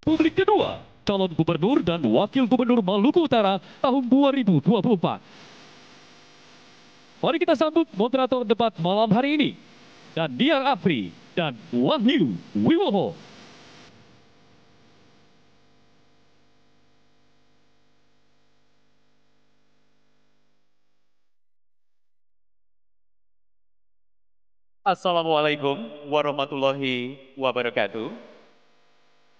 publik kedua, calon gubernur dan wakil gubernur Maluku Utara tahun 2024. Mari kita sambut moderator debat malam hari ini, Daniar Afri dan Wahyu Wiwoho. Assalamualaikum warahmatullahi wabarakatuh.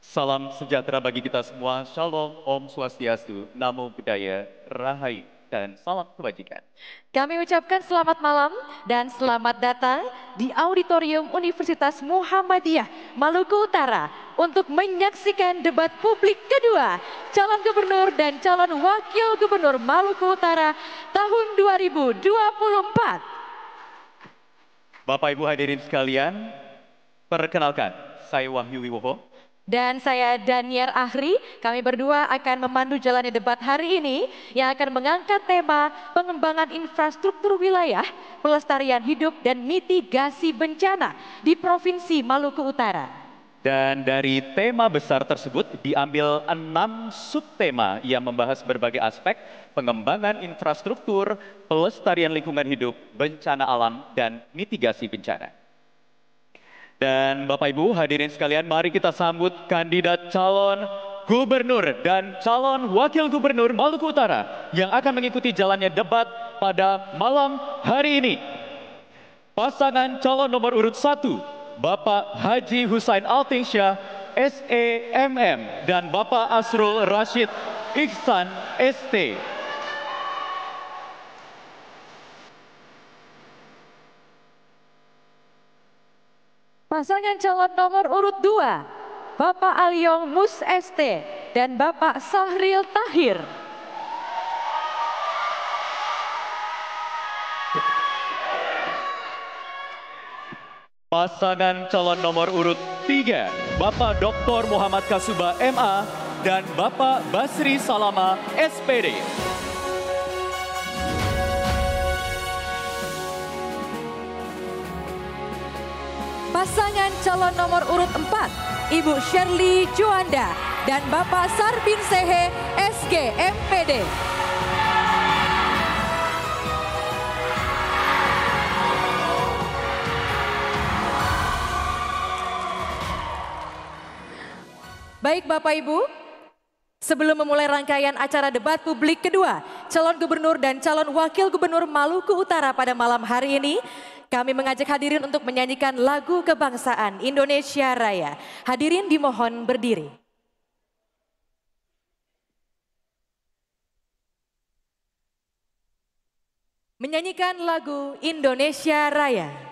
Salam sejahtera bagi kita semua. Shalom, Om Swastiastu, Namo Buddhaya, Rahayu, dan salam kebajikan. Kami ucapkan selamat malam dan selamat datang di Auditorium Universitas Muhammadiyah Maluku Utara untuk menyaksikan debat publik kedua calon gubernur dan calon wakil gubernur Maluku Utara tahun 2024. Bapak Ibu hadirin sekalian, perkenalkan, saya Wahyu Wiwoho. Dan saya Daniar Ahri, kami berdua akan memandu jalannya debat hari ini yang akan mengangkat tema pengembangan infrastruktur wilayah, pelestarian hidup dan mitigasi bencana di Provinsi Maluku Utara. Dan dari tema besar tersebut diambil 6 subtema yang membahas berbagai aspek pengembangan infrastruktur, pelestarian lingkungan hidup, bencana alam, dan mitigasi bencana. Dan Bapak Ibu hadirin sekalian, mari kita sambut kandidat calon gubernur dan calon wakil gubernur Maluku Utara yang akan mengikuti jalannya debat pada malam hari ini. Pasangan calon nomor urut 1, Bapak Haji Husain Altingsyah, SEMM, dan Bapak Asrul Rashid Ihsan, ST. Pasangan calon nomor urut 2, Bapak Alyong Mus ST dan Bapak Sahril Tahir. Pasangan calon nomor urut 3, Bapak Dr. Muhammad Kasuba MA dan Bapak Basri Salama SPD. Pasangan calon nomor urut 4, Ibu Shirley Juanda dan Bapak Sarbin Sehe SG MPD. Baik Bapak Ibu, sebelum memulai rangkaian acara debat publik kedua, calon gubernur dan calon wakil gubernur Maluku Utara pada malam hari ini, kami mengajak hadirin untuk menyanyikan lagu kebangsaan Indonesia Raya. Hadirin dimohon berdiri. Menyanyikan lagu Indonesia Raya.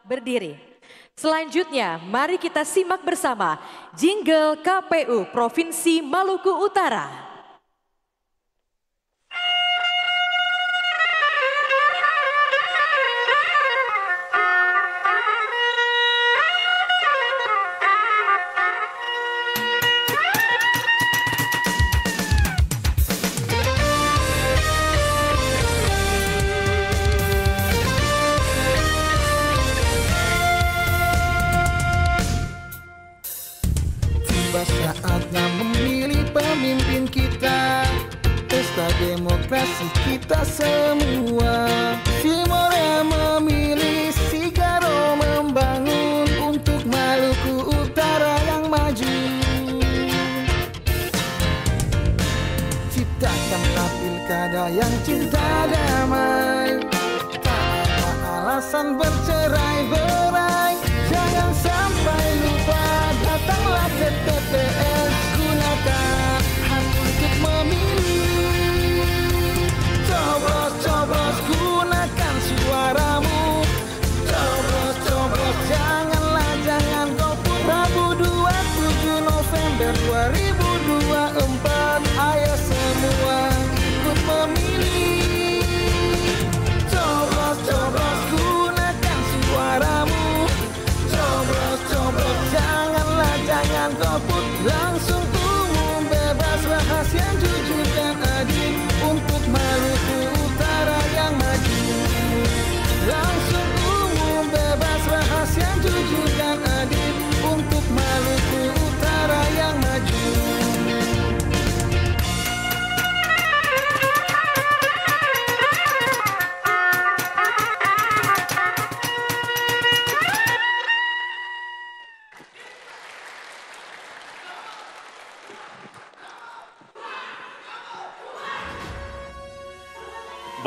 Berdiri. Selanjutnya, mari kita simak bersama jingle KPU Provinsi Maluku Utara. Saatnya memilih pemimpin kita, pesta demokrasi kita semua. Si More memilih, si Garo membangun untuk Maluku Utara yang maju. Ciptakanlah pilkada yang cinta damai, tak ada alasan bercerai-berai. Jangan sampai lupa, datanglah ke TPS, gunakan hak untuk memilih. Coblos-coblos, gunakan suaramu. Coblos-coblos, jangan golput. Rabu 27 November 2024, ayo semua ikut memilih. Coblos-coblos, gunakan suaramu. Coblos, jangan golput. Langsung umum, bebas, rahasia, jujur dan adil untuk Maluku Utara yang maju. Langsung umum, bebas, rahasia, jujur dan adil untuk Maluku Utara yang maju.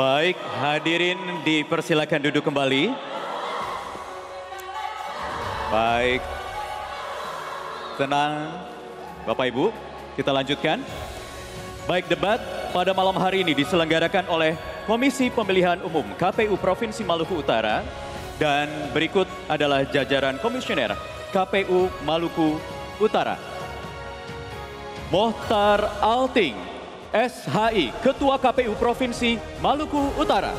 Baik, hadirin dipersilakan duduk kembali. Baik, tenang Bapak Ibu, kita lanjutkan. Baik, debat pada malam hari ini diselenggarakan oleh Komisi Pemilihan Umum KPU Provinsi Maluku Utara. Dan berikut adalah jajaran komisioner KPU Maluku Utara. Mohtar Alting, SHI, Ketua KPU Provinsi Maluku Utara.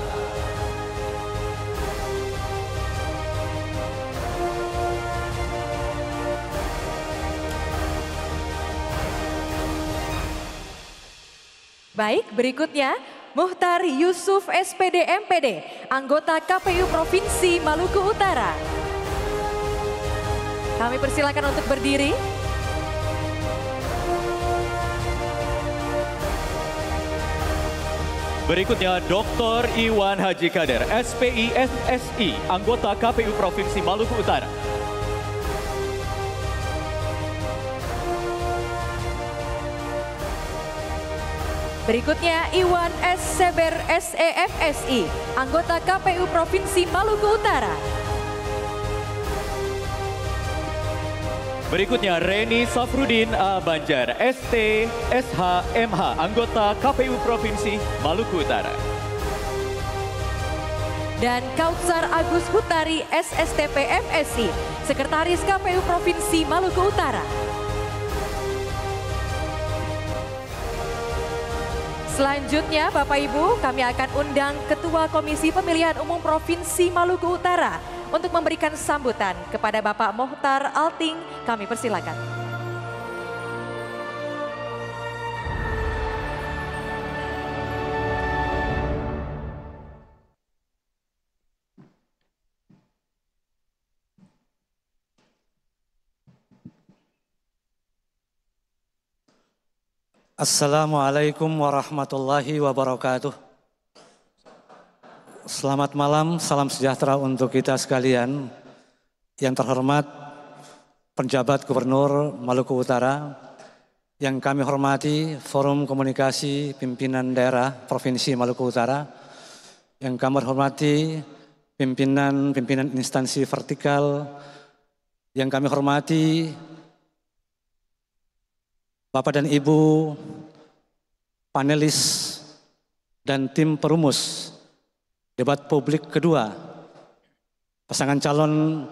Baik, berikutnya Muhtar Yusuf SPD MPD, anggota KPU Provinsi Maluku Utara. Kami persilakan untuk berdiri. Berikutnya Dr. Iwan Haji Kader, SPI SSI, anggota KPU Provinsi Maluku Utara. Berikutnya Iwan S. Seber SEFSI, anggota KPU Provinsi Maluku Utara. Berikutnya Reni Safrudin A. Banjar, ST SHMH, anggota KPU Provinsi Maluku Utara. Dan Kautsar Agus Hutari SSTP MSI, Sekretaris KPU Provinsi Maluku Utara. Selanjutnya Bapak Ibu, kami akan undang Ketua Komisi Pemilihan Umum Provinsi Maluku Utara untuk memberikan sambutan kepada Bapak Mohtar Alting. Kami persilakan. Assalamualaikum warahmatullahi wabarakatuh. Selamat malam, salam sejahtera untuk kita sekalian. Yang terhormat penjabat Gubernur Maluku Utara, yang kami hormati Forum Komunikasi Pimpinan Daerah Provinsi Maluku Utara, yang kami hormati pimpinan instansi vertikal, yang kami hormati Bapak dan Ibu panelis dan tim perumus debat publik kedua pasangan calon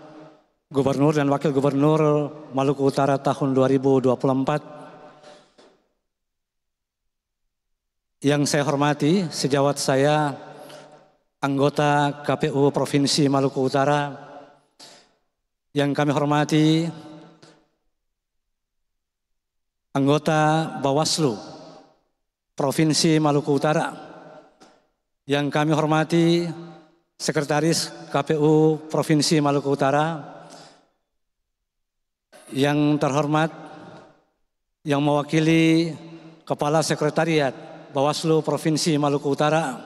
Gubernur dan Wakil Gubernur Maluku Utara tahun 2024. Yang saya hormati, sejawat saya, anggota KPU Provinsi Maluku Utara. Yang kami hormati, anggota Bawaslu Provinsi Maluku Utara. Yang kami hormati, Sekretaris KPU Provinsi Maluku Utara. Yang terhormat, yang mewakili Kepala Sekretariat Bawaslu Provinsi Maluku Utara.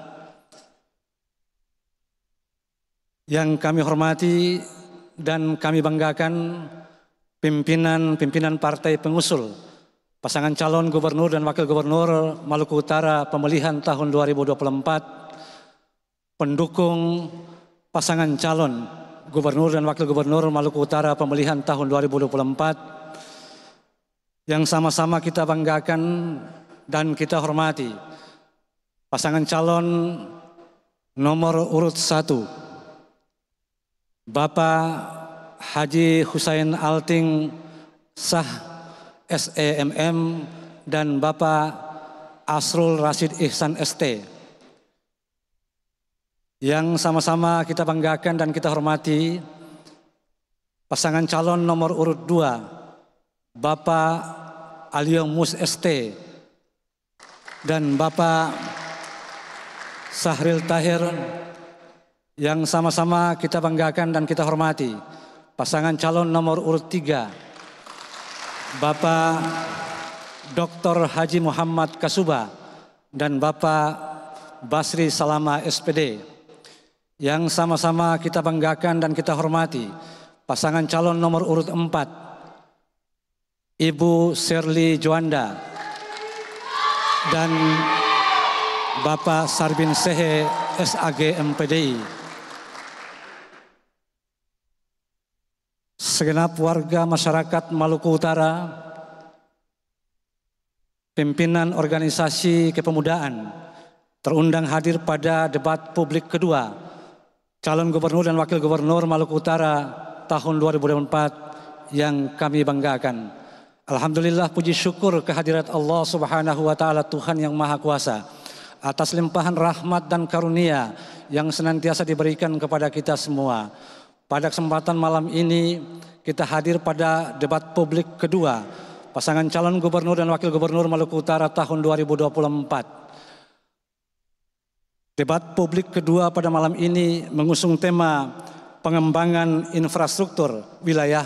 Yang kami hormati dan kami banggakan pimpinan partai pengusul pasangan calon gubernur dan wakil gubernur Maluku Utara pemilihan tahun 2024, pendukung pasangan calon gubernur dan wakil gubernur Maluku Utara pemilihan tahun 2024, yang sama-sama kita banggakan dan kita hormati pasangan calon nomor urut 1, Bapak Haji Husain Alting Sah SEMM dan Bapak Asrul Rasid Ihsan ST. Yang sama-sama kita banggakan dan kita hormati pasangan calon nomor urut 2, Bapak Alio Mus ST dan Bapak Sahril Tahir. Yang sama-sama kita banggakan dan kita hormati pasangan calon nomor urut 3, Bapak Dr. Haji Muhammad Kasuba dan Bapak Basri Salama SPD. Yang sama-sama kita banggakan dan kita hormati pasangan calon nomor urut 4, Ibu Sherly Juanda dan Bapak Sarbin Sehe SAG MPDI. Segenap warga masyarakat Maluku Utara, pimpinan organisasi kepemudaan terundang hadir pada debat publik kedua calon gubernur dan wakil gubernur Maluku Utara tahun 2024 yang kami banggakan. Alhamdulillah, puji syukur kehadirat Allah Subhanahu wa taala, Tuhan yang Maha Kuasa, atas limpahan rahmat dan karunia yang senantiasa diberikan kepada kita semua. Pada kesempatan malam ini kita hadir pada debat publik kedua pasangan calon gubernur dan wakil gubernur Maluku Utara tahun 2024. Debat publik kedua pada malam ini mengusung tema pengembangan infrastruktur wilayah,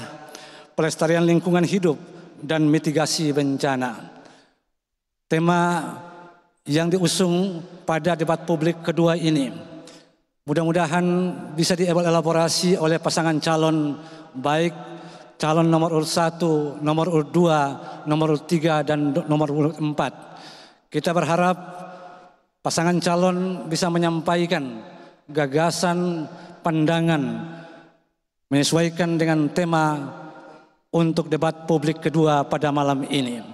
pelestarian lingkungan hidup, dan mitigasi bencana. Tema yang diusung pada debat publik kedua ini mudah-mudahan bisa dielaborasi oleh pasangan calon, baik calon nomor urut 1, nomor urut 2, nomor urut 3, dan nomor urut 4. Kita berharap pasangan calon bisa menyampaikan gagasan, pandangan, menyesuaikan dengan tema untuk debat publik kedua pada malam ini.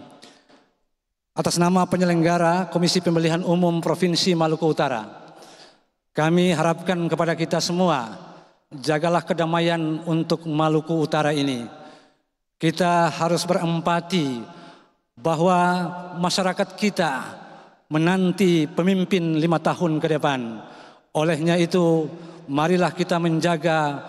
Atas nama penyelenggara Komisi Pemilihan Umum Provinsi Maluku Utara, kami harapkan kepada kita semua, jagalah kedamaian untuk Maluku Utara ini. Kita harus berempati bahwa masyarakat kita menanti pemimpin 5 tahun ke depan. Olehnya itu, marilah kita menjaga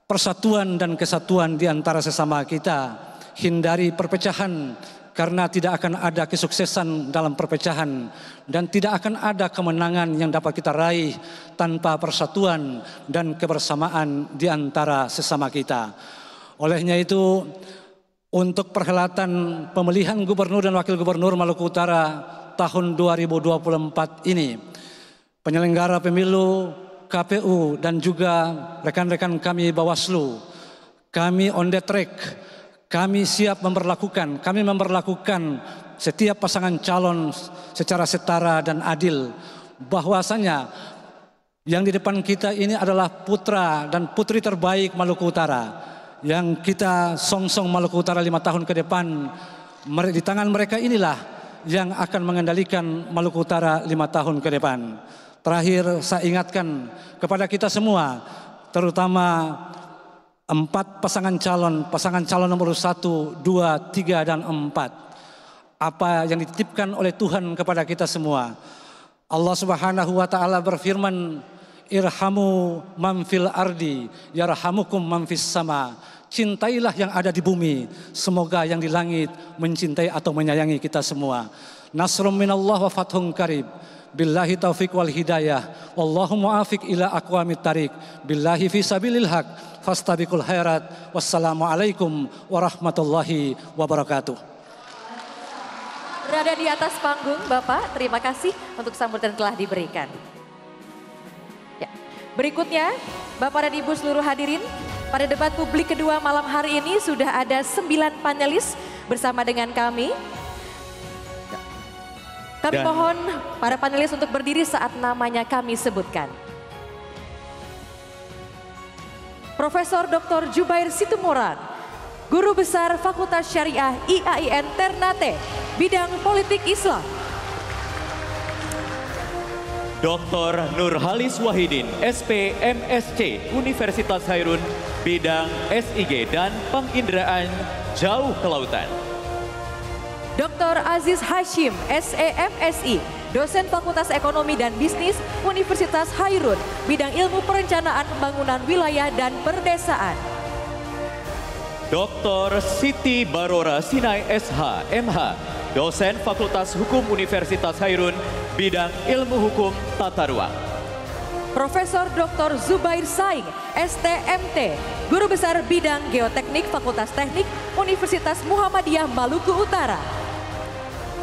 persatuan dan kesatuan di antara sesama kita. Hindari perpecahan, karena tidak akan ada kesuksesan dalam perpecahan dan tidak akan ada kemenangan yang dapat kita raih tanpa persatuan dan kebersamaan di antara sesama kita. Olehnya itu, untuk perhelatan pemilihan gubernur dan wakil gubernur Maluku Utara tahun 2024 ini, penyelenggara pemilu, KPU, dan juga rekan-rekan kami Bawaslu, kami on the track, kami siap memperlakukan setiap pasangan calon secara setara dan adil. Bahwasanya yang di depan kita ini adalah putra dan putri terbaik Maluku Utara, yang kita songsong Maluku Utara 5 tahun ke depan. Di tangan mereka inilah yang akan mengendalikan Maluku Utara 5 tahun ke depan. Terakhir, saya ingatkan kepada kita semua, terutama 4 pasangan calon nomor 1, 2, 3, dan 4. Apa yang dititipkan oleh Tuhan kepada kita semua. Allah Subhanahu wa taala berfirman, irhamu man fil ardi yarhamukum man fis sama. Cintailah yang ada di bumi, semoga yang di langit mencintai atau menyayangi kita semua. Nasrum minallah wa fathun qarib. Billahi taufiq wal hidayah. Wallahu muafiq ila aqwamit tariq. Billahi fi sabilil haq. Fastabiqul khairat. Wassalamualaikum warahmatullahi wabarakatuh. Berada di atas panggung, Bapak, terima kasih untuk sambutan yang telah diberikan. Ya. Berikutnya, Bapak dan Ibu seluruh hadirin, pada debat publik kedua malam hari ini sudah ada 9 panelis bersama dengan kami. Kami mohon para panelis untuk berdiri saat namanya kami sebutkan. Profesor Dr. Jubair Situmorang, Guru Besar Fakultas Syariah IAIN Ternate, bidang politik Islam. Dr. Nurhalis Wahidin, SP MSc Universitas Hairun, bidang SIG dan penginderaan jauh ke lautan. Dr. Aziz Hashim, SEMSI, dosen Fakultas Ekonomi dan Bisnis Universitas Hairun, bidang ilmu perencanaan pembangunan wilayah dan perdesaan. Dr. Siti Barora Sinai SH, MH, dosen Fakultas Hukum Universitas Hairun, bidang ilmu hukum tata ruang. Profesor Dr. Zubair Saing, STMT, Guru Besar Bidang Geoteknik Fakultas Teknik Universitas Muhammadiyah Maluku Utara.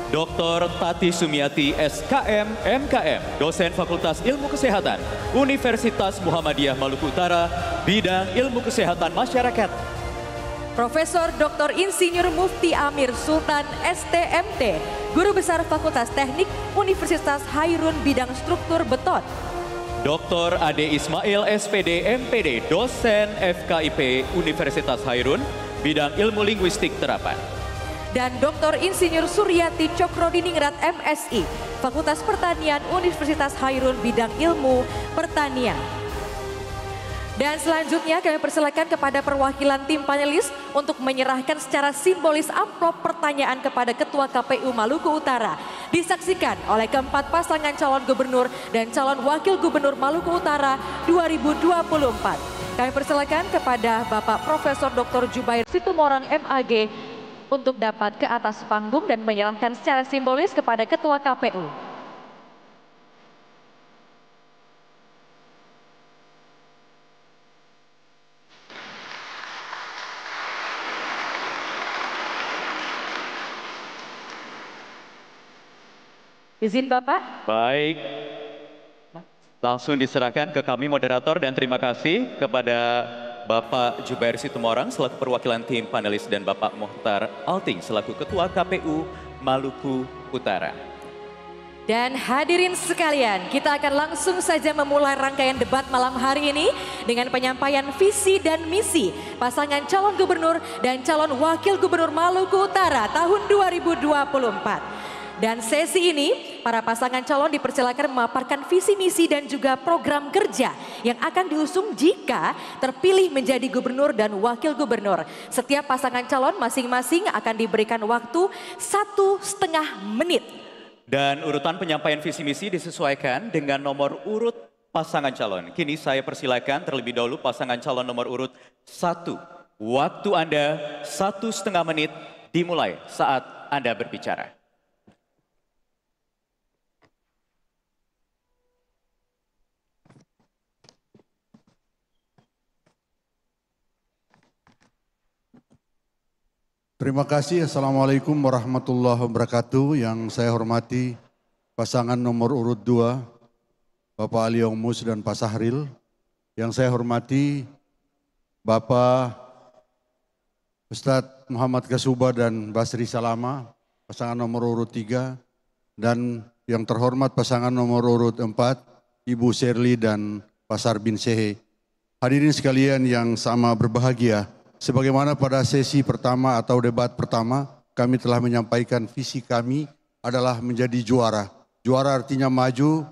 Dr. Tati Sumiati SKM MKM, dosen Fakultas Ilmu Kesehatan Universitas Muhammadiyah Maluku Utara, bidang ilmu kesehatan masyarakat. Profesor Dr. Insinyur Mufti Amir Sultan STMT, Guru Besar Fakultas Teknik Universitas Hairun, bidang struktur beton. Dr. Ade Ismail SPD MPD, dosen FKIP Universitas Hairun, bidang ilmu linguistik terapan. Dan Dr. Insinyur Suryati Cokrodiningrat MSI, Fakultas Pertanian Universitas Hairun, bidang ilmu pertanian. Dan selanjutnya kami persilakan kepada perwakilan tim panelis untuk menyerahkan secara simbolis amplop pertanyaan kepada Ketua KPU Maluku Utara. Disaksikan oleh keempat pasangan calon gubernur dan calon wakil gubernur Maluku Utara 2024. Kami persilakan kepada Bapak Profesor Dr. Jubair Situmorang MAG untuk dapat ke atas panggung dan menyerahkan secara simbolis kepada Ketua KPU. Izin Bapak. Baik, langsung diserahkan ke kami moderator dan terima kasih kepada Bapak Jubair Situmorang selaku perwakilan tim panelis dan Bapak Mohtar Alting selaku Ketua KPU Maluku Utara. Dan hadirin sekalian, kita akan langsung saja memulai rangkaian debat malam hari ini dengan penyampaian visi dan misi pasangan calon gubernur dan calon wakil gubernur Maluku Utara tahun 2024. Dan sesi ini, para pasangan calon dipersilakan memaparkan visi misi dan juga program kerja yang akan diusung jika terpilih menjadi gubernur dan wakil gubernur. Setiap pasangan calon masing-masing akan diberikan waktu 1,5 menit. Dan urutan penyampaian visi misi disesuaikan dengan nomor urut pasangan calon. Kini saya persilakan terlebih dahulu pasangan calon nomor urut 1. Waktu Anda 1,5 menit dimulai saat Anda berbicara. Terima kasih. Assalamualaikum warahmatullahi wabarakatuh. Yang saya hormati pasangan nomor urut 2, Bapak Ali Ongmus dan Pak Sahril. Yang saya hormati Bapak Ustadz Muhammad Kasuba dan Basri Salama, pasangan nomor urut 3. Dan yang terhormat pasangan nomor urut 4, Ibu Sherly dan Pak Sarbin Sehe. Hadirin sekalian yang sama berbahagia. Sebagaimana pada sesi pertama atau debat pertama, kami telah menyampaikan visi kami adalah menjadi juara. Juara artinya maju,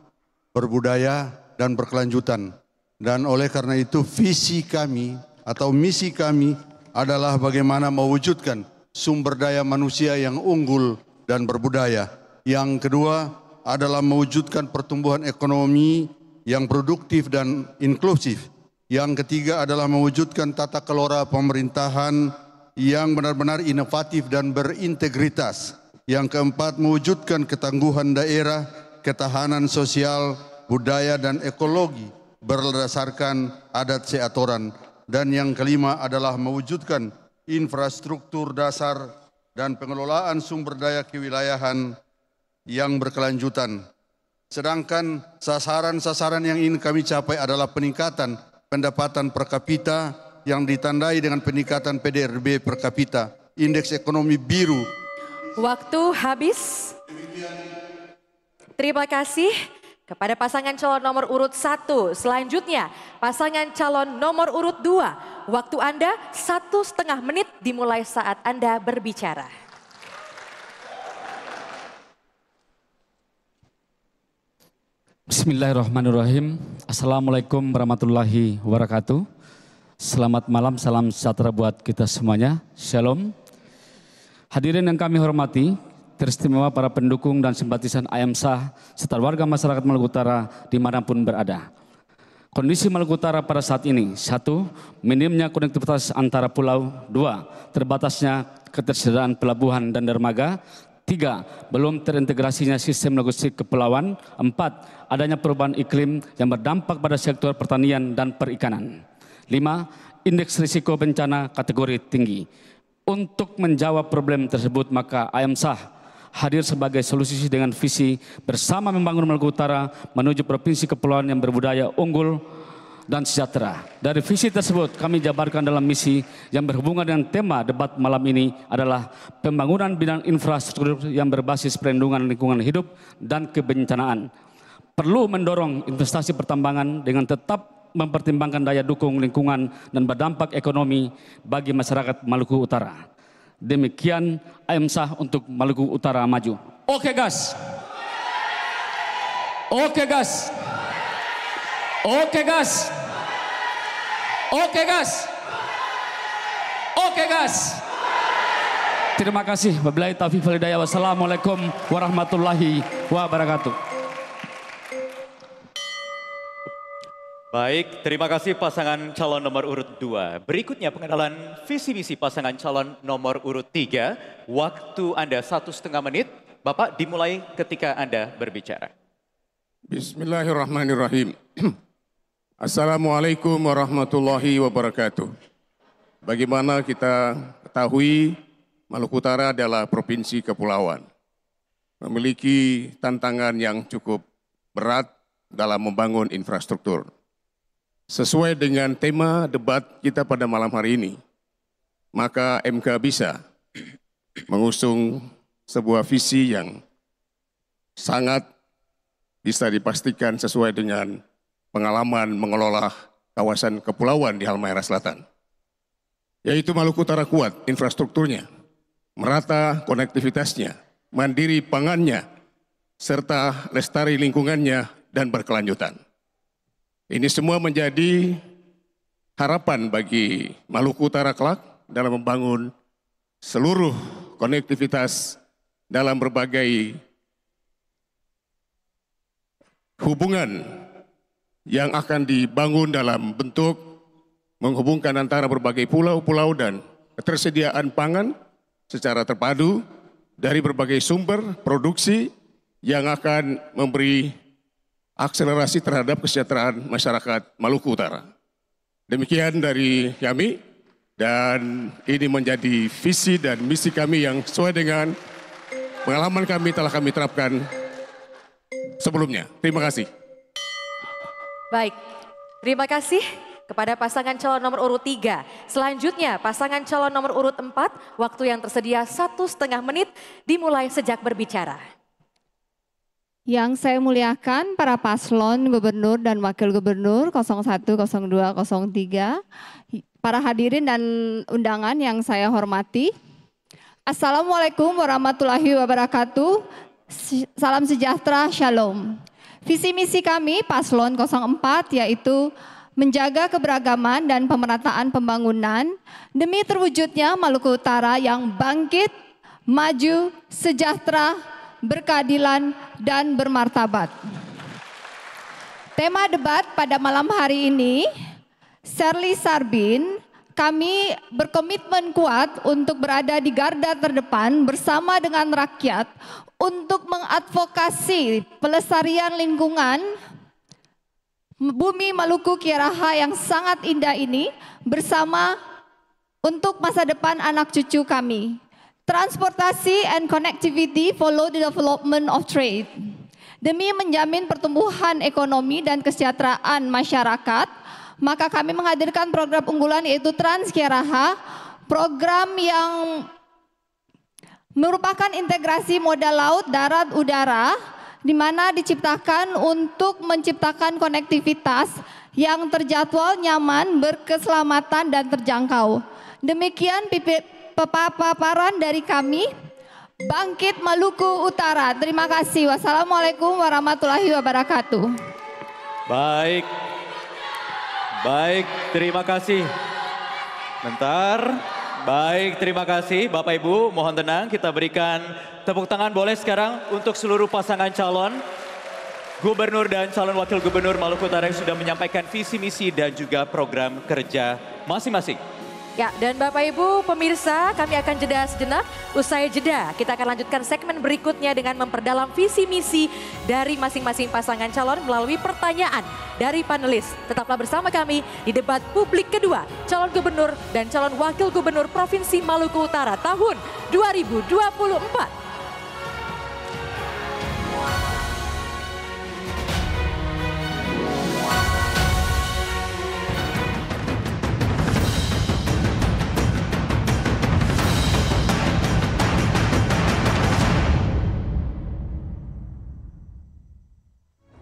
berbudaya, dan berkelanjutan. Dan oleh karena itu visi kami atau misi kami adalah bagaimana mewujudkan sumber daya manusia yang unggul dan berbudaya. Yang kedua adalah mewujudkan pertumbuhan ekonomi yang produktif dan inklusif. Yang ketiga adalah mewujudkan tata kelola pemerintahan yang benar-benar inovatif dan berintegritas. Yang keempat, mewujudkan ketangguhan daerah, ketahanan sosial, budaya dan ekologi berdasarkan adat seatoran. Dan yang kelima adalah mewujudkan infrastruktur dasar dan pengelolaan sumber daya kewilayahan yang berkelanjutan. Sedangkan sasaran-sasaran yang ingin kami capai adalah peningkatan pendapatan per kapita yang ditandai dengan peningkatan PDRB per kapita, indeks ekonomi biru. Waktu habis. Terima kasih kepada pasangan calon nomor urut 1. Selanjutnya pasangan calon nomor urut 2. Waktu Anda 1,5 menit dimulai saat Anda berbicara. Bismillahirrahmanirrahim. Assalamualaikum warahmatullahi wabarakatuh. Selamat malam, salam sejahtera buat kita semuanya. Shalom. Hadirin yang kami hormati, teristimewa para pendukung dan simpatisan AMSA serta warga masyarakat Maluku Utara dimanapun berada. Kondisi Maluku Utara pada saat ini: 1. Minimnya konektivitas antara pulau. 2. Terbatasnya ketersediaan pelabuhan dan dermaga. 3. Belum terintegrasinya sistem logistik kepulauan. 4. Adanya perubahan iklim yang berdampak pada sektor pertanian dan perikanan. 5. Indeks risiko bencana kategori tinggi. Untuk menjawab problem tersebut, maka AMSA hadir sebagai solusi dengan visi bersama membangun Maluku Utara menuju provinsi kepulauan yang berbudaya unggul dan sejahtera. Dari visi tersebut kami jabarkan dalam misi yang berhubungan dengan tema debat malam ini adalah pembangunan bidang infrastruktur yang berbasis perlindungan lingkungan hidup dan kebencanaan. Perlu mendorong investasi pertambangan dengan tetap mempertimbangkan daya dukung lingkungan dan berdampak ekonomi bagi masyarakat Maluku Utara. Demikian AMSA untuk Maluku Utara maju. Oke gas. Oke gas. Oke gas. Oke gas. Oke gas. Terima kasih. Wabillahi taufiq wal hidayah. Wassalamualaikum warahmatullahi wabarakatuh. Baik, terima kasih pasangan calon nomor urut 2. Berikutnya pengenalan visi misi pasangan calon nomor urut 3. Waktu Anda 1,5 menit. Bapak dimulai ketika Anda berbicara. Bismillahirrahmanirrahim. Assalamualaikum warahmatullahi wabarakatuh. Bagaimana kita ketahui, Maluku Utara adalah provinsi kepulauan. Memiliki tantangan yang cukup berat dalam membangun infrastruktur. Sesuai dengan tema debat kita pada malam hari ini, maka MK bisa mengusung sebuah visi yang sangat bisa dipastikan sesuai dengan pengalaman mengelola kawasan kepulauan di Halmahera Selatan. Yaitu Maluku Utara kuat infrastrukturnya, merata konektivitasnya, mandiri pangannya, serta lestari lingkungannya dan berkelanjutan. Ini semua menjadi harapan bagi Maluku Utara kelak dalam membangun seluruh konektivitas dalam berbagai hubungan yang akan dibangun dalam bentuk menghubungkan antara berbagai pulau-pulau dan ketersediaan pangan secara terpadu dari berbagai sumber produksi yang akan memberi akselerasi terhadap kesejahteraan masyarakat Maluku Utara. Demikian dari kami, dan ini menjadi visi dan misi kami yang sesuai dengan pengalaman kami telah kami terapkan sebelumnya. Terima kasih. Baik, terima kasih kepada pasangan calon nomor urut 3. Selanjutnya pasangan calon nomor urut 4, waktu yang tersedia 1,5 menit dimulai sejak berbicara. Yang saya muliakan para paslon gubernur dan wakil gubernur 01, 02, 03, para hadirin dan undangan yang saya hormati. Assalamualaikum warahmatullahi wabarakatuh. Salam sejahtera, shalom. Visi misi kami paslon 04 yaitu menjaga keberagaman dan pemerataan pembangunan demi terwujudnya Maluku Utara yang bangkit, maju, sejahtera, berkeadilan, dan bermartabat. Tema debat pada malam hari ini, Shirley Sarbin, kami berkomitmen kuat untuk berada di garda terdepan bersama dengan rakyat untuk mengadvokasi pelestarian lingkungan bumi Maluku Kiaraha yang sangat indah ini bersama untuk masa depan anak cucu kami. Transportasi and connectivity follow the development of trade. Demi menjamin pertumbuhan ekonomi dan kesejahteraan masyarakat, maka kami menghadirkan program unggulan yaitu Trans Kiaraha, program yang merupakan integrasi moda laut, darat, udara, di mana diciptakan untuk menciptakan konektivitas yang terjadwal, nyaman, berkeselamatan, dan terjangkau. Demikian paparan dari kami, Bangkit Maluku Utara. Terima kasih. Wassalamualaikum warahmatullahi wabarakatuh. Baik, terima kasih. Bentar. Baik, terima kasih Bapak Ibu. Mohon tenang, kita berikan tepuk tangan boleh sekarang untuk seluruh pasangan calon Gubernur dan calon Wakil Gubernur Maluku Utara yang sudah menyampaikan visi misi dan juga program kerja masing-masing. Ya, dan Bapak Ibu pemirsa, kami akan jeda sejenak. Usai jeda, kita akan lanjutkan segmen berikutnya dengan memperdalam visi misi dari masing-masing pasangan calon melalui pertanyaan dari panelis. Tetaplah bersama kami di debat publik kedua, calon gubernur dan calon wakil gubernur Provinsi Maluku Utara tahun 2024.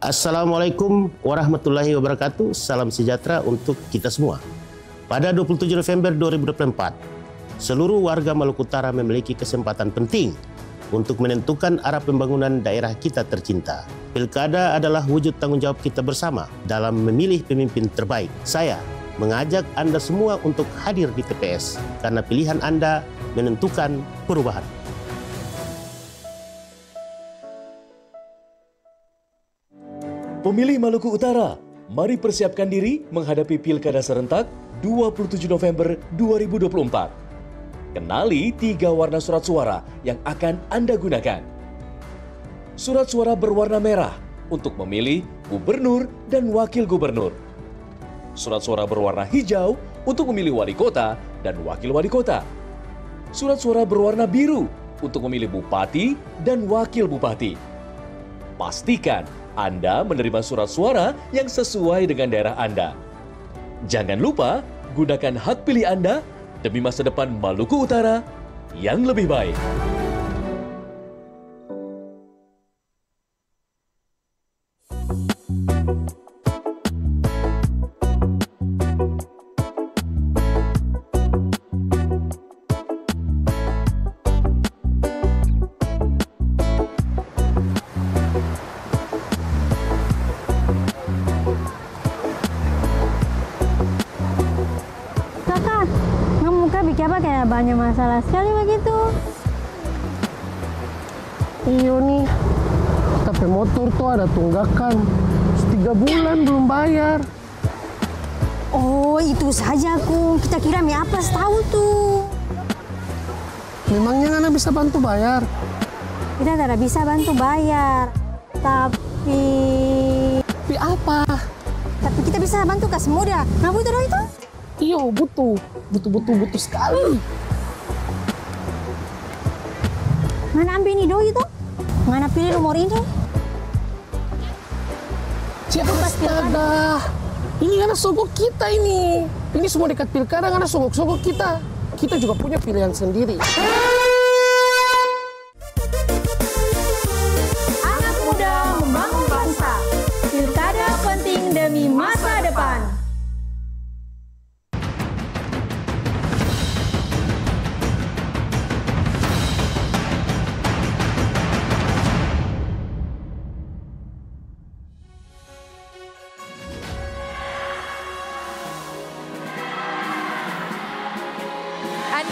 Assalamualaikum warahmatullahi wabarakatuh. Salam sejahtera untuk kita semua. Pada 27 November 2024, seluruh warga Maluku Utara memiliki kesempatan penting untuk menentukan arah pembangunan daerah kita tercinta. Pilkada adalah wujud tanggung jawab kita bersama dalam memilih pemimpin terbaik. Saya mengajak Anda semua untuk hadir di TPS karena pilihan Anda menentukan perubahan. Pemilih Maluku Utara, mari persiapkan diri menghadapi Pilkada serentak 27 November 2024. Kenali 3 warna surat suara yang akan Anda gunakan. Surat suara berwarna merah untuk memilih gubernur dan wakil gubernur. Surat suara berwarna hijau untuk memilih wali kota dan wakil wali kota. Surat suara berwarna biru untuk memilih bupati dan wakil bupati. Pastikan Anda menerima surat suara yang sesuai dengan daerah Anda. Jangan lupa gunakan hak pilih Anda demi masa depan Maluku Utara yang lebih baik. Kayak banyak masalah sekali begitu. Iyo nih, tapi motor tuh ada tunggakan 3 bulan belum bayar. Oh itu saja Kung, kita kira mi apa tahu tuh. Memangnya Ngana bisa bantu bayar? Kita tidak bisa bantu bayar, tapi apa? Tapi kita bisa bantu kas muda. Nggak butuh doa itu? Iyo butuh sekali. Mana ambil ini doi itu? Mana pilih nomor ini? Astaga, ini karena sogok kita ini. Ini semua dekat pilkada karena sogok-sogok kita. Kita juga punya pilihan sendiri. Anak muda membangun bangsa. Pilkada penting demi masa depan.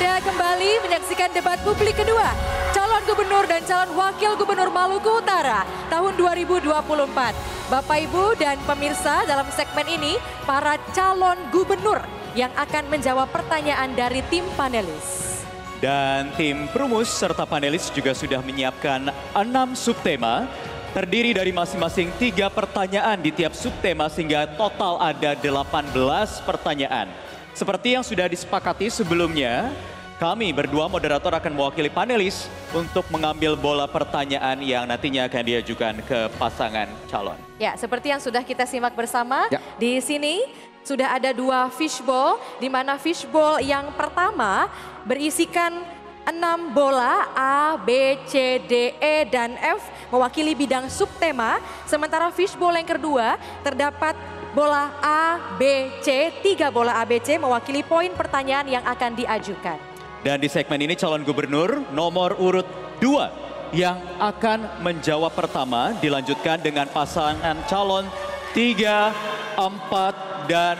Anda kembali menyaksikan debat publik kedua calon gubernur dan calon wakil gubernur Maluku Utara tahun 2024. Bapak, Ibu, dan pemirsa, dalam segmen ini para calon gubernur yang akan menjawab pertanyaan dari tim panelis. Dan tim perumus serta panelis juga sudah menyiapkan 6 subtema terdiri dari masing-masing 3 pertanyaan di tiap subtema sehingga total ada 18 pertanyaan. Seperti yang sudah disepakati sebelumnya, kami berdua moderator akan mewakili panelis untuk mengambil bola pertanyaan yang nantinya akan diajukan ke pasangan calon. Ya, seperti yang sudah kita simak bersama, di sini sudah ada 2 fishbowl, di mana fishbowl yang pertama berisikan 6 bola A, B, C, D, E, dan F mewakili bidang subtema. Sementara fishbowl yang kedua terdapat bola A, B, C, 3 bola A, B, C mewakili poin pertanyaan yang akan diajukan. Dan di segmen ini calon gubernur nomor urut 2 yang akan menjawab pertama dilanjutkan dengan pasangan calon 3, 4, dan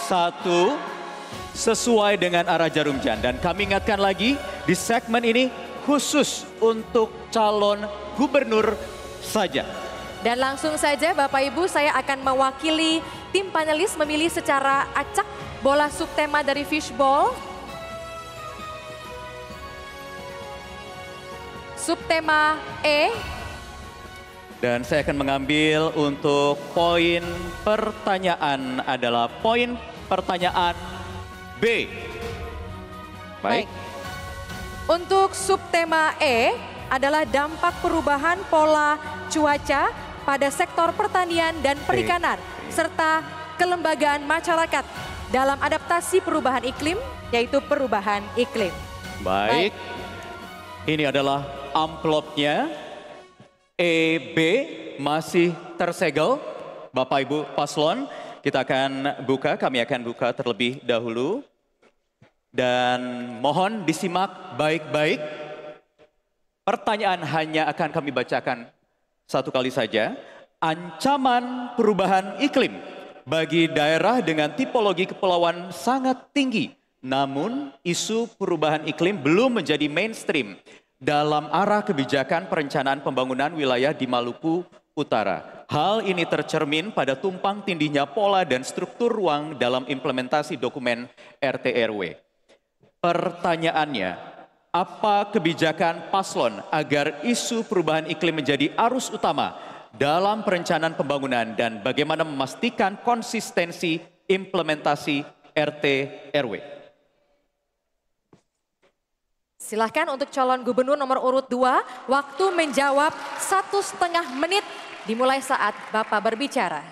1 sesuai dengan arah jarum jam. Dan kami ingatkan lagi di segmen ini khusus untuk calon gubernur saja. Dan langsung saja Bapak Ibu, saya akan mewakili tim panelis memilih secara acak bola subtema dari fishbowl. Subtema E. Dan saya akan mengambil untuk poin pertanyaan adalah poin pertanyaan B. Baik. Untuk subtema E adalah dampak perubahan pola cuaca pada sektor pertanian dan perikanan, serta kelembagaan masyarakat dalam adaptasi perubahan iklim, yaitu perubahan iklim. Baik. Ini adalah amplopnya. EB masih tersegel. Bapak Ibu paslon, kita akan buka, kami akan buka terlebih dahulu. Dan mohon disimak baik-baik. Pertanyaan hanya akan kami bacakan satu kali saja. Ancaman perubahan iklim bagi daerah dengan tipologi kepulauan sangat tinggi. Namun isu perubahan iklim belum menjadi mainstream dalam arah kebijakan perencanaan pembangunan wilayah di Maluku Utara. Hal ini tercermin pada tumpang tindihnya pola dan struktur ruang dalam implementasi dokumen RT/RW. Pertanyaannya, apa kebijakan paslon agar isu perubahan iklim menjadi arus utama dalam perencanaan pembangunan dan bagaimana memastikan konsistensi implementasi RT/RW? Silahkan untuk calon gubernur nomor urut 2, waktu menjawab 1,5 menit dimulai saat Bapak berbicara.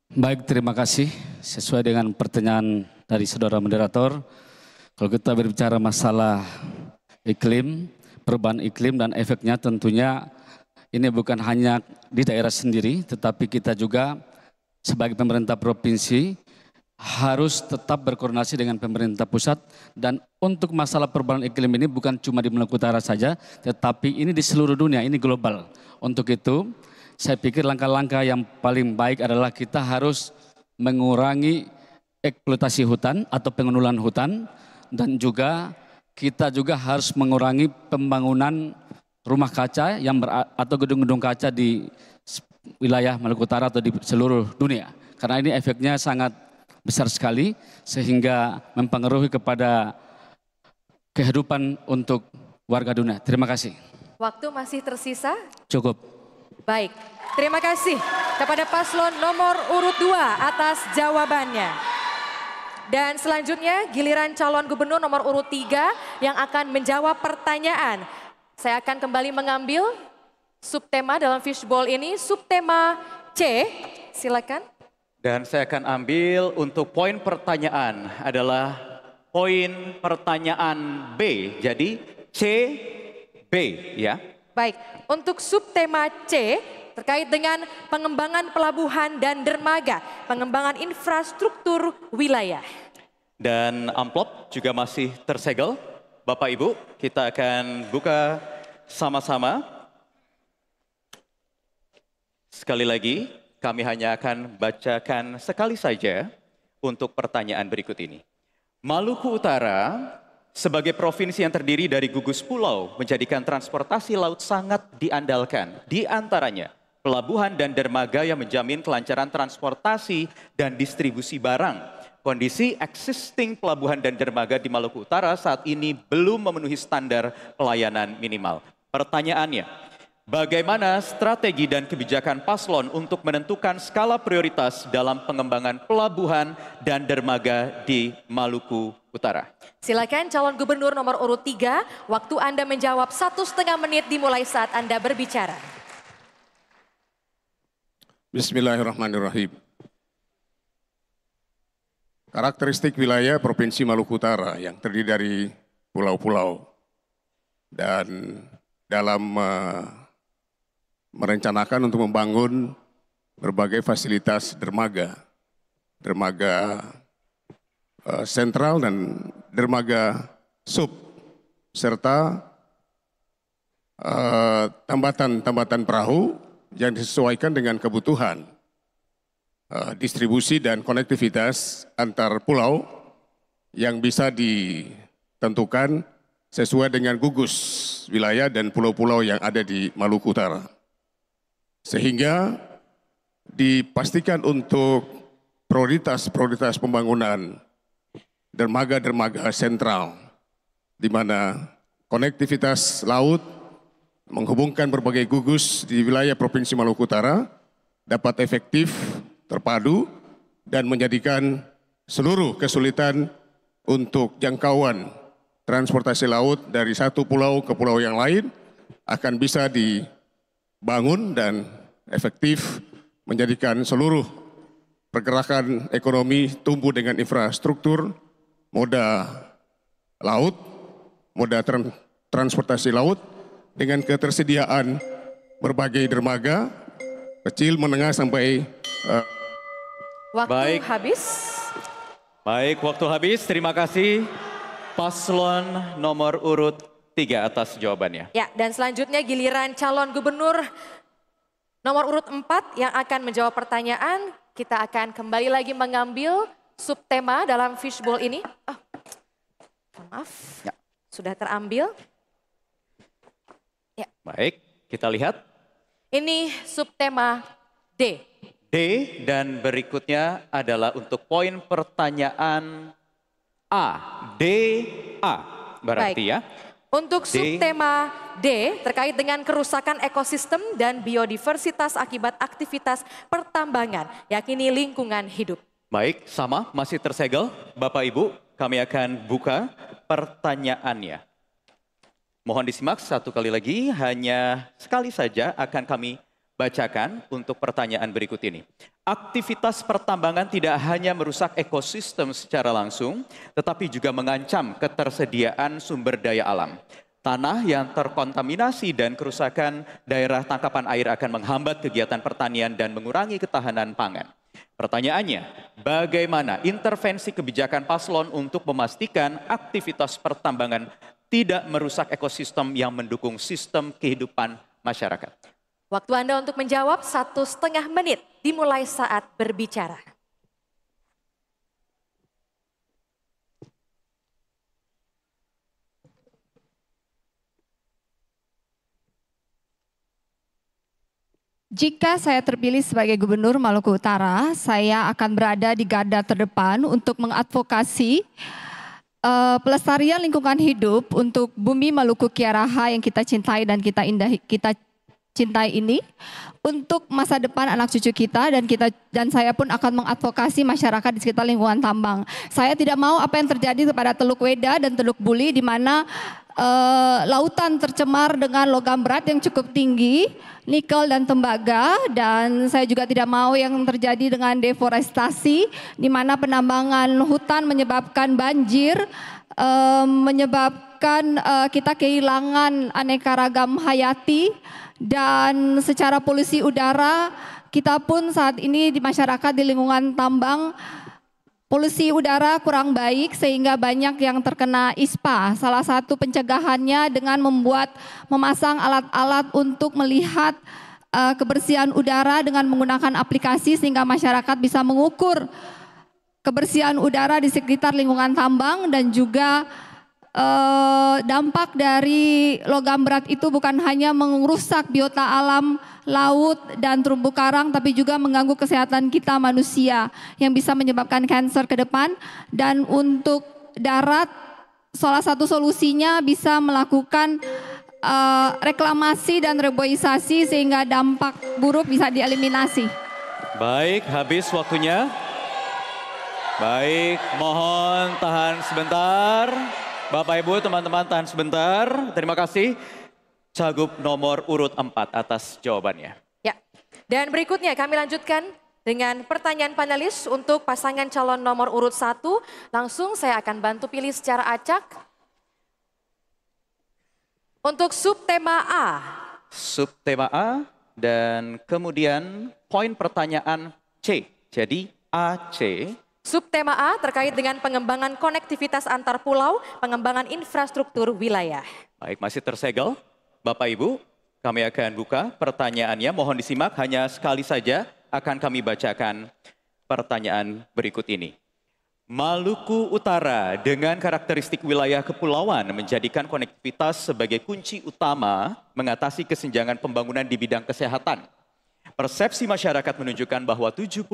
Baik, terima kasih. Sesuai dengan pertanyaan dari saudara moderator, kalau kita berbicara masalah iklim, perubahan iklim dan efeknya tentunya ini bukan hanya di daerah sendiri, tetapi kita juga sebagai pemerintah provinsi harus tetap berkoordinasi dengan pemerintah pusat. Dan untuk masalah perubahan iklim ini bukan cuma di Maluku Utara saja, tetapi ini di seluruh dunia, ini global. Untuk itu, saya pikir langkah-langkah yang paling baik adalah kita harus mengurangi eksploitasi hutan atau pengundulan hutan, dan juga kita juga harus mengurangi pembangunan rumah kaca atau gedung-gedung kaca di wilayah Maluku Utara atau di seluruh dunia. Karena ini efeknya sangat besar sekali sehingga mempengaruhi kepada kehidupan untuk warga dunia. Terima kasih. Waktu masih tersisa? Cukup. Baik, terima kasih kepada paslon nomor urut 2 atas jawabannya. Dan selanjutnya giliran calon gubernur nomor urut 3 yang akan menjawab pertanyaan. Saya akan kembali mengambil subtema dalam fishbowl ini, subtema C, silakan. Dan saya akan ambil untuk poin pertanyaan adalah poin pertanyaan B, jadi C, B ya. Baik, untuk subtema C terkait dengan pengembangan pelabuhan dan dermaga, pengembangan infrastruktur wilayah. Dan amplop juga masih tersegel. Bapak Ibu, kita akan buka sama-sama. Sekali lagi, kami hanya akan bacakan sekali saja untuk pertanyaan berikut ini. Maluku Utara Sebagai provinsi yang terdiri dari gugus pulau, menjadikan transportasi laut sangat diandalkan. Di antaranya, pelabuhan dan dermaga yang menjamin kelancaran transportasi dan distribusi barang. Kondisi existing pelabuhan dan dermaga di Maluku Utara saat ini belum memenuhi standar pelayanan minimal. Pertanyaannya, bagaimana strategi dan kebijakan paslon untuk menentukan skala prioritas dalam pengembangan pelabuhan dan dermaga di Maluku Utara? Silakan calon gubernur nomor urut 3, waktu Anda menjawab 1,5 menit dimulai saat Anda berbicara. Bismillahirrahmanirrahim. Karakteristik wilayah Provinsi Maluku Utara yang terdiri dari pulau-pulau dan dalam merencanakan untuk membangun berbagai fasilitas dermaga sentral dan dermaga sub, serta tambatan perahu yang disesuaikan dengan kebutuhan distribusi dan konektivitas antar pulau yang bisa ditentukan sesuai dengan gugus wilayah dan pulau-pulau yang ada di Maluku Utara. Sehingga dipastikan untuk prioritas pembangunan dermaga-dermaga sentral, di mana konektivitas laut menghubungkan berbagai gugus di wilayah Provinsi Maluku Utara dapat efektif, terpadu, dan menjadikan seluruh kesulitan untuk jangkauan transportasi laut dari satu pulau ke pulau yang lain akan bisa dibangun dan efektif, menjadikan seluruh pergerakan ekonomi tumbuh dengan infrastruktur moda laut, moda transportasi laut dengan ketersediaan berbagai dermaga, kecil, menengah, sampai waktu habis. Baik, waktu habis. Terima kasih paslon nomor urut 3 atas jawabannya. Ya, dan selanjutnya giliran calon gubernur nomor urut 4 yang akan menjawab pertanyaan. Kita akan kembali lagi mengambil subtema dalam fishbowl ini. Oh, maaf, ya. Sudah terambil. Ya. Baik, kita lihat. Ini subtema D. D, dan berikutnya adalah untuk poin pertanyaan A. D, A berarti. Baik. Ya. Untuk subtema D terkait dengan kerusakan ekosistem dan biodiversitas akibat aktivitas pertambangan, yakni lingkungan hidup. Baik, sama, masih tersegel. Bapak Ibu, kami akan buka pertanyaannya. Mohon disimak satu kali lagi, hanya sekali saja akan kami bacakan untuk pertanyaan berikut ini. Aktivitas pertambangan tidak hanya merusak ekosistem secara langsung, tetapi juga mengancam ketersediaan sumber daya alam. Tanah yang terkontaminasi dan kerusakan daerah tangkapan air akan menghambat kegiatan pertanian dan mengurangi ketahanan pangan. Pertanyaannya, bagaimana intervensi kebijakan paslon untuk memastikan aktivitas pertambangan tidak merusak ekosistem yang mendukung sistem kehidupan masyarakat? Waktu Anda untuk menjawab 1,5 menit dimulai saat berbicara. Jika saya terpilih sebagai Gubernur Maluku Utara, saya akan berada di garda terdepan untuk mengadvokasi pelestarian lingkungan hidup untuk bumi Maluku Kiaraha yang kita cintai dan kita cintai ini, untuk masa depan anak cucu kita, dan saya pun akan mengadvokasi masyarakat di sekitar lingkungan tambang. Saya tidak mau apa yang terjadi kepada Teluk Weda dan Teluk Buli, di mana lautan tercemar dengan logam berat yang cukup tinggi, nikel dan tembaga, dan saya juga tidak mau yang terjadi dengan deforestasi, di mana penambangan hutan menyebabkan banjir, menyebabkan kita kehilangan aneka ragam hayati, dan secara polusi udara kita pun saat ini di masyarakat di lingkungan tambang polusi udara kurang baik sehingga banyak yang terkena ISPA. Salah satu pencegahannya dengan memasang alat-alat untuk melihat kebersihan udara dengan menggunakan aplikasi sehingga masyarakat bisa mengukur kebersihan udara di sekitar lingkungan tambang dan juga dampak dari logam berat itu bukan hanya merusak biota alam, laut, dan terumbu karang, tapi juga mengganggu kesehatan kita manusia yang bisa menyebabkan kanker ke depan. Dan untuk darat, salah satu solusinya bisa melakukan reklamasi dan reboisasi sehingga dampak buruk bisa dieliminasi. Baik, habis waktunya. Baik, mohon tahan sebentar. Bapak Ibu, teman-teman tahan sebentar. Terima kasih Cagup nomor urut 4 atas jawabannya. Ya, dan berikutnya kami lanjutkan dengan pertanyaan panelis untuk pasangan calon nomor urut 1. Langsung saya akan bantu pilih secara acak. Untuk subtema A. Subtema A dan kemudian poin pertanyaan C. Jadi AC. Subtema A terkait dengan pengembangan konektivitas antar pulau, pengembangan infrastruktur wilayah. Baik, masih tersegel. Bapak Ibu, kami akan buka pertanyaannya. Mohon disimak, hanya sekali saja akan kami bacakan pertanyaan berikut ini. Maluku Utara dengan karakteristik wilayah kepulauan menjadikan konektivitas sebagai kunci utama mengatasi kesenjangan pembangunan di bidang kesehatan. Persepsi masyarakat menunjukkan bahwa 70%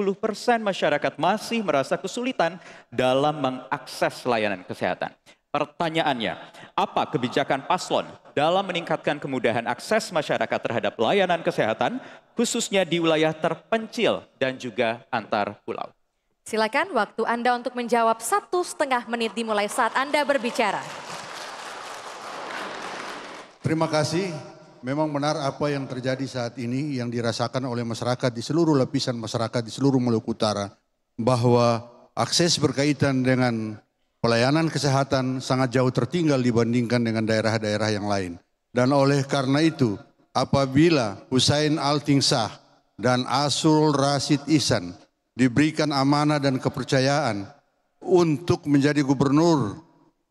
masyarakat masih merasa kesulitan dalam mengakses layanan kesehatan. Pertanyaannya, apa kebijakan paslon dalam meningkatkan kemudahan akses masyarakat terhadap layanan kesehatan, khususnya di wilayah terpencil dan juga antar pulau? Silakan waktu Anda untuk menjawab 1,5 menit dimulai saat Anda berbicara. Terima kasih. Memang benar apa yang terjadi saat ini yang dirasakan oleh masyarakat di seluruh lapisan masyarakat di seluruh Maluku Utara, bahwa akses berkaitan dengan pelayanan kesehatan sangat jauh tertinggal dibandingkan dengan daerah-daerah yang lain. Dan oleh karena itu, apabila Hussein Altingsah dan Asrul Rasid Ihsan diberikan amanah dan kepercayaan untuk menjadi gubernur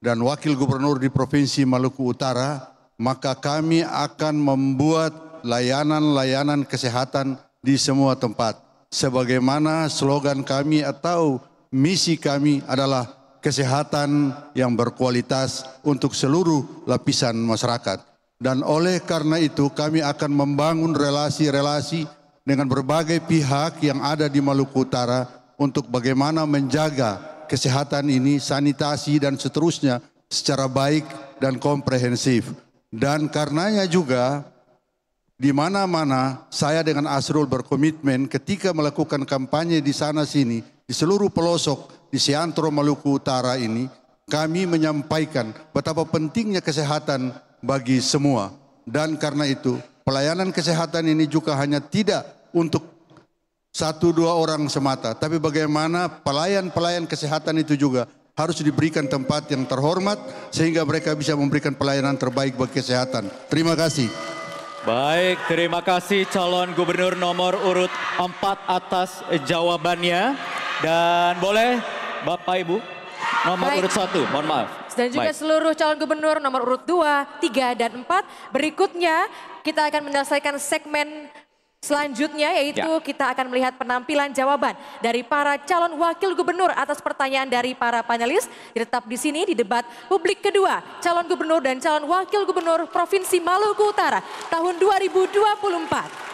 dan wakil gubernur di Provinsi Maluku Utara, maka kami akan membuat layanan-layanan kesehatan di semua tempat. Sebagaimana slogan kami atau misi kami adalah kesehatan yang berkualitas untuk seluruh lapisan masyarakat. Dan oleh karena itu kami akan membangun relasi-relasi dengan berbagai pihak yang ada di Maluku Utara untuk bagaimana menjaga kesehatan ini, sanitasi dan seterusnya secara baik dan komprehensif. Dan karenanya juga di mana-mana saya dengan Asrul berkomitmen ketika melakukan kampanye di sana sini, di seluruh pelosok di Siantro Maluku Utara ini, kami menyampaikan betapa pentingnya kesehatan bagi semua. Dan karena itu pelayanan kesehatan ini juga hanya tidak untuk 1-2 orang semata, tapi bagaimana pelayan-pelayan kesehatan itu juga harus diberikan tempat yang terhormat sehingga mereka bisa memberikan pelayanan terbaik bagi kesehatan. Terima kasih. Baik, terima kasih calon gubernur nomor urut 4 atas jawabannya. Dan boleh Bapak Ibu nomor urut 1, mohon maaf. Dan juga seluruh calon gubernur nomor urut 2, 3, dan 4. Berikutnya kita akan menyelesaikan segmen selanjutnya, yaitu kita akan melihat penampilan jawaban dari para calon wakil gubernur atas pertanyaan dari para panelis. Tetap di sini di debat publik kedua calon gubernur dan calon wakil gubernur Provinsi Maluku Utara tahun 2024.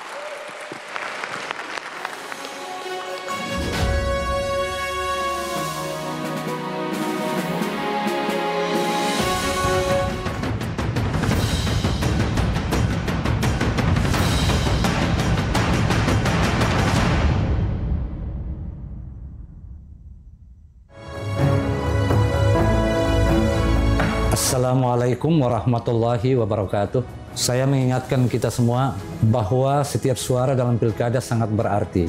Assalamualaikum warahmatullahi wabarakatuh. Saya mengingatkan kita semua bahwa setiap suara dalam pilkada sangat berarti.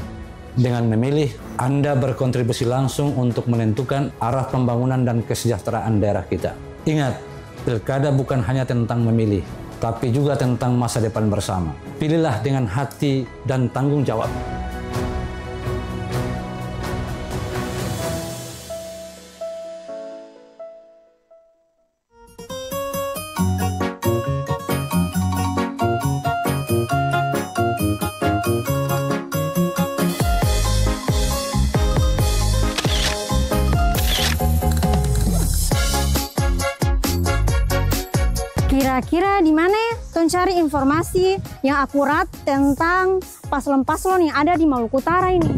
Dengan memilih, Anda berkontribusi langsung untuk menentukan arah pembangunan dan kesejahteraan daerah kita. Ingat, pilkada bukan hanya tentang memilih, tapi juga tentang masa depan bersama. Pilihlah dengan hati dan tanggung jawab. Kira-kira di mana ya Tong cari informasi yang akurat tentang paslon-paslon yang ada di Maluku Utara ini?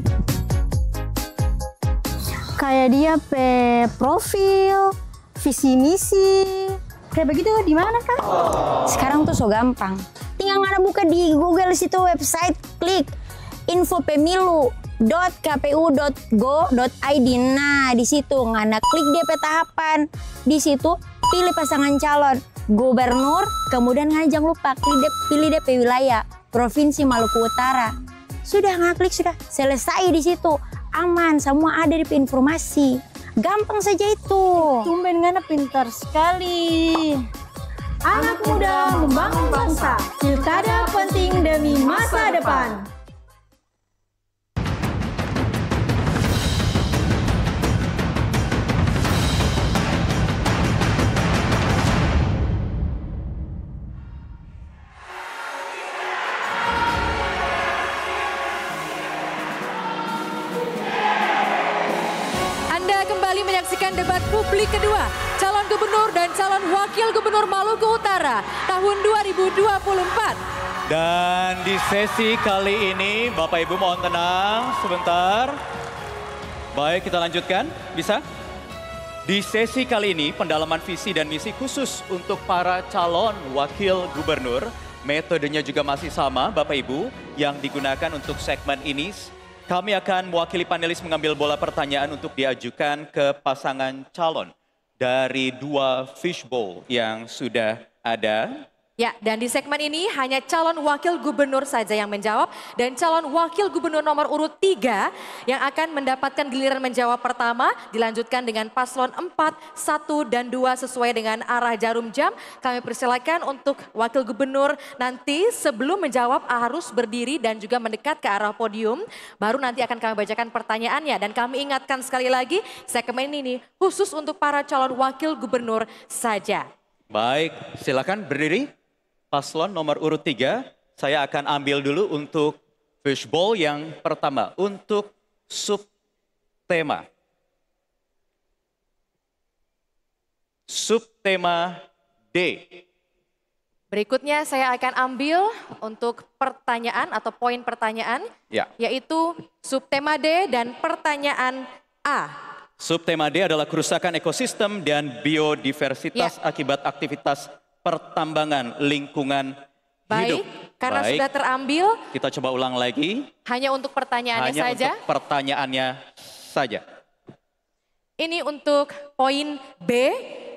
Kayak dia profil, visi misi, kayak begitu di mana Kak? Sekarang tuh so gampang. Tinggal ngana buka di Google situ website, klik info pemilu.kpu.go.id. Nah, di situ ngana klik DP tahapan. Di situ pilih pasangan calon gubernur, kemudian ngana jangan lupa pilih DP wilayah Provinsi Maluku Utara. Sudah ngaklik sudah selesai di situ. Aman, semua ada di informasi. Gampang saja itu. Tumben ngana pintar sekali. Anak muda membangun bangsa. Pilkada penting demi masa depan. Menyaksikan debat publik kedua calon gubernur dan calon wakil gubernur Maluku Utara tahun 2024. Dan di sesi kali ini Bapak Ibu mohon tenang sebentar. Baik, kita lanjutkan, bisa? Di sesi kali ini pendalaman visi dan misi khusus untuk para calon wakil gubernur. Metodenya juga masih sama Bapak Ibu yang digunakan untuk segmen ini. Kami akan mewakili panelis mengambil bola pertanyaan untuk diajukan ke pasangan calon dari 2 fishbowl yang sudah ada. Ya, dan di segmen ini hanya calon wakil gubernur saja yang menjawab dan calon wakil gubernur nomor urut 3 yang akan mendapatkan giliran menjawab pertama dilanjutkan dengan paslon 4, 1 dan 2 sesuai dengan arah jarum jam. Kami persilakan untuk wakil gubernur nanti sebelum menjawab harus berdiri dan juga mendekat ke arah podium. Baru nanti akan kami bacakan pertanyaannya dan kami ingatkan sekali lagi segmen ini khusus untuk para calon wakil gubernur saja. Baik, silakan berdiri. Paslon nomor urut 3, saya akan ambil dulu untuk fishbowl yang pertama, untuk subtema. Subtema D. Berikutnya saya akan ambil untuk pertanyaan atau poin pertanyaan, yaitu subtema D dan pertanyaan A. Subtema D adalah kerusakan ekosistem dan biodiversitas akibat aktivitas pertambangan lingkungan hidup. Karena sudah terambil. Kita coba ulang lagi. Hanya untuk pertanyaannya saja. Untuk pertanyaannya saja. Ini untuk poin B,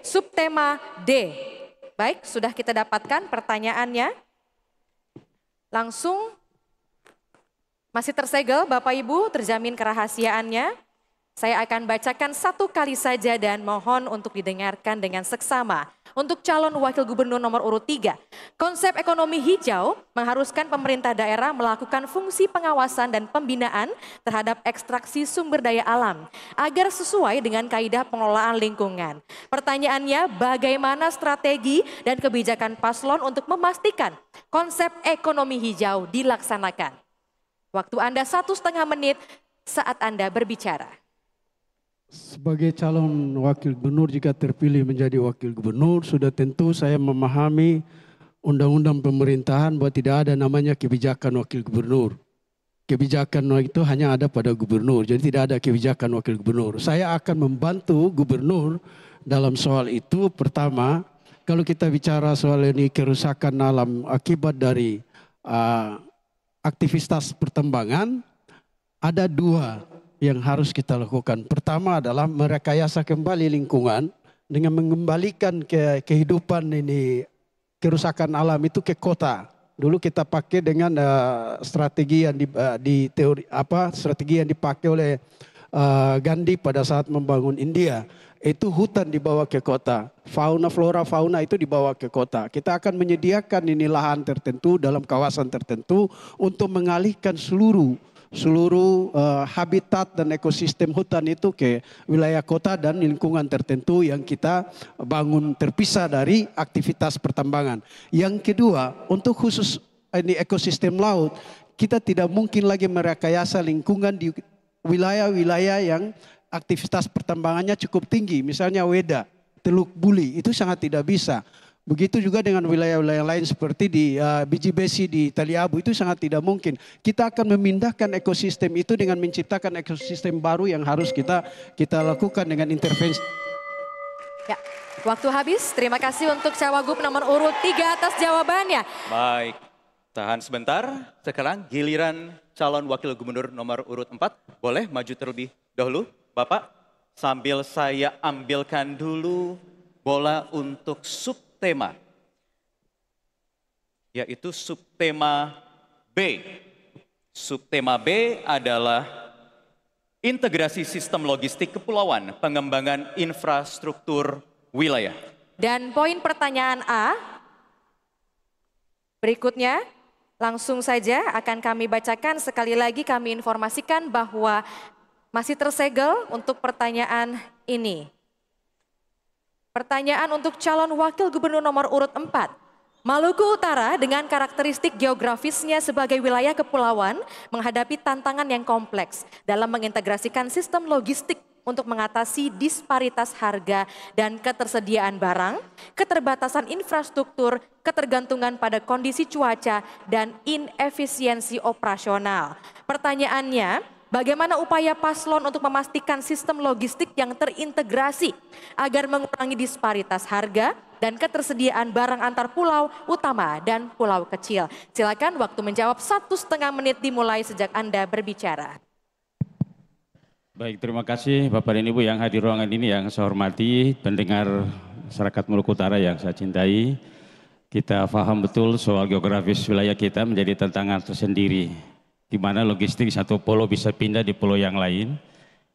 subtema D. Baik, sudah kita dapatkan pertanyaannya. Langsung masih tersegel Bapak Ibu, terjamin kerahasiaannya. Saya akan bacakan 1 kali saja dan mohon untuk didengarkan dengan seksama. Untuk calon wakil gubernur nomor urut 3, konsep ekonomi hijau mengharuskan pemerintah daerah melakukan fungsi pengawasan dan pembinaan terhadap ekstraksi sumber daya alam agar sesuai dengan kaidah pengelolaan lingkungan. Pertanyaannya, bagaimana strategi dan kebijakan paslon untuk memastikan konsep ekonomi hijau dilaksanakan? Waktu Anda 1,5 menit saat Anda berbicara. Sebagai calon wakil gubernur jika terpilih menjadi wakil gubernur, sudah tentu saya memahami undang-undang pemerintahan bahwa tidak ada namanya kebijakan wakil gubernur. Kebijakan itu hanya ada pada gubernur, jadi tidak ada kebijakan wakil gubernur. Saya akan membantu gubernur dalam soal itu. Pertama, kalau kita bicara soal ini kerusakan alam akibat dari aktivitas pertambangan, ada 2 yang harus kita lakukan. Pertama adalah merekayasa kembali lingkungan dengan mengembalikan kehidupan ini, kerusakan alam itu ke kota. Dulu kita pakai dengan strategi yang strategi yang dipakai oleh Gandhi pada saat membangun India. Itu hutan dibawa ke kota, flora fauna itu dibawa ke kota. Kita akan menyediakan ini lahan tertentu dalam kawasan tertentu untuk mengalihkan seluruh habitat dan ekosistem hutan itu ke wilayah kota dan lingkungan tertentu yang kita bangun terpisah dari aktivitas pertambangan. Yang kedua, untuk khusus ini ekosistem laut, kita tidak mungkin lagi merekayasa lingkungan di wilayah-wilayah yang aktivitas pertambangannya cukup tinggi. Misalnya Weda, Teluk Buli, itu sangat tidak bisa. Begitu juga dengan wilayah-wilayah lain seperti di biji besi di Taliabu, itu sangat tidak mungkin. Kita akan memindahkan ekosistem itu dengan menciptakan ekosistem baru yang harus kita lakukan dengan intervensi. Ya, waktu habis. Terima kasih untuk Cawagup nomor urut 3 atas jawabannya. Baik, tahan sebentar. Sekarang giliran calon wakil gubernur nomor urut 4. Boleh maju terlebih dahulu, Bapak. Sambil saya ambilkan dulu bola untuk subtema, yaitu subtema B. Subtema B adalah integrasi sistem logistik kepulauan, pengembangan infrastruktur wilayah. Dan poin pertanyaan A berikutnya langsung saja akan kami bacakan. Sekali lagi kami informasikan bahwa masih tersegel untuk pertanyaan ini. Pertanyaan untuk calon wakil gubernur nomor urut 4. Maluku Utara dengan karakteristik geografisnya sebagai wilayah kepulauan menghadapi tantangan yang kompleks dalam mengintegrasikan sistem logistik untuk mengatasi disparitas harga dan ketersediaan barang, keterbatasan infrastruktur, ketergantungan pada kondisi cuaca, dan inefisiensi operasional. Pertanyaannya, bagaimana upaya paslon untuk memastikan sistem logistik yang terintegrasi agar mengurangi disparitas harga dan ketersediaan barang antar pulau utama dan pulau kecil? Silakan, waktu menjawab 1,5 menit dimulai sejak Anda berbicara. Baik, terima kasih Bapak dan Ibu yang hadir ruangan ini yang saya hormati, pendengar masyarakat Maluku Utara yang saya cintai. Kita paham betul soal geografis wilayah kita menjadi tantangan tersendiri, di mana logistik di satu pulau bisa pindah di pulau yang lain.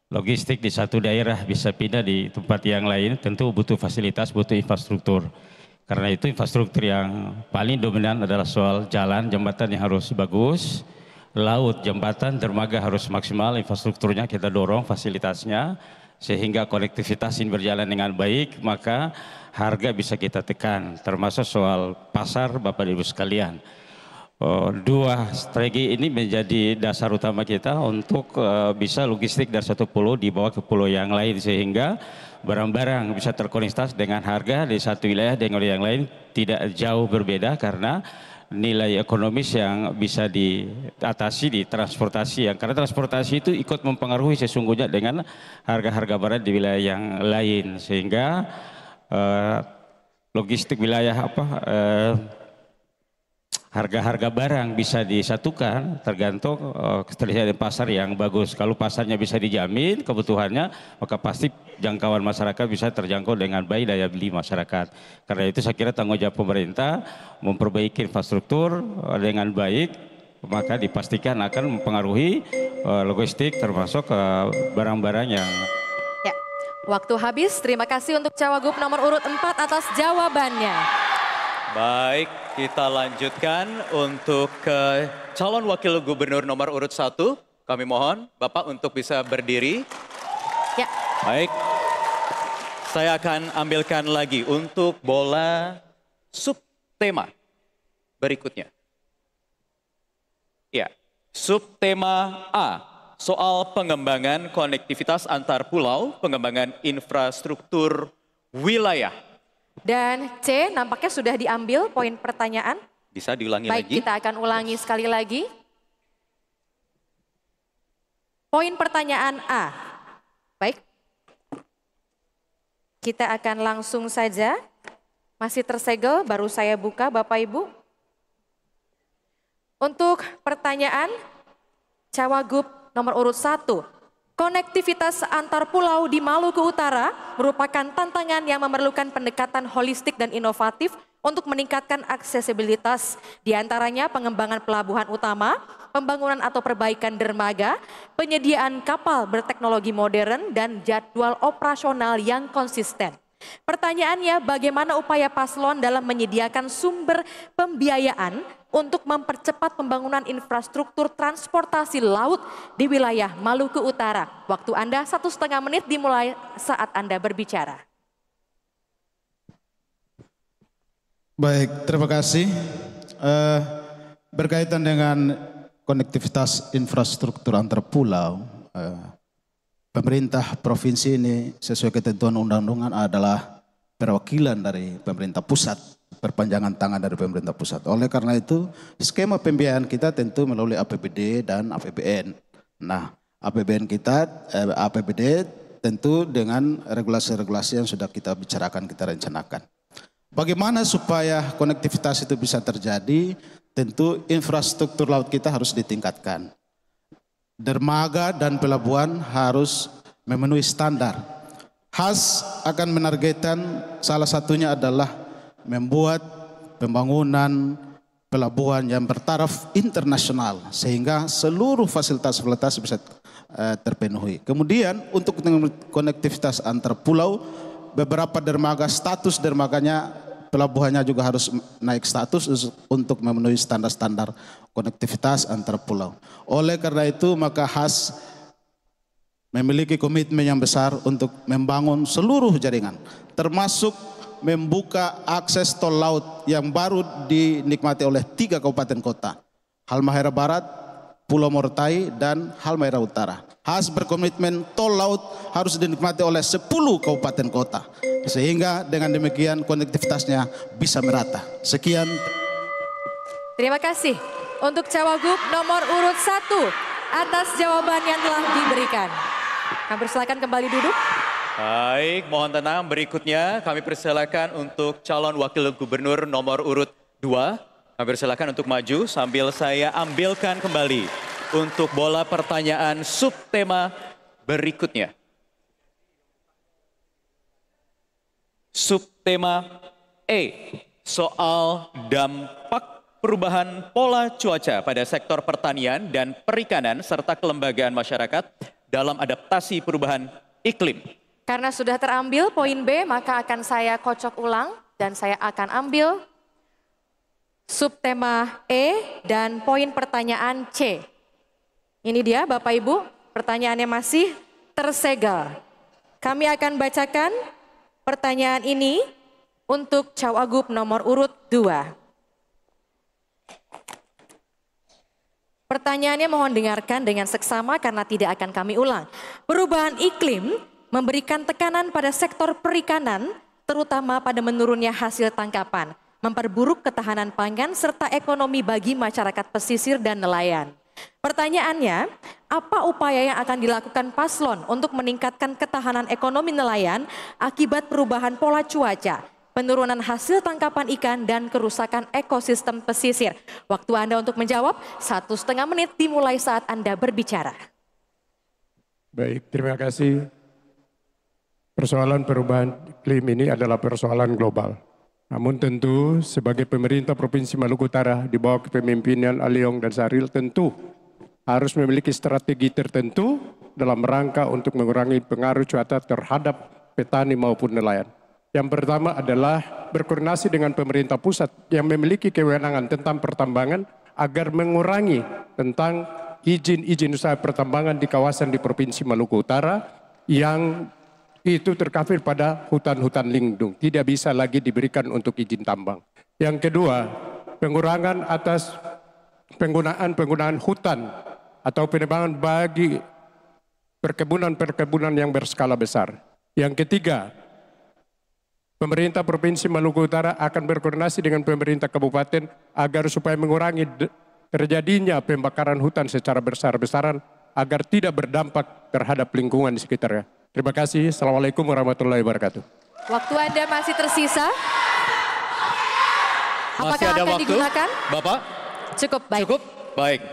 Logistik di satu daerah bisa pindah di tempat yang lain, tentu butuh fasilitas, butuh infrastruktur. Karena itu infrastruktur yang paling dominan adalah soal jalan, jembatan yang harus bagus, laut, jembatan, dermaga harus maksimal, infrastrukturnya kita dorong, fasilitasnya, sehingga konektivitas ini berjalan dengan baik, maka harga bisa kita tekan, termasuk soal pasar Bapak Ibu sekalian. Dua strategi ini menjadi dasar utama kita untuk bisa logistik dari satu pulau dibawa ke pulau yang lain, sehingga barang-barang bisa terkonektasi dengan harga di satu wilayah dengan yang lain tidak jauh berbeda, karena nilai ekonomis yang bisa diatasi di transportasi, yang karena transportasi itu ikut mempengaruhi sesungguhnya dengan harga-harga barang di wilayah yang lain, sehingga logistik wilayah harga-harga barang bisa disatukan tergantung ketersediaan pasar yang bagus. Kalau pasarnya bisa dijamin kebutuhannya, maka pasti jangkauan masyarakat bisa terjangkau dengan baik, daya beli masyarakat. Karena itu saya kira tanggung jawab pemerintah memperbaiki infrastruktur dengan baik, maka dipastikan akan mempengaruhi logistik termasuk barang-barang yang... Ya, waktu habis. Terima kasih untuk Cawagup nomor urut 4 atas jawabannya. Baik, kita lanjutkan untuk ke calon wakil gubernur nomor urut 1. Kami mohon Bapak untuk bisa berdiri. Ya. Baik, saya akan ambilkan lagi untuk bola subtema berikutnya. Ya, subtema A, soal pengembangan konektivitas antar pulau, pengembangan infrastruktur wilayah. Dan C nampaknya sudah diambil poin pertanyaan. Bisa diulangi Baik, lagi? kita akan ulangi sekali lagi. Poin pertanyaan A. Baik. Kita akan langsung saja. Masih tersegel, baru saya buka Bapak Ibu. Untuk pertanyaan Cawagup nomor urut 1. Konektivitas antar pulau di Maluku Utara merupakan tantangan yang memerlukan pendekatan holistik dan inovatif untuk meningkatkan aksesibilitas. Di antaranya pengembangan pelabuhan utama, pembangunan atau perbaikan dermaga, penyediaan kapal berteknologi modern, dan jadwal operasional yang konsisten. Pertanyaannya, bagaimana upaya paslon dalam menyediakan sumber pembiayaan untuk mempercepat pembangunan infrastruktur transportasi laut di wilayah Maluku Utara? Waktu Anda 1,5 menit dimulai saat Anda berbicara. Baik, terima kasih. Berkaitan dengan konektivitas infrastruktur antar pulau, pemerintah provinsi ini sesuai ketentuan undang-undangan adalah perwakilan dari pemerintah pusat. perpanjangan tangan dari pemerintah pusat. Oleh karena itu, skema pembiayaan kita tentu melalui APBD dan APBN. Nah, APBD tentu dengan regulasi-regulasi yang sudah kita bicarakan, kita rencanakan. Bagaimana supaya konektivitas itu bisa terjadi? Tentu infrastruktur laut kita harus ditingkatkan. Dermaga dan pelabuhan harus memenuhi standar. HAS akan menargetkan salah satunya adalah membuat pembangunan pelabuhan yang bertaraf internasional sehingga seluruh fasilitas-fasilitas bisa terpenuhi. Kemudian untuk konektivitas antar pulau, beberapa dermaga status dermaganya pelabuhannya juga harus naik status untuk memenuhi standar-standar konektivitas antar pulau. Oleh karena itu maka HAS memiliki komitmen yang besar untuk membangun seluruh jaringan, termasuk membuka akses tol laut yang baru dinikmati oleh 3 kabupaten kota, Halmahera Barat, Pulau Morotai, dan Halmahera Utara. HAS berkomitmen tol laut harus dinikmati oleh 10 kabupaten kota, sehingga dengan demikian konektivitasnya bisa merata. Sekian. Terima kasih untuk Cawagup nomor urut 1 atas jawaban yang telah diberikan. Kami persilakan kembali duduk. Baik, mohon tenang. Berikutnya kami persilakan untuk calon wakil gubernur nomor urut 2. Kami persilakan untuk maju sambil saya ambilkan kembali untuk bola pertanyaan subtema berikutnya. Subtema E, soal dampak perubahan pola cuaca pada sektor pertanian dan perikanan serta kelembagaan masyarakat dalam adaptasi perubahan iklim. Karena sudah terambil poin B, maka akan saya kocok ulang dan saya akan ambil subtema E dan poin pertanyaan C. Ini dia Bapak Ibu, pertanyaannya masih tersegel. Kami akan bacakan pertanyaan ini untuk Cawagup nomor urut 2. Pertanyaannya mohon dengarkan dengan seksama karena tidak akan kami ulang. Perubahan iklim memberikan tekanan pada sektor perikanan, terutama pada menurunnya hasil tangkapan, memperburuk ketahanan pangan serta ekonomi bagi masyarakat pesisir dan nelayan. Pertanyaannya, apa upaya yang akan dilakukan paslon untuk meningkatkan ketahanan ekonomi nelayan akibat perubahan pola cuaca, penurunan hasil tangkapan ikan, dan kerusakan ekosistem pesisir? Waktu Anda untuk menjawab 1,5 menit dimulai saat Anda berbicara. Baik, terima kasih. Persoalan perubahan iklim ini adalah persoalan global. Namun tentu sebagai pemerintah Provinsi Maluku Utara di bawah kepemimpinan Aliong dan Sahril tentu harus memiliki strategi tertentu dalam rangka untuk mengurangi pengaruh cuaca terhadap petani maupun nelayan. Yang pertama adalah berkoordinasi dengan pemerintah pusat yang memiliki kewenangan tentang pertambangan agar mengurangi tentang izin-izin usaha pertambangan di kawasan di Provinsi Maluku Utara yang itu terkafir pada hutan-hutan lindung, tidak bisa lagi diberikan untuk izin tambang. Yang kedua, pengurangan atas penggunaan hutan atau penebangan bagi perkebunan-perkebunan yang berskala besar. Yang ketiga, pemerintah Provinsi Maluku Utara akan berkoordinasi dengan pemerintah kabupaten agar supaya mengurangi terjadinya pembakaran hutan secara besar-besaran agar tidak berdampak terhadap lingkungan di sekitarnya. Terima kasih. Assalamualaikum warahmatullahi wabarakatuh. Waktu Anda masih tersisa. Apakah masih ada akan waktu, digunakan? Bapak? Cukup, baik. Cukup? Baik.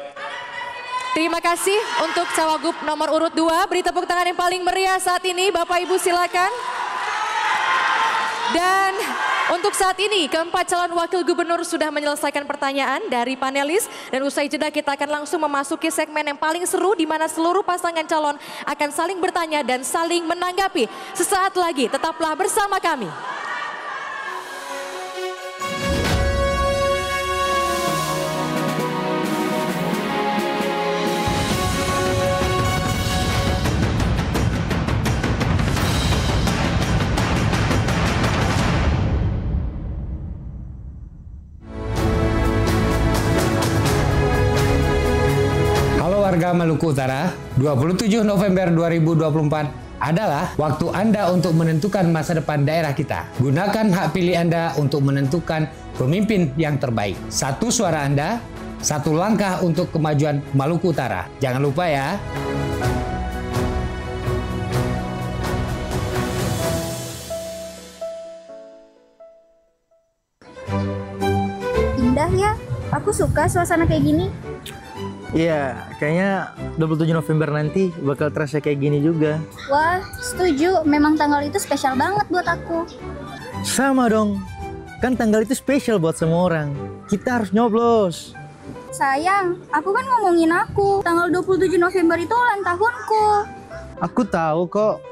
Terima kasih untuk Cawagup nomor urut 2. Beri tepuk tangan yang paling meriah saat ini. Bapak Ibu silakan. Dan untuk saat ini keempat calon wakil gubernur sudah menyelesaikan pertanyaan dari panelis. Dan usai jeda kita akan langsung memasuki segmen yang paling seru di mana seluruh pasangan calon akan saling bertanya dan saling menanggapi. Sesaat lagi tetaplah bersama kami. Warga Maluku Utara, 27 November 2024 adalah waktu Anda untuk menentukan masa depan daerah kita. Gunakan hak pilih Anda untuk menentukan pemimpin yang terbaik. Satu suara Anda, satu langkah untuk kemajuan Maluku Utara. Jangan lupa ya. Indah ya, aku suka suasana kayak gini. Iya, kayaknya 27 November nanti bakal terasa kayak gini juga. Wah, setuju. Memang tanggal itu spesial banget buat aku. Sama dong, kan tanggal itu spesial buat semua orang. Kita harus nyoblos. Sayang, aku kan ngomongin aku. Tanggal 27 November itu ulang tahunku. Aku tahu kok,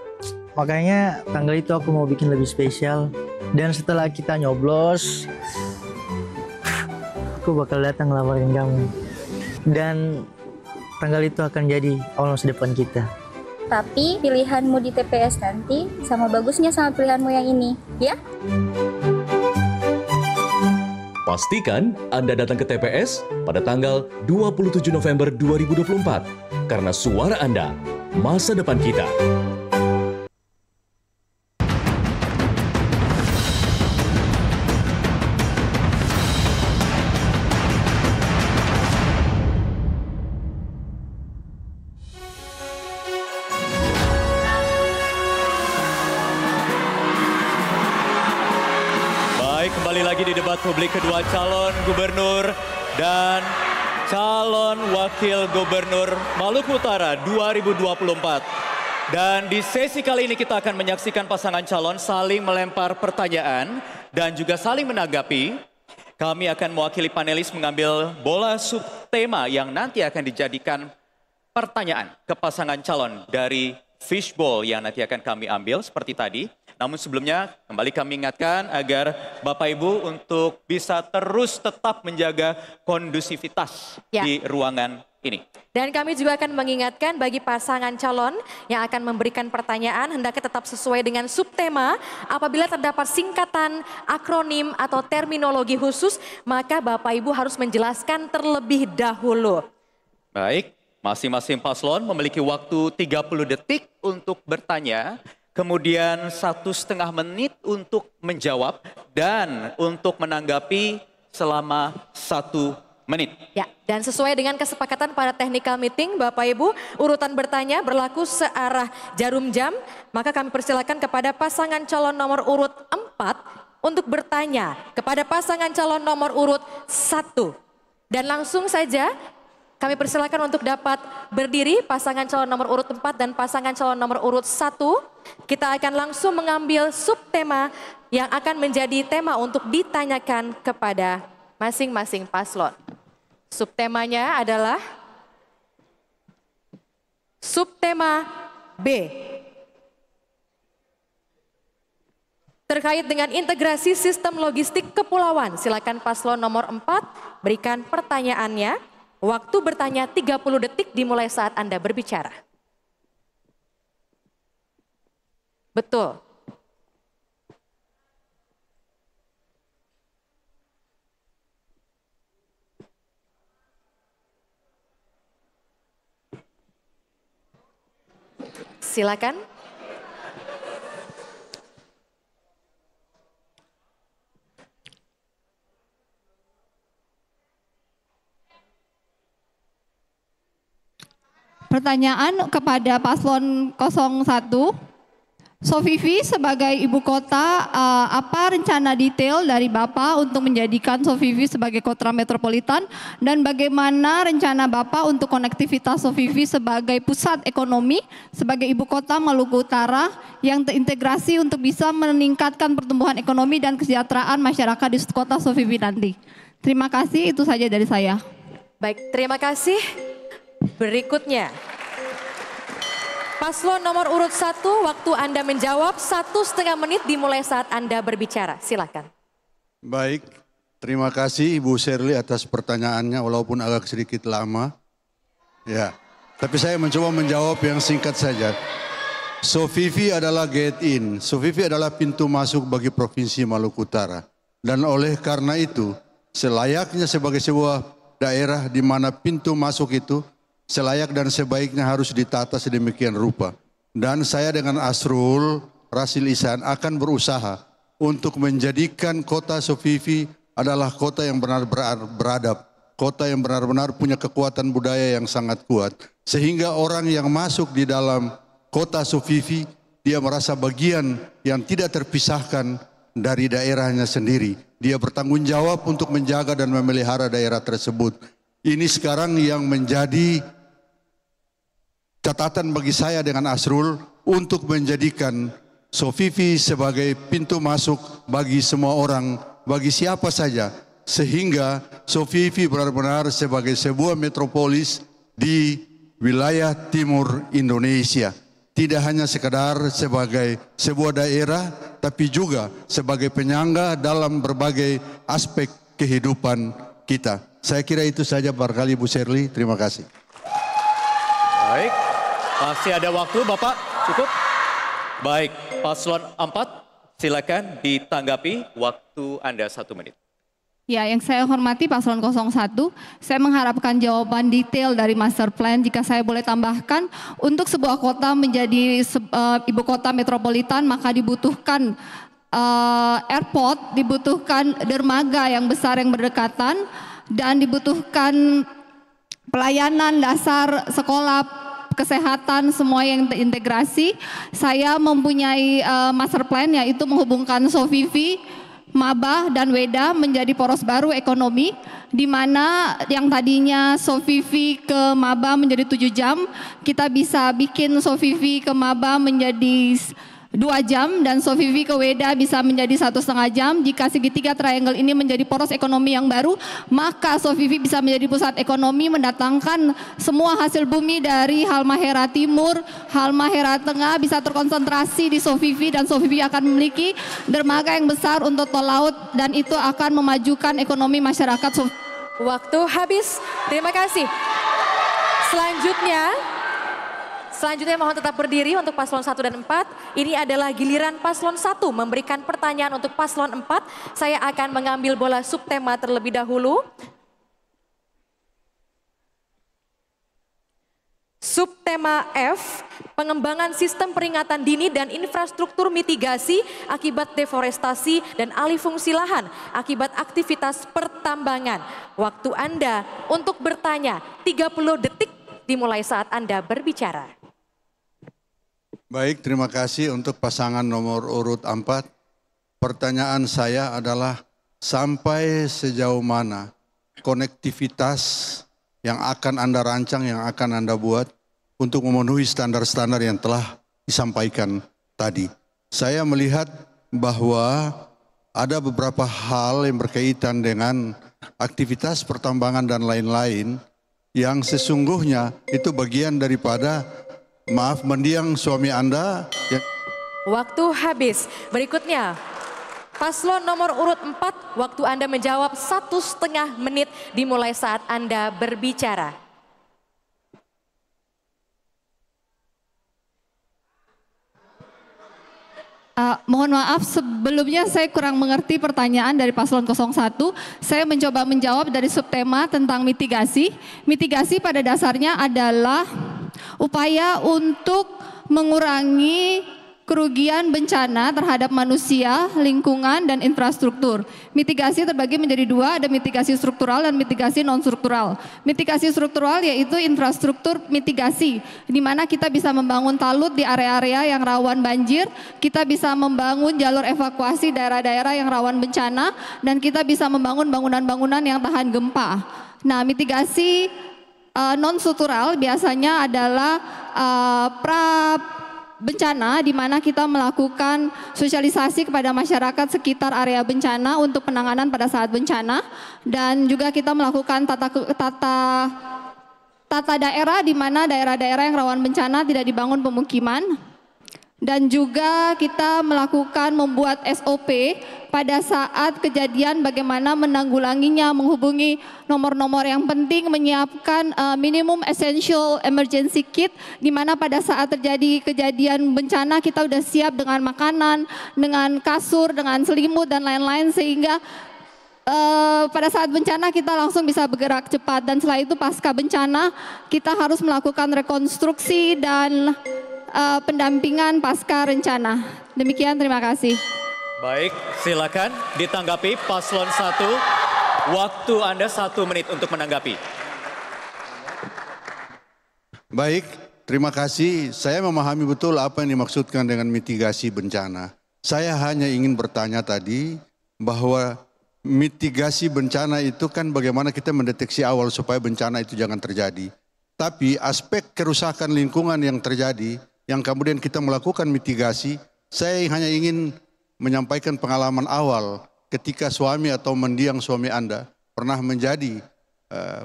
makanya tanggal itu aku mau bikin lebih spesial. Dan setelah kita nyoblos, aku bakal datang ngelaporin kamu. Dan tanggal itu akan jadi awal masa depan kita. Tapi pilihanmu di TPS nanti sama bagusnya sama pilihanmu yang ini, ya? Pastikan Anda datang ke TPS pada tanggal 27 November 2024. Karena suara Anda, masa depan kita. Kembali lagi di debat publik kedua calon gubernur dan calon wakil gubernur Maluku Utara 2024. Dan di sesi kali ini kita akan menyaksikan pasangan calon saling melempar pertanyaan dan juga saling menanggapi. Kami akan mewakili panelis mengambil bola subtema yang nanti akan dijadikan pertanyaan ke pasangan calon dari fishbowl yang nanti akan kami ambil seperti tadi. Namun sebelumnya kembali kami ingatkan agar Bapak Ibu untuk bisa terus tetap menjaga kondusivitas di ruangan ini. Dan kami juga akan mengingatkan bagi pasangan calon yang akan memberikan pertanyaan hendaknya tetap sesuai dengan subtema. Apabila terdapat singkatan, akronim atau terminologi khusus, maka Bapak Ibu harus menjelaskan terlebih dahulu. Baik, masing-masing paslon memiliki waktu 30 detik untuk bertanya. Kemudian 1,5 menit untuk menjawab dan untuk menanggapi selama 1 menit. Ya, dan sesuai dengan kesepakatan pada technical meeting, Bapak Ibu, urutan bertanya berlaku searah jarum jam. Maka kami persilakan kepada pasangan calon nomor urut 4 untuk bertanya kepada pasangan calon nomor urut 1. Dan langsung saja kami persilakan untuk dapat berdiri pasangan calon nomor urut 4 dan pasangan calon nomor urut 1. Kita akan langsung mengambil subtema yang akan menjadi tema untuk ditanyakan kepada masing-masing paslon. Subtemanya adalah subtema B. Terkait dengan integrasi sistem logistik kepulauan. Silakan paslon nomor 4 berikan pertanyaannya. Waktu bertanya 30 detik dimulai saat Anda berbicara. Betul. Silakan. Pertanyaan kepada paslon 01. Sofivi sebagai ibu kota, apa rencana detail dari Bapak untuk menjadikan Sofivi sebagai kota metropolitan dan bagaimana rencana Bapak untuk konektivitas Sofivi sebagai pusat ekonomi sebagai ibu kota Maluku Utara yang terintegrasi untuk bisa meningkatkan pertumbuhan ekonomi dan kesejahteraan masyarakat di kota Sofivi nanti. Terima kasih, itu saja dari saya. Baik, terima kasih. Berikutnya, paslon nomor urut 1, waktu Anda menjawab 1,5 menit dimulai saat Anda berbicara. Silakan. Baik, terima kasih Ibu Shirley atas pertanyaannya walaupun agak sedikit lama. Ya, tapi saya mencoba menjawab yang singkat saja. Sofivi adalah gate in, Sofivi adalah pintu masuk bagi Provinsi Maluku Utara. Dan oleh karena itu, selayaknya sebagai sebuah daerah di mana pintu masuk itu selayak dan sebaiknya harus ditata sedemikian rupa. Dan saya dengan Asrul Rasil Ihsan akan berusaha untuk menjadikan kota Sofifi adalah kota yang benar-benar beradab, kota yang benar-benar punya kekuatan budaya yang sangat kuat. Sehingga orang yang masuk di dalam kota Sofifi, dia merasa bagian yang tidak terpisahkan dari daerahnya sendiri. Dia bertanggung jawab untuk menjaga dan memelihara daerah tersebut. Ini sekarang yang menjadi catatan bagi saya dengan Asrul untuk menjadikan Sofifi sebagai pintu masuk bagi semua orang, bagi siapa saja. Sehingga Sofifi benar-benar sebagai sebuah metropolis di wilayah timur Indonesia. Tidak hanya sekedar sebagai sebuah daerah, tapi juga sebagai penyangga dalam berbagai aspek kehidupan kita. Saya kira itu saja barangkali Bu Sherly, terima kasih. Baik, masih ada waktu Bapak, cukup? Baik, paslon 4 silakan ditanggapi, waktu Anda 1 menit. Ya, yang saya hormati paslon 01, saya mengharapkan jawaban detail dari master plan. Jika saya boleh tambahkan, untuk sebuah kota menjadi ibu kota metropolitan, maka dibutuhkan airport, dibutuhkan dermaga yang besar yang berdekatan, dan dibutuhkan pelayanan dasar sekolah, kesehatan, semua yang terintegrasi. Saya mempunyai master plan, yaitu menghubungkan Sofifi, Maba dan Weda menjadi poros baru ekonomi, di mana yang tadinya Sofifi ke Maba menjadi 7 jam, kita bisa bikin Sofifi ke Maba menjadi 2 jam dan Sofifi ke Weda bisa menjadi 1,5 jam. Jika segitiga triangle ini menjadi poros ekonomi yang baru, maka Sofifi bisa menjadi pusat ekonomi, mendatangkan semua hasil bumi dari Halmahera Timur, Halmahera Tengah bisa terkonsentrasi di Sofifi, dan Sofifi akan memiliki dermaga yang besar untuk tol laut, dan itu akan memajukan ekonomi masyarakat Sofifi. Waktu habis, terima kasih. Selanjutnya mohon tetap berdiri untuk paslon 1 dan 4. Ini adalah giliran paslon 1 memberikan pertanyaan untuk paslon 4. Saya akan mengambil bola subtema terlebih dahulu. Subtema F, pengembangan sistem peringatan dini dan infrastruktur mitigasi akibat deforestasi dan alih fungsi lahan akibat aktivitas pertambangan. Waktu Anda untuk bertanya 30 detik dimulai saat Anda berbicara. Baik, terima kasih untuk pasangan nomor urut 4. Pertanyaan saya adalah sampai sejauh mana konektivitas yang akan Anda rancang, yang akan Anda buat untuk memenuhi standar-standar yang telah disampaikan tadi. Saya melihat bahwa ada beberapa hal yang berkaitan dengan aktivitas pertambangan dan lain-lain yang sesungguhnya itu bagian daripada mendiang suami Anda. Waktu habis. Berikutnya, paslon nomor urut 4, waktu Anda menjawab 1,5 menit dimulai saat Anda berbicara. Mohon maaf, sebelumnya saya kurang mengerti pertanyaan dari paslon 01. Saya mencoba menjawab dari subtema tentang mitigasi. Mitigasi pada dasarnya adalah upaya untuk mengurangi kerugian bencana terhadap manusia, lingkungan, dan infrastruktur. Mitigasi terbagi menjadi 2, ada mitigasi struktural dan mitigasi non-struktural. Mitigasi struktural yaitu infrastruktur mitigasi, di mana kita bisa membangun talut di area-area yang rawan banjir, kita bisa membangun jalur evakuasi daerah-daerah yang rawan bencana, dan kita bisa membangun bangunan-bangunan yang tahan gempa. Nah, mitigasi non-struktural biasanya adalah bencana, di mana kita melakukan sosialisasi kepada masyarakat sekitar area bencana untuk penanganan pada saat bencana, dan juga kita melakukan tata daerah, di mana daerah-daerah yang rawan bencana tidak dibangun pemukiman, dan juga kita melakukan membuat SOP pada saat kejadian bagaimana menanggulanginya, menghubungi nomor-nomor yang penting, menyiapkan minimum essential emergency kit, di mana pada saat terjadi kejadian bencana kita sudah siap dengan makanan, dengan kasur, dengan selimut dan lain-lain, sehingga pada saat bencana kita langsung bisa bergerak cepat. Dan setelah itu pasca bencana kita harus melakukan rekonstruksi dan pendampingan pasca rencana. Demikian, terima kasih. Baik, silakan ditanggapi paslon 1. Waktu Anda 1 menit untuk menanggapi. Baik, terima kasih. Saya memahami betul apa yang dimaksudkan dengan mitigasi bencana. Saya hanya ingin bertanya tadi bahwa mitigasi bencana itu kan bagaimana kita mendeteksi awal supaya bencana itu jangan terjadi. Tapi aspek kerusakan lingkungan yang terjadi, yang kemudian kita melakukan mitigasi, saya hanya ingin menyampaikan pengalaman awal ketika suami atau mendiang suami Anda pernah menjadi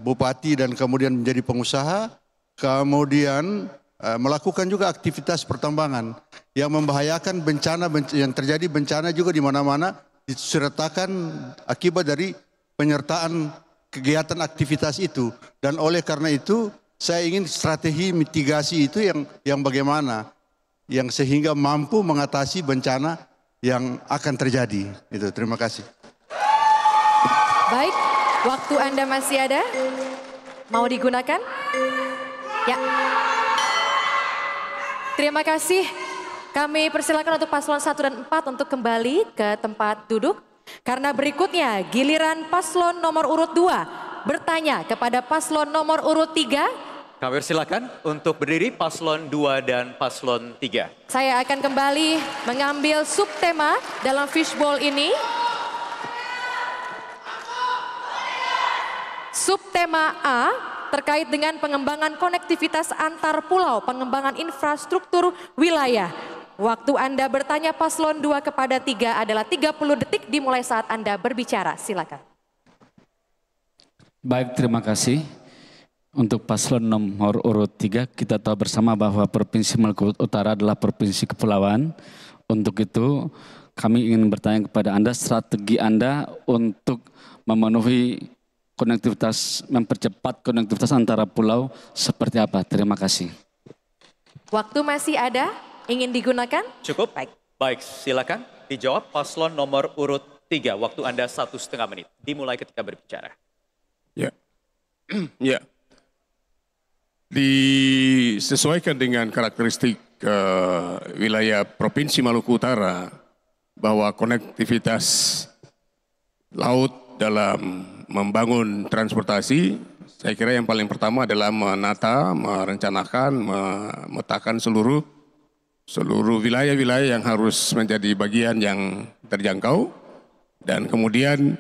bupati dan kemudian menjadi pengusaha, kemudian melakukan juga aktivitas pertambangan yang membahayakan bencana yang terjadi bencana juga di mana-mana disertakan akibat dari penyertaan kegiatan aktivitas itu. Dan oleh karena itu saya ingin strategi mitigasi itu yang bagaimana yang sehingga mampu mengatasi bencana yang akan terjadi. Itu, terima kasih. Baik, waktu Anda masih ada? Mau digunakan? Ya. Terima kasih. Kami persilakan untuk paslon 1 dan 4 untuk kembali ke tempat duduk. Karena berikutnya giliran paslon nomor urut 2 bertanya kepada paslon nomor urut 3. Kami persilakan untuk berdiri paslon 2 dan paslon 3. Saya akan kembali mengambil subtema dalam fishbowl ini. Subtema A terkait dengan pengembangan konektivitas antar pulau, pengembangan infrastruktur wilayah. Waktu Anda bertanya paslon 2 kepada 3 adalah 30 detik dimulai saat Anda berbicara. Silakan. Baik, terima kasih. Untuk paslon nomor urut 3, kita tahu bersama bahwa Provinsi Maluku Utara adalah provinsi kepulauan. Untuk itu kami ingin bertanya kepada Anda, strategi Anda untuk memenuhi konektivitas, mempercepat konektivitas antara pulau seperti apa? Terima kasih. Waktu masih ada, ingin digunakan? Cukup? Baik, silakan dijawab paslon nomor urut 3. Waktu Anda 1,5 menit. Dimulai ketika berbicara. Ya, ya. Disesuaikan dengan karakteristik wilayah Provinsi Maluku Utara bahwa konektivitas laut dalam membangun transportasi, saya kira yang paling pertama adalah menata, merencanakan, memetakan seluruh wilayah-wilayah yang harus menjadi bagian yang terjangkau dan kemudian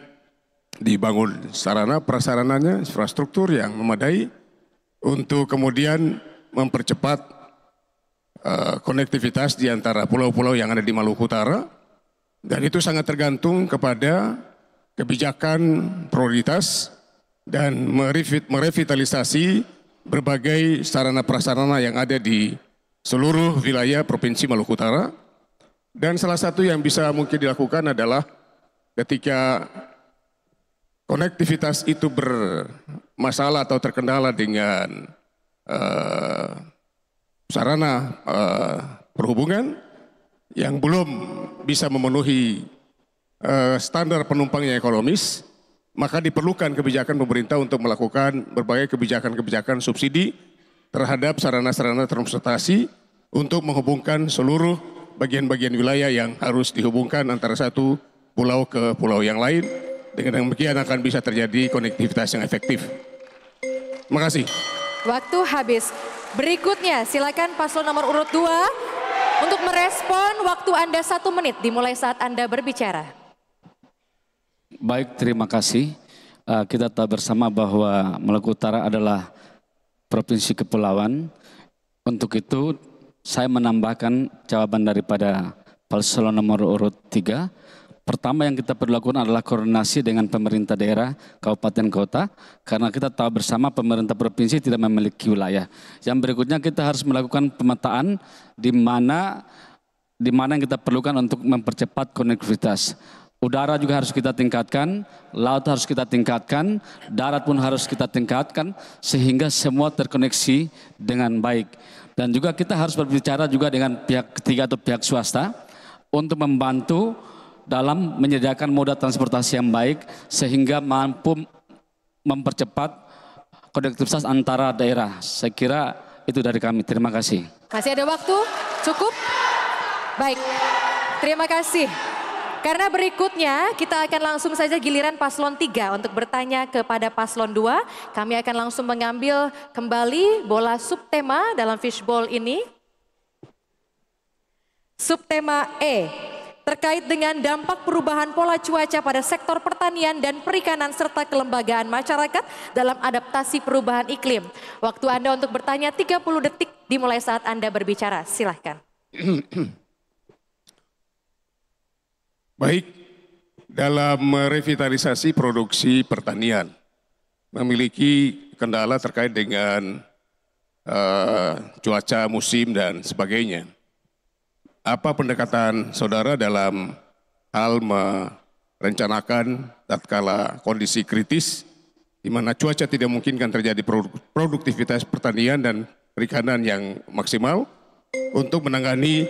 dibangun sarana prasarananya, infrastruktur yang memadai untuk kemudian mempercepat konektivitas di antara pulau-pulau yang ada di Maluku Utara, dan itu sangat tergantung kepada kebijakan prioritas dan merevitalisasi berbagai sarana prasarana yang ada di seluruh wilayah Provinsi Maluku Utara. Dan salah satu yang bisa mungkin dilakukan adalah ketika konektivitas itu bermasalah atau terkendala dengan sarana perhubungan yang belum bisa memenuhi standar penumpang yang ekonomis, maka diperlukan kebijakan pemerintah untuk melakukan berbagai kebijakan-kebijakan subsidi terhadap sarana-sarana transportasi untuk menghubungkan seluruh bagian-bagian wilayah yang harus dihubungkan antara satu pulau ke pulau yang lain. Dengan demikian akan bisa terjadi konektivitas yang efektif. Terima kasih. Waktu habis. Berikutnya silakan paslon nomor urut 2 untuk merespon. Waktu Anda 1 menit dimulai saat Anda berbicara. Baik, terima kasih. Kita tahu bersama bahwa Maluku Utara adalah provinsi kepulauan. Untuk itu saya menambahkan jawaban daripada paslon nomor urut 3. Pertama yang kita perlu lakukan adalah koordinasi dengan pemerintah daerah, kabupaten, kota, karena kita tahu bersama pemerintah provinsi tidak memiliki wilayah. Yang berikutnya kita harus melakukan pemetaan di mana yang kita perlukan untuk mempercepat konektivitas. Udara juga harus kita tingkatkan, laut harus kita tingkatkan, darat pun harus kita tingkatkan, sehingga semua terkoneksi dengan baik. Dan juga kita harus berbicara juga dengan pihak ketiga atau pihak swasta untuk membantu dalam menyediakan moda transportasi yang baik sehingga mampu mempercepat konektivitas antara daerah. Saya kira itu dari kami. Terima kasih. Masih ada waktu? Cukup? Baik, terima kasih. Karena berikutnya kita akan langsung saja giliran paslon 3 untuk bertanya kepada paslon 2. Kami akan langsung mengambil kembali bola subtema dalam fishbowl ini. Subtema E, terkait dengan dampak perubahan pola cuaca pada sektor pertanian dan perikanan serta kelembagaan masyarakat dalam adaptasi perubahan iklim. Waktu Anda untuk bertanya 30 detik dimulai saat Anda berbicara. Silahkan. Baik, dalam revitalisasi produksi pertanian memiliki kendala terkait dengan cuaca, musim dan sebagainya. Apa pendekatan saudara dalam hal merencanakan tatkala kondisi kritis di mana cuaca tidak memungkinkan terjadi produktivitas pertanian dan perikanan yang maksimal untuk menangani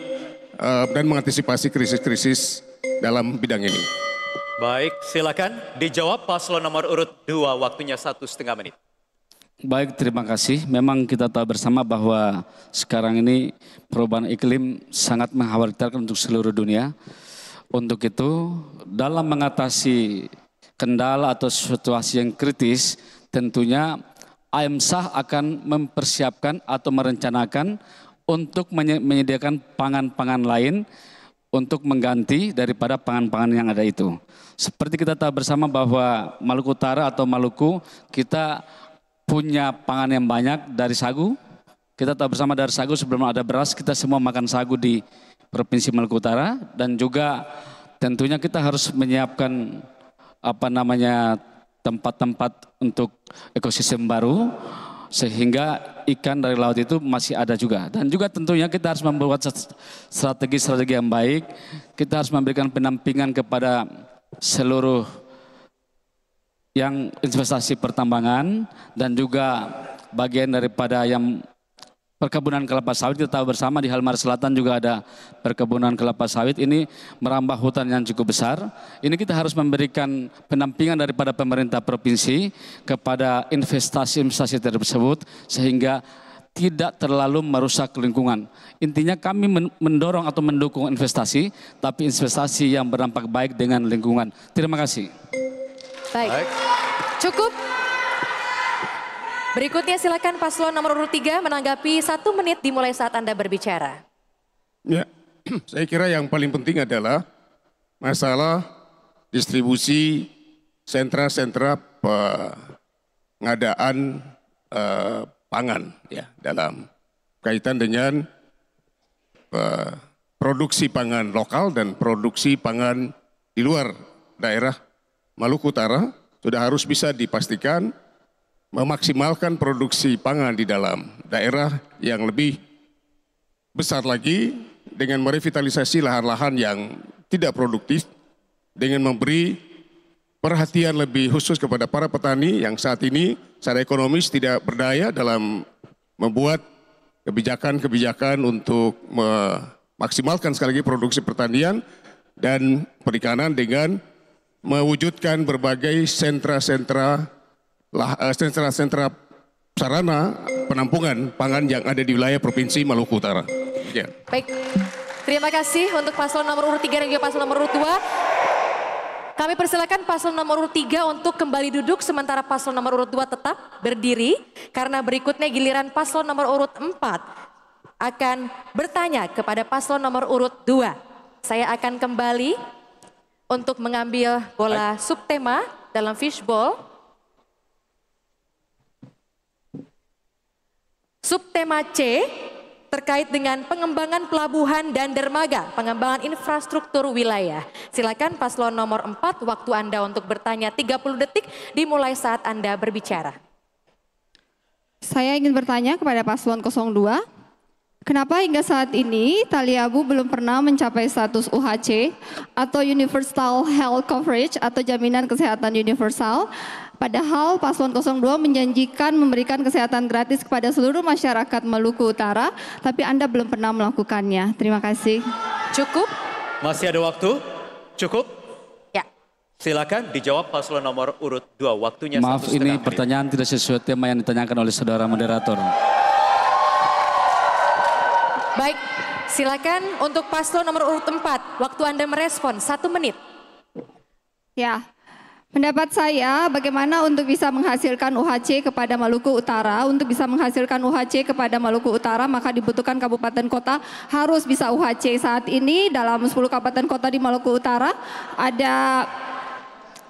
dan mengantisipasi krisis-krisis dalam bidang ini? Baik, silakan dijawab paslon nomor urut 2, waktunya 1,5 menit. Baik, terima kasih. Memang kita tahu bersama bahwa sekarang ini perubahan iklim sangat mengkhawatirkan untuk seluruh dunia. Untuk itu, dalam mengatasi kendala atau situasi yang kritis, tentunya AMSAH akan mempersiapkan atau merencanakan untuk menyediakan pangan-pangan lain untuk mengganti daripada pangan-pangan yang ada itu. Seperti kita tahu bersama bahwa Maluku Utara atau Maluku, kita punya pangan yang banyak dari sagu. Kita tahu bersama dari sagu sebelum ada beras, kita semua makan sagu di Provinsi Maluku Utara. Dan juga tentunya kita harus menyiapkan tempat-tempat untuk ekosistem baru, sehingga ikan dari laut itu masih ada juga. Dan juga tentunya kita harus membuat strategi-strategi yang baik. Kita harus memberikan pendampingan kepada seluruh yang investasi pertambangan dan juga bagian daripada yang perkebunan kelapa sawit. Kita tahu bersama di Halmahera Selatan juga ada perkebunan kelapa sawit. Ini merambah hutan yang cukup besar. Ini kita harus memberikan pendampingan daripada pemerintah provinsi kepada investasi-investasi tersebut sehingga tidak terlalu merusak lingkungan. Intinya kami mendorong atau mendukung investasi, tapi investasi yang berdampak baik dengan lingkungan. Terima kasih. Baik. Cukup. Berikutnya silakan paslon nomor urut 3 menanggapi 1 menit dimulai saat Anda berbicara. Ya, saya kira yang paling penting adalah masalah distribusi sentra-sentra pengadaan pangan ya dalam kaitan dengan produksi pangan lokal dan produksi pangan di luar daerah Maluku Utara sudah harus bisa dipastikan memaksimalkan produksi pangan di dalam daerah yang lebih besar lagi dengan merevitalisasi lahan-lahan yang tidak produktif dengan memberi perhatian lebih khusus kepada para petani yang saat ini secara ekonomis tidak berdaya dalam membuat kebijakan-kebijakan untuk memaksimalkan sekali lagi produksi pertanian dan perikanan dengan mewujudkan berbagai sentra-sentra sarana penampungan pangan yang ada di wilayah Provinsi Maluku Utara. Ya. Baik, terima kasih untuk paslon nomor urut 3 dan juga paslon nomor urut 2. Kami persilakan paslon nomor urut 3 untuk kembali duduk, sementara paslon nomor urut 2 tetap berdiri. Karena berikutnya giliran paslon nomor urut 4 akan bertanya kepada paslon nomor urut 2. Saya akan kembali untuk mengambil bola subtema dalam fishbowl. Subtema C terkait dengan pengembangan pelabuhan dan dermaga, pengembangan infrastruktur wilayah. Silakan paslon nomor 4, waktu Anda untuk bertanya 30 detik dimulai saat Anda berbicara. Saya ingin bertanya kepada paslon 02. Kenapa hingga saat ini Tali Abu belum pernah mencapai status UHC atau Universal Health Coverage atau jaminan kesehatan universal? Padahal paslon 02 menjanjikan memberikan kesehatan gratis kepada seluruh masyarakat Maluku Utara, tapi Anda belum pernah melakukannya. Terima kasih. Cukup? Masih ada waktu? Cukup? Ya. Silakan dijawab paslon nomor urut 2, waktunya 1,5 Maaf, ini menit. pertanyaan tidak sesuai tema yang ditanyakan oleh saudara moderator. Baik, silakan untuk paslon nomor urut 4. Waktu Anda merespon 1 menit. Ya, pendapat saya bagaimana untuk bisa menghasilkan UHC kepada Maluku Utara. Untuk bisa menghasilkan UHC kepada Maluku Utara maka dibutuhkan kabupaten kota harus bisa UHC. Saat ini dalam 10 kabupaten kota di Maluku Utara ada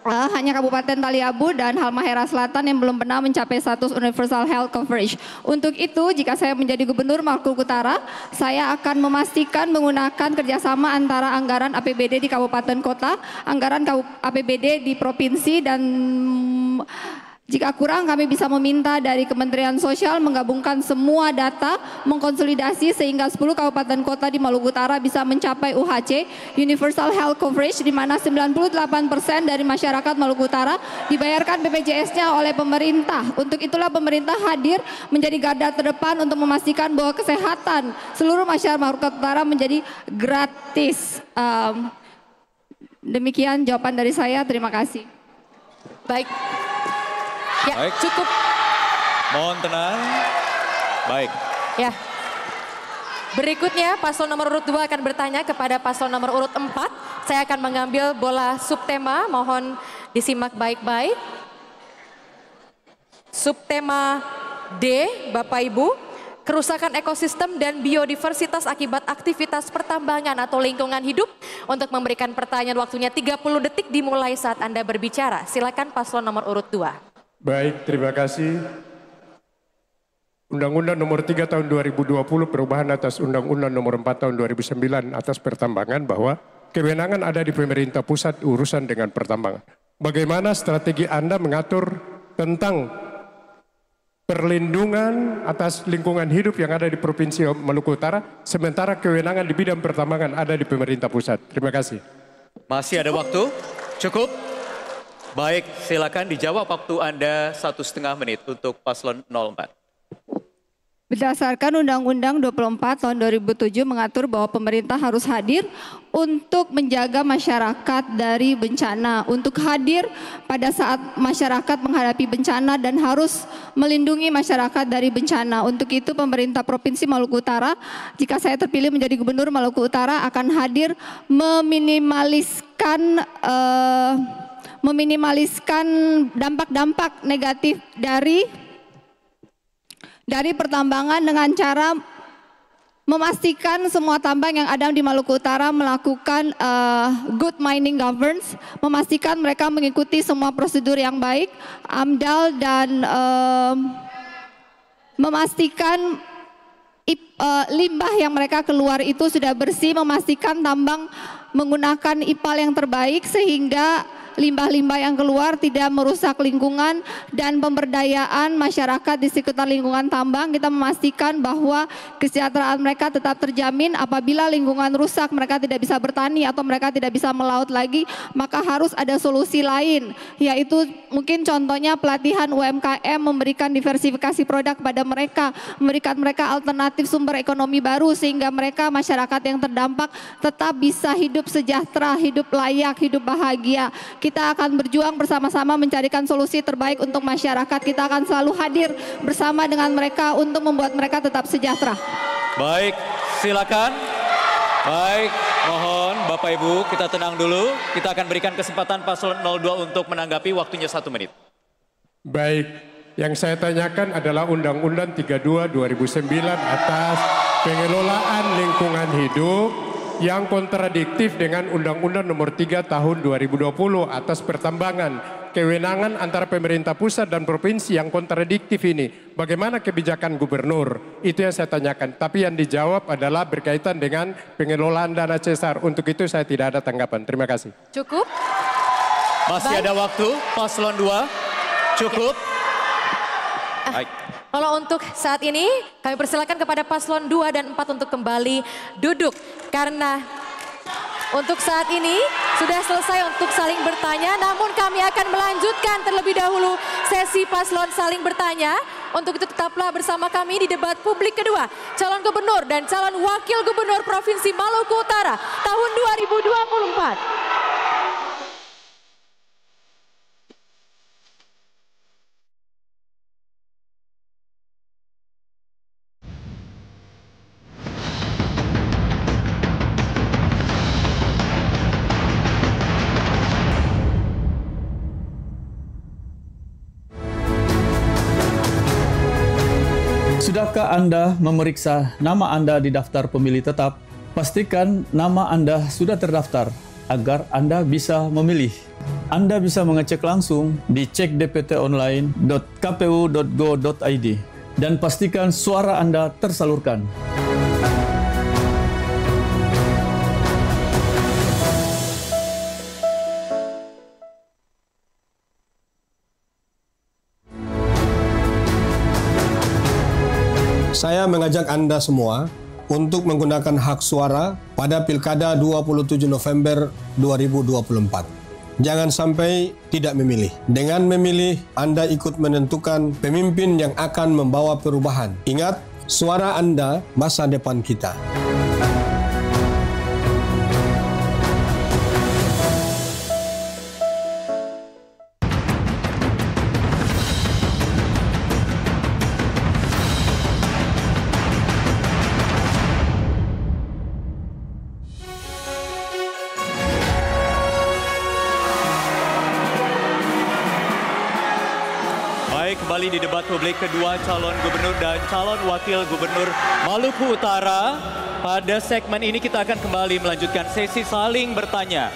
hanya Kabupaten Taliabu dan Halmahera Selatan yang belum pernah mencapai status Universal Health Coverage. Untuk itu, jika saya menjadi Gubernur Maluku Utara, saya akan memastikan menggunakan kerjasama antara anggaran APBD di Kabupaten Kota, anggaran APBD di Provinsi, dan jika kurang kami bisa meminta dari Kementerian Sosial menggabungkan semua data, mengkonsolidasi sehingga 10 kabupaten kota di Maluku Utara bisa mencapai UHC, Universal Health Coverage, di mana 98% dari masyarakat Maluku Utara dibayarkan BPJS-nya oleh pemerintah. Untuk itulah pemerintah hadir menjadi garda terdepan untuk memastikan bahwa kesehatan seluruh masyarakat Maluku Utara menjadi gratis. Demikian jawaban dari saya, terima kasih. Baik. Ya, baik. Cukup. Mohon tenang. Baik. Ya. Berikutnya paslon nomor urut 2 akan bertanya kepada paslon nomor urut 4. Saya akan mengambil bola subtema, mohon disimak baik-baik. Subtema D, Bapak Ibu, kerusakan ekosistem dan biodiversitas akibat aktivitas pertambangan atau lingkungan hidup. Untuk memberikan pertanyaan waktunya 30 detik dimulai saat Anda berbicara. Silakan paslon nomor urut 2. Baik, terima kasih. Undang-Undang nomor 3 tahun 2020 perubahan atas Undang-Undang nomor 4 tahun 2009 atas pertambangan bahwa kewenangan ada di pemerintah pusat urusan dengan pertambangan. Bagaimana strategi Anda mengatur tentang perlindungan atas lingkungan hidup yang ada di Provinsi Maluku Utara, sementara kewenangan di bidang pertambangan ada di pemerintah pusat? Terima kasih. Masih ada waktu? Cukup? Baik, silakan dijawab waktu Anda 1,5 menit untuk paslon 04. Berdasarkan Undang-Undang 24 tahun 2007 mengatur bahwa pemerintah harus hadir untuk menjaga masyarakat dari bencana, untuk hadir pada saat masyarakat menghadapi bencana dan harus melindungi masyarakat dari bencana. Untuk itu pemerintah Provinsi Maluku Utara, jika saya terpilih menjadi Gubernur Maluku Utara, akan hadir meminimaliskan dampak-dampak negatif dari pertambangan dengan cara memastikan semua tambang yang ada di Maluku Utara melakukan good mining governance, memastikan mereka mengikuti semua prosedur yang baik, AMDAL, dan memastikan limbah yang mereka keluar itu sudah bersih, memastikan tambang menggunakan IPAL yang terbaik sehingga limbah-limbah yang keluar tidak merusak lingkungan dan pemberdayaan masyarakat di sekitar lingkungan tambang. Kita memastikan bahwa kesejahteraan mereka tetap terjamin. Apabila lingkungan rusak, mereka tidak bisa bertani atau mereka tidak bisa melaut lagi, maka harus ada solusi lain, yaitu mungkin contohnya pelatihan UMKM, memberikan diversifikasi produk kepada mereka, memberikan mereka alternatif sumber ekonomi baru sehingga mereka masyarakat yang terdampak tetap bisa hidup sejahtera, hidup layak, hidup bahagia. Kita akan berjuang bersama-sama mencarikan solusi terbaik untuk masyarakat. Kita akan selalu hadir bersama dengan mereka untuk membuat mereka tetap sejahtera. Baik, silakan. Baik, mohon Bapak Ibu kita tenang dulu. Kita akan berikan kesempatan paslon 02 untuk menanggapi, waktunya 1 menit. Baik, yang saya tanyakan adalah Undang-Undang 32 2009 atas pengelolaan lingkungan hidup yang kontradiktif dengan Undang-Undang nomor 3 tahun 2020 atas pertambangan. Kewenangan antara pemerintah pusat dan provinsi yang kontradiktif ini. Bagaimana kebijakan gubernur? Itu yang saya tanyakan. Tapi yang dijawab adalah berkaitan dengan pengelolaan dana CSR. Untuk itu saya tidak ada tanggapan. Terima kasih. Cukup? Masih ada waktu, paslon 2. Cukup? Baik. Kalau untuk saat ini kami persilakan kepada paslon 2 dan 4 untuk kembali duduk. Karena untuk saat ini sudah selesai untuk saling bertanya, namun kami akan melanjutkan terlebih dahulu sesi paslon saling bertanya. Untuk itu tetaplah bersama kami di debat publik kedua, calon gubernur dan calon wakil gubernur Provinsi Maluku Utara tahun 2024. Sudahkah Anda memeriksa nama Anda di daftar pemilih tetap? Pastikan nama Anda sudah terdaftar agar Anda bisa memilih. Anda bisa mengecek langsung di cekdptonline.kpu.go.id dan pastikan suara Anda tersalurkan. Saya mengajak Anda semua untuk menggunakan hak suara pada Pilkada 27 November 2024. Jangan sampai tidak memilih. Dengan memilih, Anda ikut menentukan pemimpin yang akan membawa perubahan. Ingat, suara Anda masa depan kita. Kembali di debat publik kedua calon gubernur dan calon wakil gubernur Maluku Utara. Pada segmen ini kita akan kembali melanjutkan sesi saling bertanya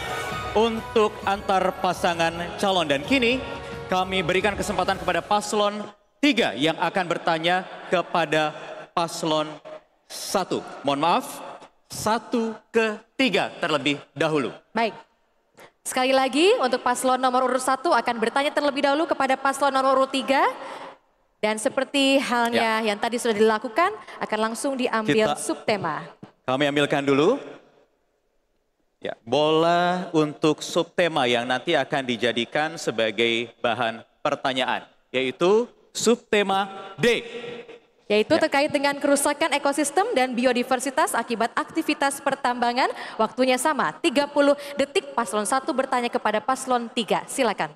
untuk antar pasangan calon. Dan kini kami berikan kesempatan kepada paslon 3 yang akan bertanya kepada paslon 1. Mohon maaf, 1 ke 3 terlebih dahulu. Baik. Sekali lagi untuk paslon nomor urut 1 akan bertanya terlebih dahulu kepada paslon nomor urut 3. Dan seperti halnya yang tadi sudah dilakukan, akan langsung diambil subtema. Kami ambilkan dulu. Ya, bola untuk subtema yang nanti akan dijadikan sebagai bahan pertanyaan, yaitu subtema D. Yaitu terkait dengan kerusakan ekosistem dan biodiversitas akibat aktivitas pertambangan. Waktunya sama, 30 detik. Paslon 1 bertanya kepada paslon 3. Silakan.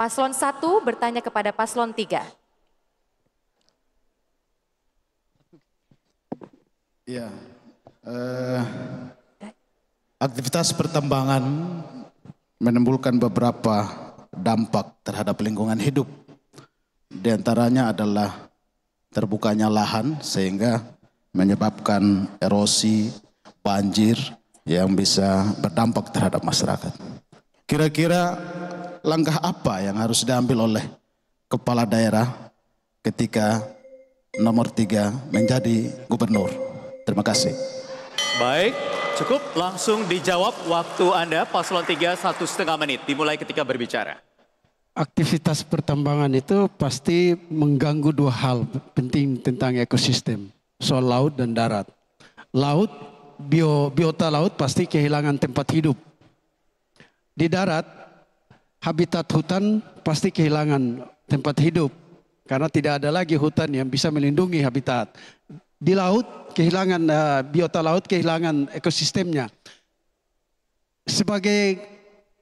Paslon 1 bertanya kepada paslon 3. Ya, aktivitas pertambangan menimbulkan beberapa dampak terhadap lingkungan hidup. Di antaranya adalah terbukanya lahan sehingga menyebabkan erosi, banjir yang bisa berdampak terhadap masyarakat. Kira-kira langkah apa yang harus diambil oleh kepala daerah ketika nomor 3 menjadi gubernur? Terima kasih. Baik, cukup langsung dijawab. Waktu Anda paslon 3 1,5 menit dimulai ketika berbicara. Aktivitas pertambangan itu pasti mengganggu dua hal penting tentang ekosistem, soal laut dan darat. Laut, biota laut pasti kehilangan tempat hidup. Di darat, habitat hutan pasti kehilangan tempat hidup karena tidak ada lagi hutan yang bisa melindungi habitat. Di laut, kehilangan biota laut, kehilangan ekosistemnya. Sebagai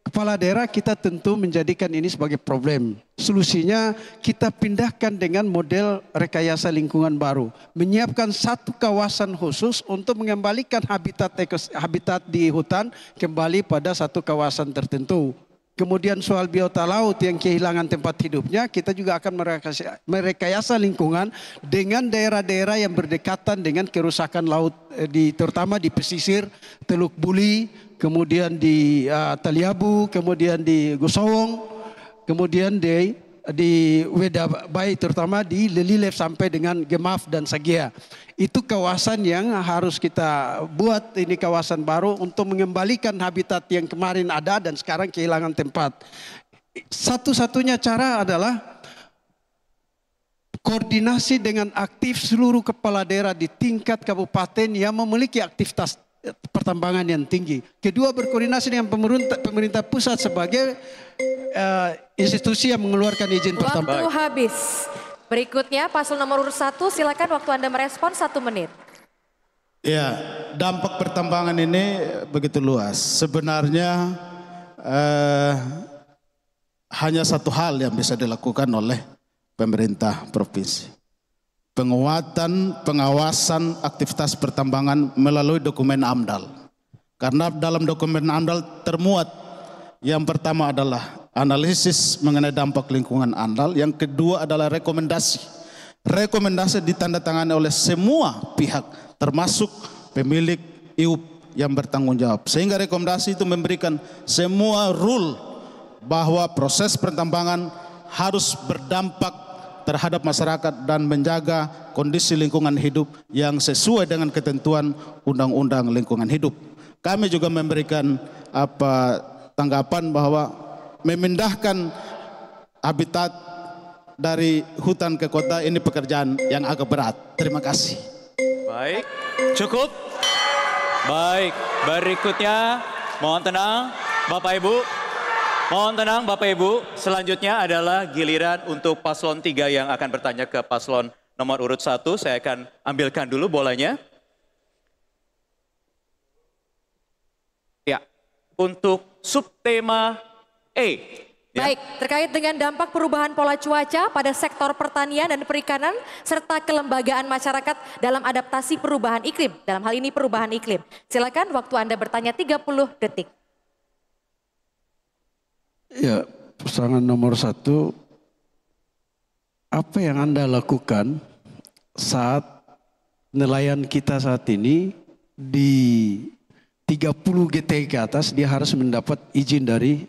kepala daerah kita tentu menjadikan ini sebagai problem. Solusinya kita pindahkan dengan model rekayasa lingkungan baru. Menyiapkan satu kawasan khusus untuk mengembalikan habitat di hutan kembali pada satu kawasan tertentu. Kemudian soal biota laut yang kehilangan tempat hidupnya, kita juga akan merekayasa lingkungan dengan daerah-daerah yang berdekatan dengan kerusakan laut, terutama di pesisir Teluk Buli, kemudian di Taliabu, kemudian di Gusowong, kemudian di Wedabai, terutama di Lelilef sampai dengan Gemaf dan Sagia. Itu kawasan yang harus kita buat, ini kawasan baru untuk mengembalikan habitat yang kemarin ada dan sekarang kehilangan tempat. Satu-satunya cara adalah koordinasi dengan aktif seluruh kepala daerah di tingkat kabupaten yang memiliki aktivitas pertambangan yang tinggi. Kedua, berkoordinasi dengan pemerintah pusat sebagai institusi yang mengeluarkan izin pertambangan. Waktu habis. Berikutnya paslon nomor urut 1, silakan waktu Anda merespon 1 menit. Ya, dampak pertambangan ini begitu luas. Sebenarnya hanya satu hal yang bisa dilakukan oleh pemerintah provinsi. Pengawasan aktivitas pertambangan melalui dokumen AMDAL. Karena dalam dokumen AMDAL termuat yang pertama adalah analisis mengenai dampak lingkungan AMDAL, yang kedua adalah rekomendasi rekomendasi ditandatangani oleh semua pihak, termasuk pemilik IUP yang bertanggung jawab. Sehingga rekomendasi itu memberikan semua rule bahwa proses pertambangan harus berdampak terhadap masyarakat dan menjaga kondisi lingkungan hidup yang sesuai dengan ketentuan Undang-Undang Lingkungan Hidup. Kami juga memberikan tanggapan bahwa memindahkan habitat dari hutan ke kota ini pekerjaan yang agak berat. Terima kasih. Baik, cukup. Baik, berikutnya mohon tenang Bapak Ibu. Mohon tenang Bapak Ibu. Selanjutnya adalah giliran untuk paslon 3 yang akan bertanya ke paslon nomor urut 1. Saya akan ambilkan dulu bolanya. Ya, untuk subtema E. Ya. Baik, terkait dengan dampak perubahan pola cuaca pada sektor pertanian dan perikanan serta kelembagaan masyarakat dalam adaptasi perubahan iklim. Dalam hal ini perubahan iklim. Silakan waktu Anda bertanya 30 detik. Ya, pasangan nomor 1, apa yang Anda lakukan saat nelayan kita saat ini di 30 GT ke atas dia harus mendapat izin dari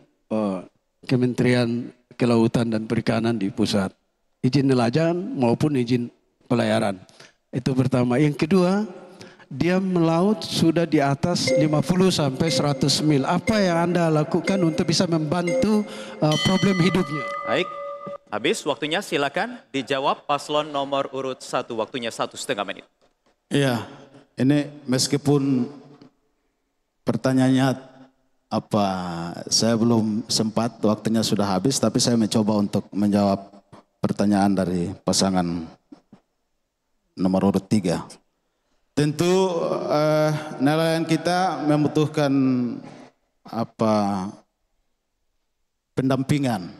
Kementerian Kelautan dan Perikanan di pusat. Izin nelayan maupun izin pelayaran. Itu pertama. Yang kedua, dia melaut sudah di atas 50 sampai 100 mil. Apa yang Anda lakukan untuk bisa membantu problem hidupnya? Baik, habis waktunya, silakan dijawab paslon nomor urut 1. Waktunya 1,5 menit. Iya, ini meskipun pertanyaannya saya belum sempat, waktunya sudah habis, tapi saya mencoba untuk menjawab pertanyaan dari pasangan nomor urut 3. Tentu nelayan kita membutuhkan pendampingan,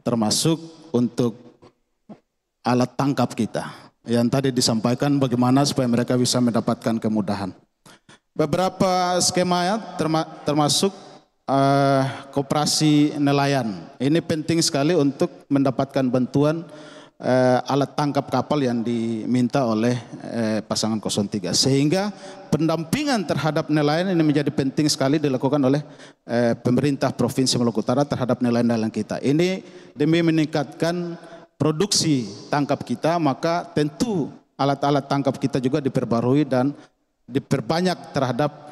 termasuk untuk alat tangkap kita. Yang tadi disampaikan bagaimana supaya mereka bisa mendapatkan kemudahan. Beberapa skema ya, termasuk koperasi nelayan. Ini penting sekali untuk mendapatkan bantuan alat tangkap kapal yang diminta oleh pasangan 03. Sehingga pendampingan terhadap nelayan ini menjadi penting sekali dilakukan oleh pemerintah Provinsi Maluku Utara terhadap nelayan-nelayan kita. Ini demi meningkatkan produksi tangkap kita, maka tentu alat-alat tangkap kita juga diperbarui dan diperbanyak terhadap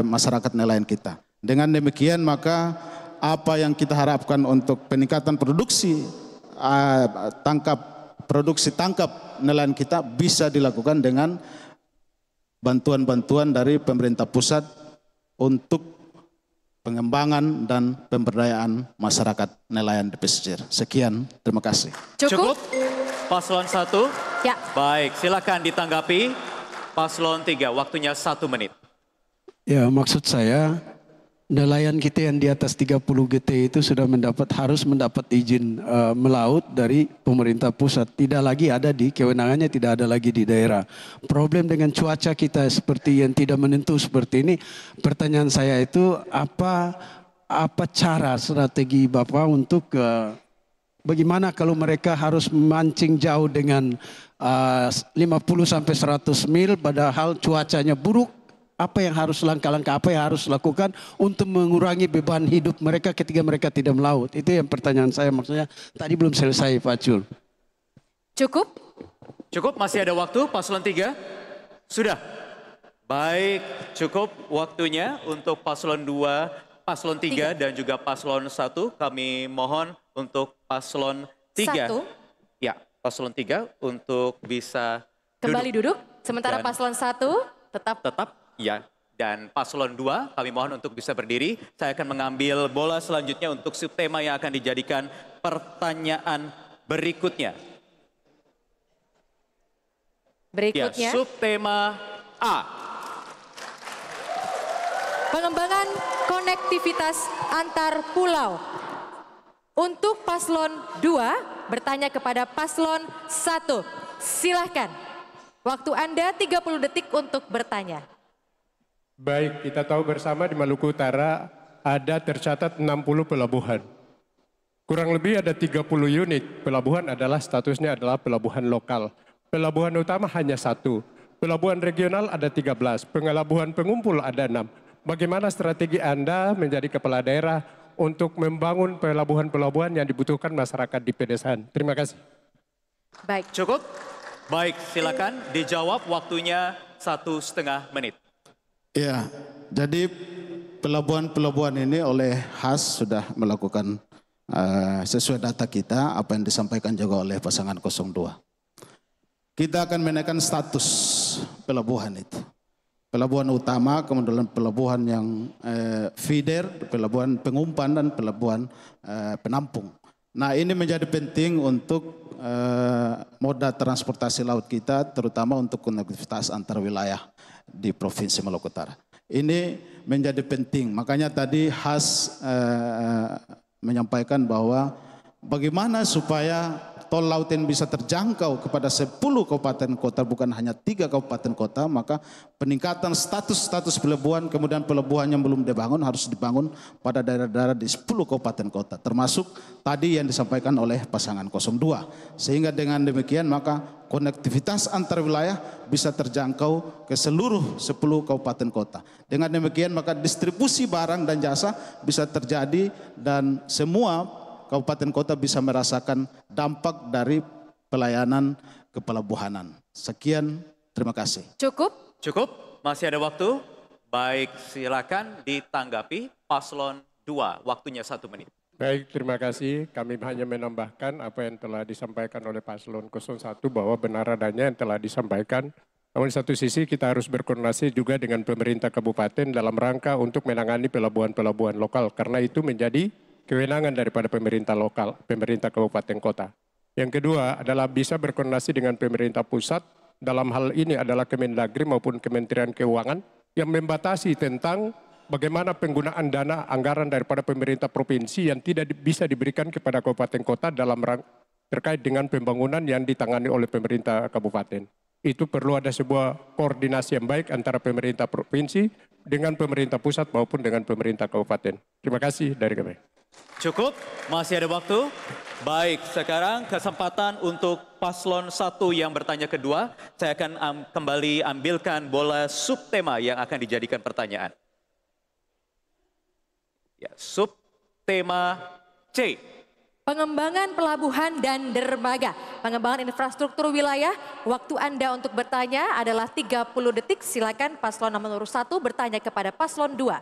masyarakat nelayan kita. Dengan demikian maka apa yang kita harapkan untuk peningkatan produksi tangkap nelayan kita bisa dilakukan dengan bantuan-bantuan dari pemerintah pusat untuk pengembangan dan pemberdayaan masyarakat nelayan di pesisir. Sekian, terima kasih. Cukup? Paslon 1? Ya. Baik, silakan ditanggapi. Paslon 3, waktunya 1 menit. Ya, maksud saya nelayan kita yang di atas 30 GT itu sudah harus mendapat izin melaut dari pemerintah pusat. Tidak lagi ada di kewenangannya, tidak ada lagi di daerah. Problem dengan cuaca kita seperti yang tidak menentu seperti ini. Pertanyaan saya itu apa cara strategi Bapak untuk bagaimana kalau mereka harus memancing jauh dengan 50 sampai 100 mil padahal cuacanya buruk? Apa yang harus langkah-langkah apa yang harus lakukan untuk mengurangi beban hidup mereka ketika mereka tidak melaut? Itu yang pertanyaan saya, maksudnya tadi belum selesai Pak Cul. Cukup? Cukup, masih ada waktu paslon 3? Sudah? Baik, cukup waktunya untuk paslon 2, paslon 3 dan juga paslon 1. Kami mohon untuk paslon 3. Ya, paslon 3 untuk bisa kembali duduk. Sementara dan paslon 1 tetap. Ya, dan paslon 2 kami mohon untuk bisa berdiri. Saya akan mengambil bola selanjutnya untuk subtema yang akan dijadikan pertanyaan berikutnya. Berikutnya. Ya, subtema A. Pengembangan konektivitas antar pulau. Untuk paslon 2 bertanya kepada paslon 1. Silahkan. Waktu Anda 30 detik untuk bertanya. Baik, kita tahu bersama di Maluku Utara ada tercatat 60 pelabuhan. Kurang lebih ada 30 unit pelabuhan adalah statusnya adalah pelabuhan lokal. Pelabuhan utama hanya 1. Pelabuhan regional ada 13. Pelabuhan pengumpul ada 6. Bagaimana strategi Anda menjadi kepala daerah untuk membangun pelabuhan-pelabuhan yang dibutuhkan masyarakat di pedesaan? Terima kasih. Baik. Cukup? Baik, silakan dijawab, waktunya 1,5 menit. Ya, jadi pelabuhan-pelabuhan ini oleh HAS sudah melakukan sesuai data kita, apa yang disampaikan juga oleh pasangan 02. Kita akan menaikkan status pelabuhan itu. Pelabuhan utama, kemudian pelabuhan yang feeder, pelabuhan pengumpan, dan pelabuhan penampung. Nah, ini menjadi penting untuk moda transportasi laut kita, terutama untuk konektivitas antar wilayah di Provinsi Maluku Utara. Ini menjadi penting, makanya tadi HAS menyampaikan bahwa bagaimana supaya tol laut ini bisa terjangkau kepada 10 kabupaten kota, bukan hanya 3 kabupaten kota, maka peningkatan status pelabuhan, kemudian pelabuhan yang belum dibangun harus dibangun pada daerah-daerah di 10 kabupaten kota, termasuk tadi yang disampaikan oleh pasangan 02. Sehingga dengan demikian maka konektivitas antar wilayah bisa terjangkau ke seluruh 10 kabupaten kota. Dengan demikian maka distribusi barang dan jasa bisa terjadi dan semua kabupaten kota bisa merasakan dampak dari pelayanan kepelabuhanan. Sekian, terima kasih. Cukup? Cukup, masih ada waktu. Baik, silakan ditanggapi paslon 2, waktunya 1 menit. Baik, terima kasih. Kami hanya menambahkan apa yang telah disampaikan oleh paslon 01 bahwa benar adanya yang telah disampaikan. Namun di satu sisi kita harus berkoordinasi juga dengan pemerintah kabupaten dalam rangka untuk menangani pelabuhan-pelabuhan lokal. Karena itu menjadi kewenangan daripada pemerintah lokal, pemerintah kabupaten kota. Yang kedua adalah bisa berkoordinasi dengan pemerintah pusat, dalam hal ini adalah Kemendagri maupun Kementerian Keuangan, yang membatasi tentang bagaimana penggunaan dana anggaran daripada pemerintah provinsi yang tidak bisa diberikan kepada kabupaten kota dalam terkait dengan pembangunan yang ditangani oleh pemerintah kabupaten. Itu perlu ada sebuah koordinasi yang baik antara pemerintah provinsi dengan pemerintah pusat maupun dengan pemerintah kabupaten. Terima kasih dari kami. Cukup, masih ada waktu. Baik, sekarang kesempatan untuk paslon 1 yang bertanya kedua. Saya akan kembali ambilkan bola subtema yang akan dijadikan pertanyaan. Ya, subtema C. Pengembangan pelabuhan dan dermaga. Pengembangan infrastruktur wilayah. Waktu Anda untuk bertanya adalah 30 detik. Silakan paslon nomor 1 bertanya kepada paslon 2.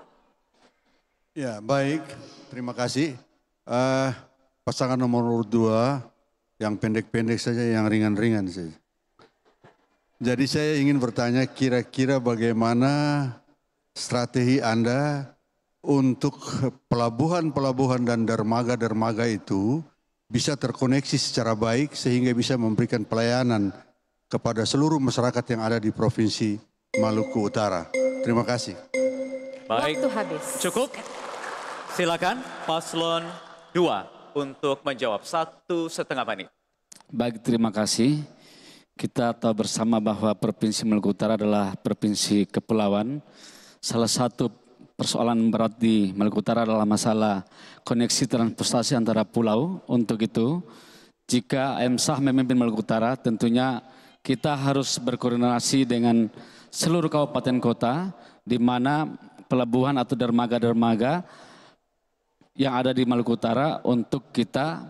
Ya, baik. Terima kasih. Pasangan nomor 2 yang pendek-pendek saja, yang ringan-ringan saja. Jadi saya ingin bertanya kira-kira bagaimana strategi Anda untuk pelabuhan-pelabuhan dan dermaga-dermaga itu bisa terkoneksi secara baik sehingga bisa memberikan pelayanan kepada seluruh masyarakat yang ada di Provinsi Maluku Utara. Terima kasih. Baik, waktu habis. Cukup. Silakan paslon 2 untuk menjawab 1,5 menit. Baik, terima kasih. Kita tahu bersama bahwa Provinsi Maluku Utara adalah provinsi kepulauan. Salah satu persoalan berat di Maluku Utara adalah masalah koneksi transportasi antara pulau. Untuk itu, jika AMSA memimpin Maluku Utara, tentunya kita harus berkoordinasi dengan seluruh kabupaten kota, di mana pelabuhan atau dermaga-dermaga yang ada di Maluku Utara untuk kita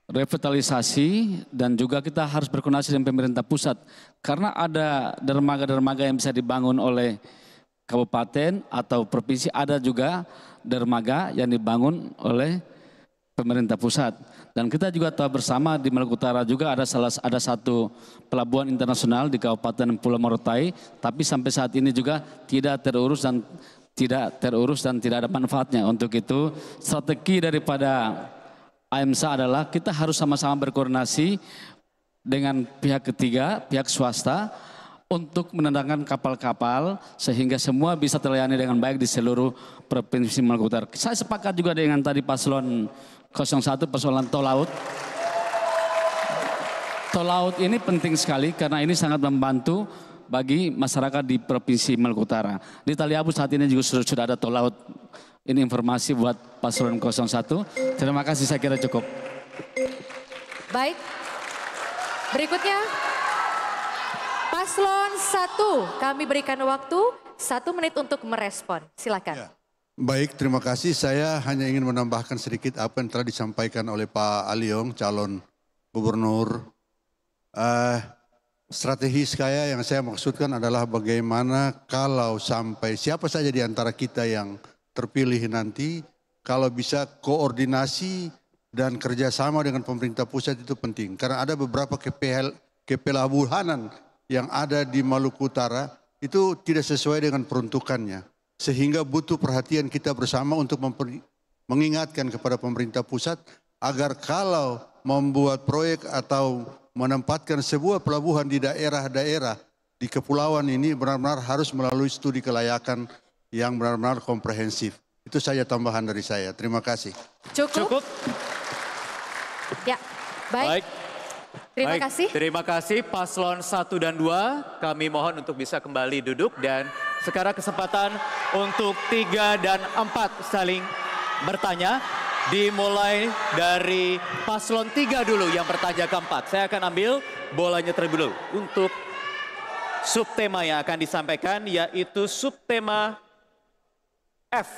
revitalisasi, dan juga kita harus berkoordinasi dengan pemerintah pusat. Karena ada dermaga-dermaga yang bisa dibangun oleh kabupaten atau provinsi, ada juga dermaga yang dibangun oleh pemerintah pusat. Dan kita juga tahu bersama di Maluku Utara juga ada satu pelabuhan internasional di Kabupaten Pulau Morotai, tapi sampai saat ini juga tidak terurus dan tidak ada manfaatnya. Untuk itu strategi daripada AMSA adalah kita harus sama-sama berkoordinasi dengan pihak ketiga, pihak swasta, untuk mendatangkan kapal-kapal sehingga semua bisa terlayani dengan baik di seluruh Provinsi Maluku Utara. Saya sepakat juga dengan tadi paslon 01 persoalan tol laut. Tol laut ini penting sekali karena ini sangat membantu bagi masyarakat di Provinsi Maluku Utara. Di Taliabu saat ini juga sudah ada tol laut Ini informasi buat paslon 01. Terima kasih, saya kira cukup. Baik, berikutnya paslon 1, kami berikan waktu 1 menit untuk merespon. Silakan. Baik, terima kasih. Saya hanya ingin menambahkan sedikit apa yang telah disampaikan oleh Pak Aliong, calon gubernur. Strategi saya yang saya maksudkan adalah bagaimana kalau sampai siapa saja di antara kita yang terpilih nanti, kalau bisa koordinasi dan kerjasama dengan pemerintah pusat itu penting. Karena ada beberapa kepelabuhanan yang ada di Maluku Utara itu tidak sesuai dengan peruntukannya. Sehingga butuh perhatian kita bersama untuk mengingatkan kepada pemerintah pusat agar kalau membuat proyek atau menempatkan sebuah pelabuhan di daerah-daerah di kepulauan ini benar-benar harus melalui studi kelayakan yang benar-benar komprehensif. Itu saja tambahan dari saya. Terima kasih. Cukup. Ya, baik. Terima kasih. Terima kasih paslon 1 dan 2. Kami mohon untuk bisa kembali duduk dan sekarang kesempatan untuk 3 dan 4 saling bertanya. Dimulai dari paslon 3 dulu yang bertanya keempat. Saya akan ambil bolanya terlebih dulu untuk subtema yang akan disampaikan, yaitu subtema F.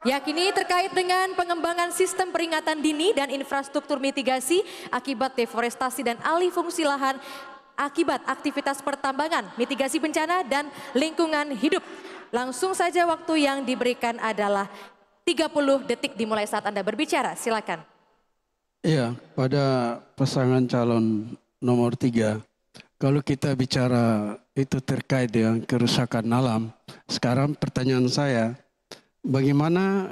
Yakini terkait dengan pengembangan sistem peringatan dini dan infrastruktur mitigasi akibat deforestasi dan alih fungsi lahan akibat aktivitas pertambangan, mitigasi bencana dan lingkungan hidup. Langsung saja waktu yang diberikan adalah 30 detik dimulai saat Anda berbicara. Silakan. Iya, pada pasangan calon nomor 3, kalau kita bicara itu terkait dengan kerusakan alam, sekarang pertanyaan saya, bagaimana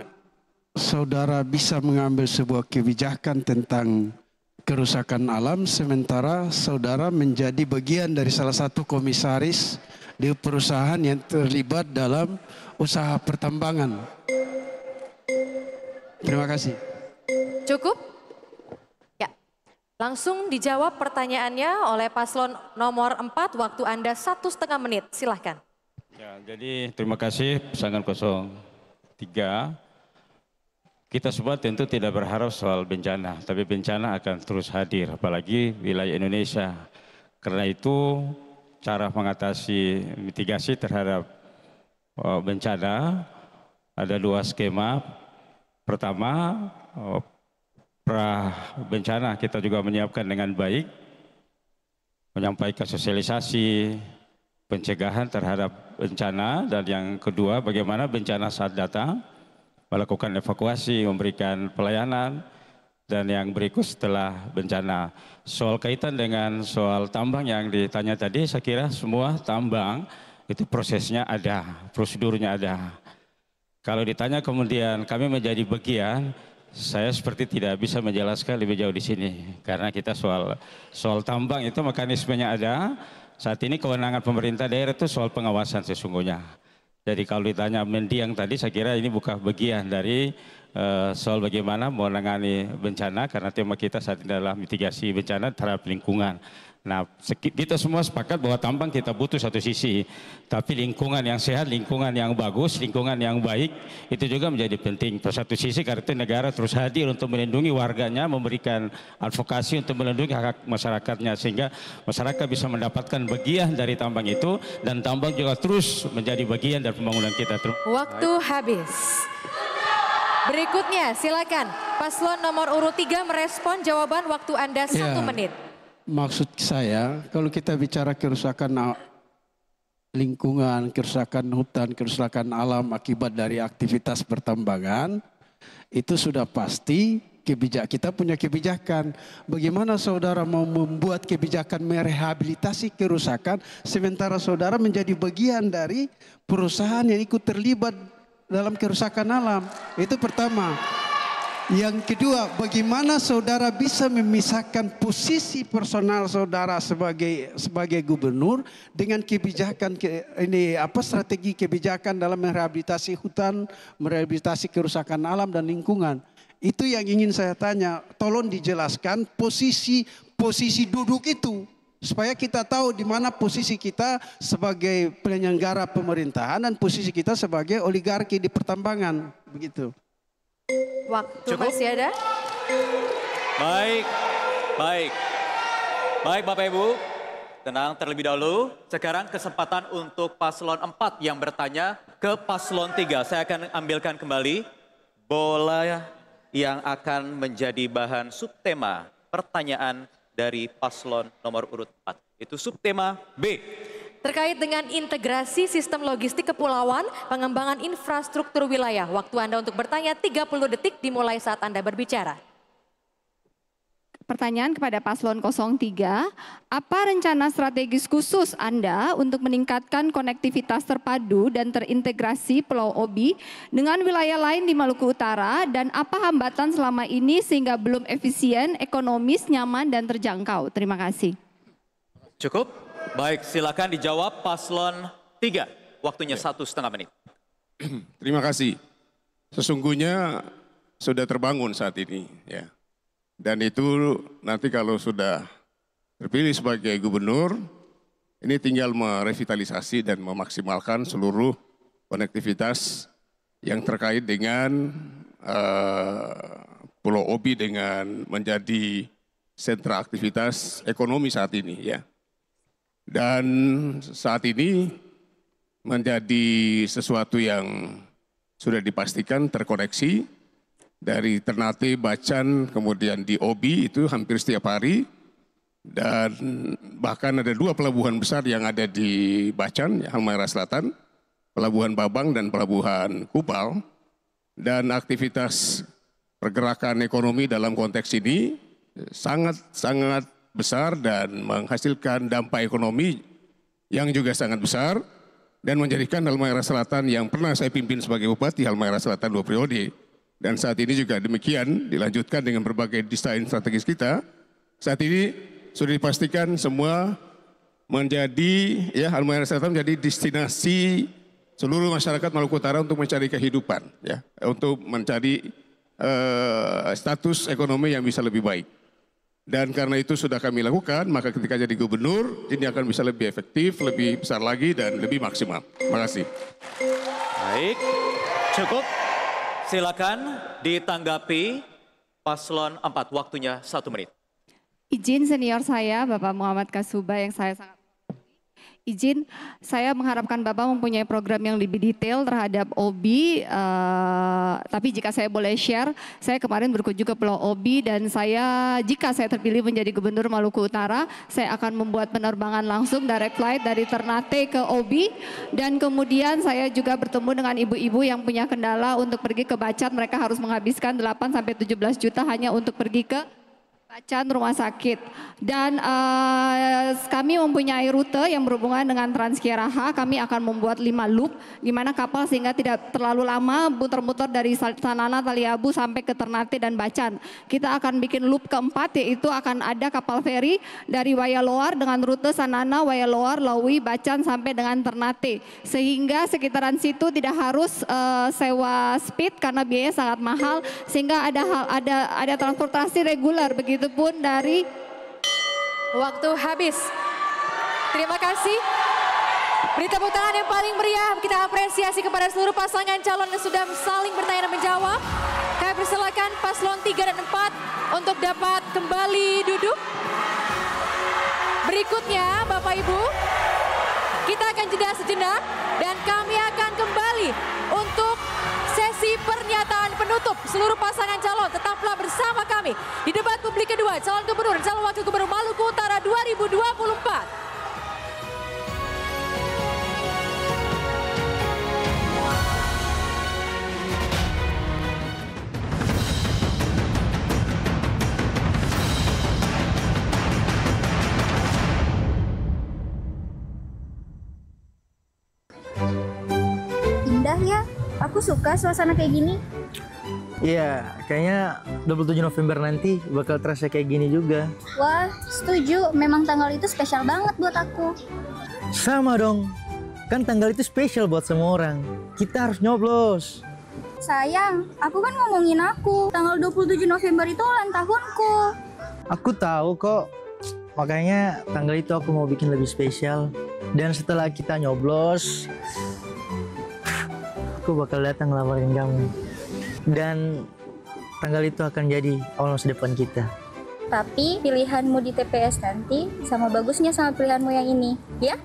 saudara bisa mengambil sebuah kebijakan tentang kerusakan alam sementara saudara menjadi bagian dari salah satu komisaris di perusahaan yang terlibat dalam usaha pertambangan? Terima kasih. Cukup? Ya. Langsung dijawab pertanyaannya oleh paslon nomor 4, waktu Anda 1,5 menit. Silahkan. Ya, jadi terima kasih pasangan 03. Kita semua tentu tidak berharap soal bencana, tapi bencana akan terus hadir, apalagi wilayah Indonesia. Karena itu cara mengatasi mitigasi terhadap bencana ada 2 skema. Pertama, pra bencana kita juga menyiapkan dengan baik, menyampaikan sosialisasi, pencegahan terhadap bencana, dan yang kedua bagaimana bencana saat datang, melakukan evakuasi, memberikan pelayanan, dan yang berikut setelah bencana. Soal kaitan dengan soal tambang yang ditanya tadi, saya kira semua tambang itu prosesnya ada, prosedurnya ada. Kalau ditanya kemudian kami menjadi bagian, saya seperti tidak bisa menjelaskan lebih jauh di sini. Karena kita soal tambang itu mekanismenya ada. Saat ini kewenangan pemerintah daerah itu soal pengawasan sesungguhnya. Jadi kalau ditanya mendiang tadi, saya kira ini bukan bagian dari soal bagaimana menangani bencana, karena tema kita saat ini adalah mitigasi bencana terhadap lingkungan. Nah, kita semua sepakat bahwa tambang kita butuh satu sisi, tapi lingkungan yang sehat, lingkungan yang bagus, lingkungan yang baik itu juga menjadi penting. Satu sisi karena itu negara terus hadir untuk melindungi warganya, memberikan advokasi untuk melindungi hak masyarakatnya, sehingga masyarakat bisa mendapatkan bagian dari tambang itu, dan tambang juga terus menjadi bagian dari pembangunan kita. Waktu habis. Berikutnya silakan paslon nomor urut 3 merespon jawaban, waktu Anda 1 menit. Maksud saya, kalau kita bicara kerusakan lingkungan, kerusakan hutan, kerusakan alam akibat dari aktivitas pertambangan, itu sudah pasti kita punya kebijakan. Bagaimana saudara mau membuat kebijakan merehabilitasi kerusakan, sementara saudara menjadi bagian dari perusahaan yang ikut terlibat dalam kerusakan alam? Itu pertama. Yang kedua, bagaimana saudara bisa memisahkan posisi personal saudara sebagai gubernur dengan kebijakan strategi kebijakan dalam merehabilitasi hutan, merehabilitasi kerusakan alam dan lingkungan. Itu yang ingin saya tanya, tolong dijelaskan posisi duduk itu. supaya kita tahu di mana posisi kita sebagai penyelenggara pemerintahan dan posisi kita sebagai oligarki di pertambangan, begitu. Waktu masih ada. Baik, baik. Baik Bapak Ibu, tenang terlebih dahulu. Sekarang kesempatan untuk paslon 4 yang bertanya ke paslon 3. Saya akan ambilkan kembali bola yang akan menjadi bahan subtema pertanyaan dari paslon nomor urut 4. Itu subtema B. Terkait dengan integrasi sistem logistik kepulauan, pengembangan infrastruktur wilayah. Waktu Anda untuk bertanya 30 detik dimulai saat Anda berbicara. Pertanyaan kepada paslon 03, apa rencana strategis khusus Anda untuk meningkatkan konektivitas terpadu dan terintegrasi Pulau Obi dengan wilayah lain di Maluku Utara, dan apa hambatan selama ini sehingga belum efisien, ekonomis, nyaman, dan terjangkau? Terima kasih. Cukup? Baik, silakan dijawab paslon 3. Waktunya 1,5 menit. Terima kasih. Sesungguhnya sudah terbangun saat ini, ya. Dan itu nanti kalau sudah terpilih sebagai gubernur, ini tinggal merevitalisasi dan memaksimalkan seluruh konektivitas yang terkait dengan Pulau Obi dengan menjadi sentra aktivitas ekonomi saat ini, ya. Dan saat ini menjadi sesuatu yang sudah dipastikan terkoneksi. Dari Ternate, Bacan, kemudian di Obi itu hampir setiap hari. Dan bahkan ada 2 pelabuhan besar yang ada di Bacan, Halmahera Selatan, Pelabuhan Babang dan Pelabuhan Kupal. Dan aktivitas pergerakan ekonomi dalam konteks ini sangat besar dan menghasilkan dampak ekonomi yang juga sangat besar. Dan menjadikan Halmahera Selatan yang pernah saya pimpin sebagai Bupati Halmahera Selatan 2 periode. Dan saat ini juga demikian dilanjutkan dengan berbagai desain strategis kita. Saat ini sudah dipastikan semua menjadi, ya, Halmahera Selatan menjadi destinasi seluruh masyarakat Maluku Utara untuk mencari kehidupan, ya, untuk mencari status ekonomi yang bisa lebih baik. Dan karena itu sudah kami lakukan, maka ketika jadi gubernur ini akan bisa lebih efektif, lebih besar lagi dan lebih maksimal. Terima kasih. Baik, cukup. Silakan ditanggapi paslon 4, waktunya 1 menit. Izin senior saya, Bapak Muhammad Kasuba yang saya sangat izin, saya mengharapkan Bapak mempunyai program yang lebih detail terhadap Obi, tapi jika saya boleh share, saya kemarin berkunjung ke Pulau Obi dan jika saya terpilih menjadi Gubernur Maluku Utara, saya akan membuat penerbangan langsung direct flight dari Ternate ke Obi, dan kemudian saya juga bertemu dengan ibu-ibu yang punya kendala untuk pergi ke Bacan, mereka harus menghabiskan 8-17 juta hanya untuk pergi ke Bacan rumah sakit. Dan kami mempunyai rute yang berhubungan dengan Transkiaraha. Kami akan membuat 5 loop di mana kapal sehingga tidak terlalu lama muter-muter dari Sanana, Taliabu sampai ke Ternate dan Bacan. Kita akan bikin loop keempat, yaitu akan ada kapal feri dari Wayaloar dengan rute Sanana, Wayaloar, Lawi, Bacan sampai dengan Ternate. Sehingga sekitaran situ tidak harus sewa speed karena biaya sangat mahal, sehingga ada transportasi reguler begitu. Itu pun dari waktu habis. Terima kasih. Beri tepuk tangan yang paling meriah. Kita apresiasi kepada seluruh pasangan calon yang sudah saling bertanya dan menjawab. Kami persilakan paslon 3 dan 4 untuk dapat kembali duduk. Berikutnya Bapak Ibu, kita akan jeda sejenak dan kami akan kembali untuk sesi pernyataan penutup. Seluruh pasangan calon tetaplah bersama kami di debat publik kedua calon gubernur dan calon wakil gubernur Maluku Utara 2024. Indah ya, aku suka suasana kayak gini. Iya, kayaknya 27 November nanti bakal terasa kayak gini juga. Wah, setuju. Memang tanggal itu spesial banget buat aku. Sama dong, kan tanggal itu spesial buat semua orang. Kita harus nyoblos. Sayang, aku kan ngomongin aku. Tanggal 27 November itu ulang tahunku. Aku tahu kok, makanya tanggal itu aku mau bikin lebih spesial. Dan setelah kita nyoblos, aku bakal datang ngelaporin kamu. Dan tanggal itu akan jadi awal masa depan kita. Tapi pilihanmu di TPS nanti sama bagusnya sama pilihanmu yang ini, ya?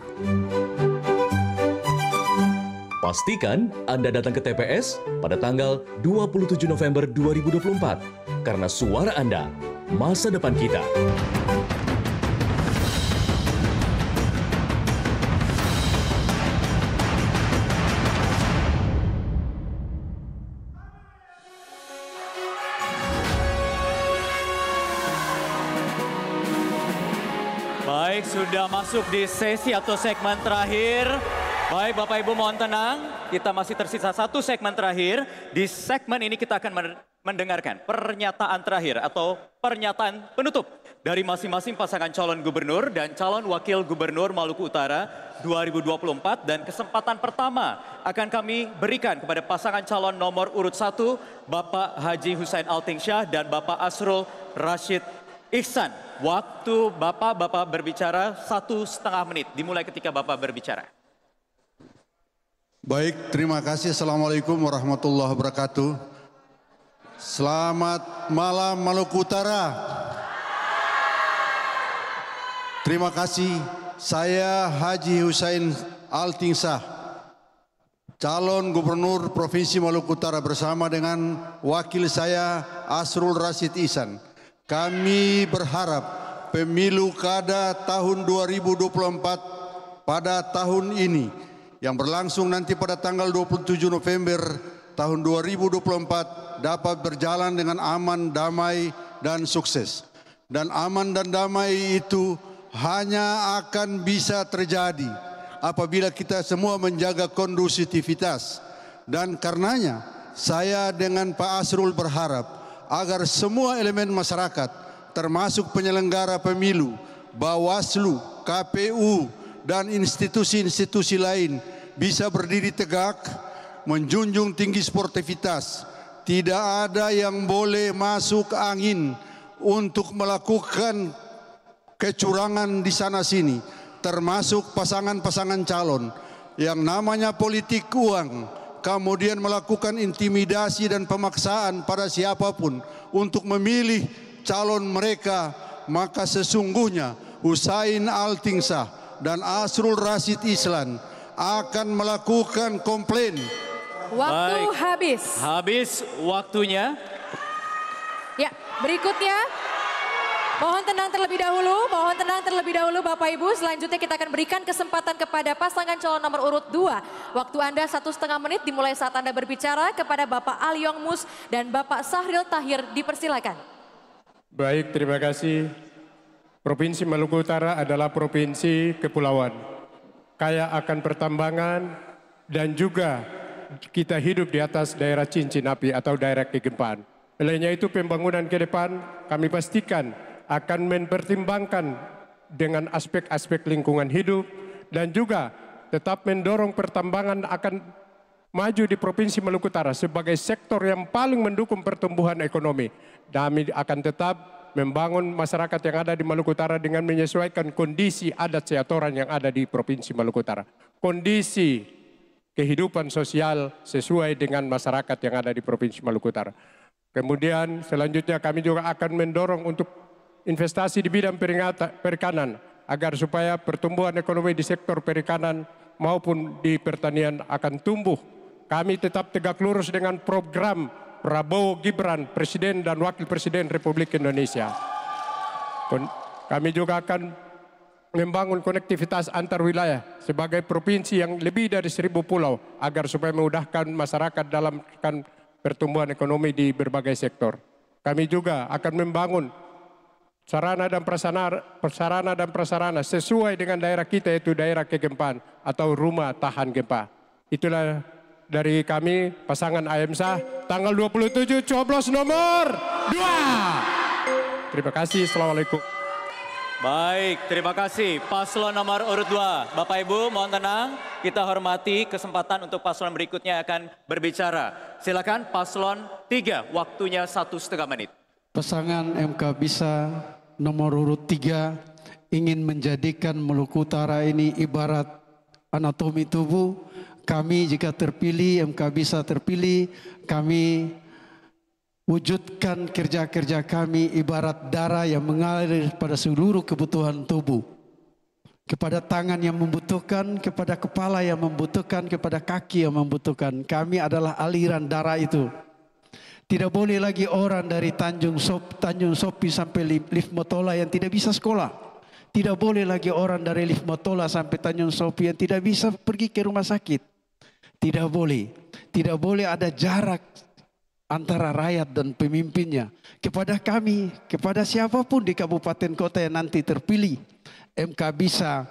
Pastikan Anda datang ke TPS pada tanggal 27 November 2024 karena suara Anda, masa depan kita. Baik, sudah masuk di sesi atau segmen terakhir. Baik, Bapak Ibu mohon tenang. Kita masih tersisa satu segmen terakhir. Di segmen ini kita akan mendengarkan pernyataan terakhir atau pernyataan penutup dari masing-masing pasangan calon gubernur dan calon wakil gubernur Maluku Utara 2024. Dan kesempatan pertama akan kami berikan kepada pasangan calon nomor urut 1, Bapak Haji Hussein Altingsyah dan Bapak Asrul Rashid Ihsan. Waktu Bapak berbicara 1,5 menit. Dimulai ketika Bapak berbicara. Baik, terima kasih. Assalamualaikum warahmatullahi wabarakatuh. Selamat malam Maluku Utara. Terima kasih. Saya Haji Hussein Altingsyah, calon gubernur Provinsi Maluku Utara bersama dengan wakil saya Asrul Rashid Ihsan. Kami berharap pemilu kada tahun 2024 pada tahun ini yang berlangsung nanti pada tanggal 27 November tahun 2024 dapat berjalan dengan aman, damai, dan sukses. Dan aman dan damai itu hanya akan bisa terjadi apabila kita semua menjaga kondusivitas. Dan karenanya saya dengan Pak Asrul berharap agar semua elemen masyarakat termasuk penyelenggara pemilu, Bawaslu, KPU, dan institusi-institusi lain bisa berdiri tegak, menjunjung tinggi sportivitas. Tidak ada yang boleh masuk angin untuk melakukan kecurangan di sana sini, termasuk pasangan-pasangan calon yang namanya politik uang, kemudian melakukan intimidasi dan pemaksaan pada siapapun untuk memilih calon mereka, maka sesungguhnya Hussein Altingsyah dan Asrul Rashid Ihsan akan melakukan komplain. Waktu habis. Habis waktunya. Ya, berikutnya mohon tenang terlebih dahulu, Bapak Ibu. Selanjutnya kita akan berikan kesempatan kepada pasangan calon nomor urut 2. Waktu Anda 1,5 menit dimulai saat Anda berbicara. Kepada Bapak Aliong Mus dan Bapak Sahril Tahir dipersilakan. Baik, terima kasih. Provinsi Maluku Utara adalah provinsi kepulauan, kaya akan pertambangan, dan juga kita hidup di atas daerah cincin api atau daerah kegempaan. Olehnya itu pembangunan ke depan kami pastikan akan mempertimbangkan dengan aspek-aspek lingkungan hidup dan juga tetap mendorong pertambangan akan maju di Provinsi Maluku Utara sebagai sektor yang paling mendukung pertumbuhan ekonomi. Kami akan tetap membangun masyarakat yang ada di Maluku Utara dengan menyesuaikan kondisi adat seatoran yang ada di Provinsi Maluku Utara. Kondisi kehidupan sosial sesuai dengan masyarakat yang ada di Provinsi Maluku Utara. Kemudian selanjutnya kami juga akan mendorong untuk investasi di bidang perikanan agar supaya pertumbuhan ekonomi di sektor perikanan maupun di pertanian akan tumbuh. Kami tetap tegak lurus dengan program Prabowo Gibran, Presiden dan Wakil Presiden Republik Indonesia. Kami juga akan membangun konektivitas antar wilayah sebagai provinsi yang lebih dari 1.000 pulau agar supaya memudahkan masyarakat dalam pertumbuhan ekonomi di berbagai sektor. Kami juga akan membangun sarana dan prasarana sesuai dengan daerah kita, yaitu daerah kegempaan atau rumah tahan gempa. Itulah dari kami pasangan AMSA tanggal 27 coblos nomor 2. Terima kasih. Assalamualaikum. Baik, terima kasih. Paslon nomor urut 2. Bapak Ibu mohon tenang, kita hormati kesempatan untuk paslon berikutnya akan berbicara. Silakan paslon 3, waktunya 1,5 menit. Pasangan MK Bisa nomor urut 3 ingin menjadikan Maluku Utara ini ibarat anatomi tubuh. Kami jika terpilih, MK bisa terpilih, kami wujudkan kerja-kerja kami ibarat darah yang mengalir pada seluruh kebutuhan tubuh. Kepada tangan yang membutuhkan, kepada kepala yang membutuhkan, kepada kaki yang membutuhkan. Kami adalah aliran darah itu. Tidak boleh lagi orang dari Tanjung Sopi sampai Lift Motola yang tidak bisa sekolah. Tidak boleh lagi orang dari Lift Motola sampai Tanjung Sopi yang tidak bisa pergi ke rumah sakit. Tidak boleh. Tidak boleh ada jarak antara rakyat dan pemimpinnya. Kepada kami, kepada siapapun di kabupaten kota yang nanti terpilih, MK bisa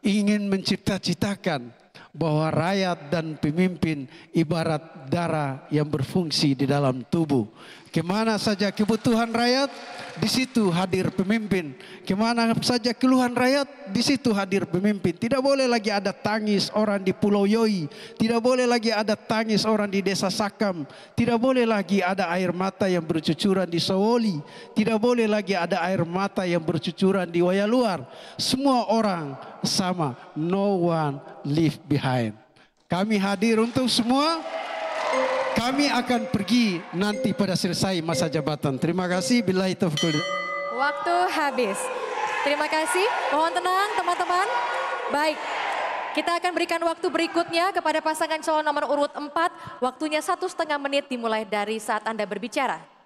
ingin mencipta-citakan bahwa rakyat dan pemimpin ibarat darah yang berfungsi di dalam tubuh. Kemana saja kebutuhan rakyat, di situ hadir pemimpin. Kemana saja keluhan rakyat, di situ hadir pemimpin. Tidak boleh lagi ada tangis orang di Pulau Yoi. Tidak boleh lagi ada tangis orang di Desa Sakam. Tidak boleh lagi ada air mata yang bercucuran di Sawoli. Tidak boleh lagi ada air mata yang bercucuran di Wayaluar. Semua orang sama. No one left behind. Kami hadir untuk semua. Kami akan pergi nanti pada selesai masa jabatan. Terima kasih. Billahi taufiq. Waktu habis. Terima kasih. Mohon tenang teman-teman. Baik. Kita akan berikan waktu berikutnya kepada pasangan calon nomor urut 4. Waktunya 1,5 menit dimulai dari saat Anda berbicara.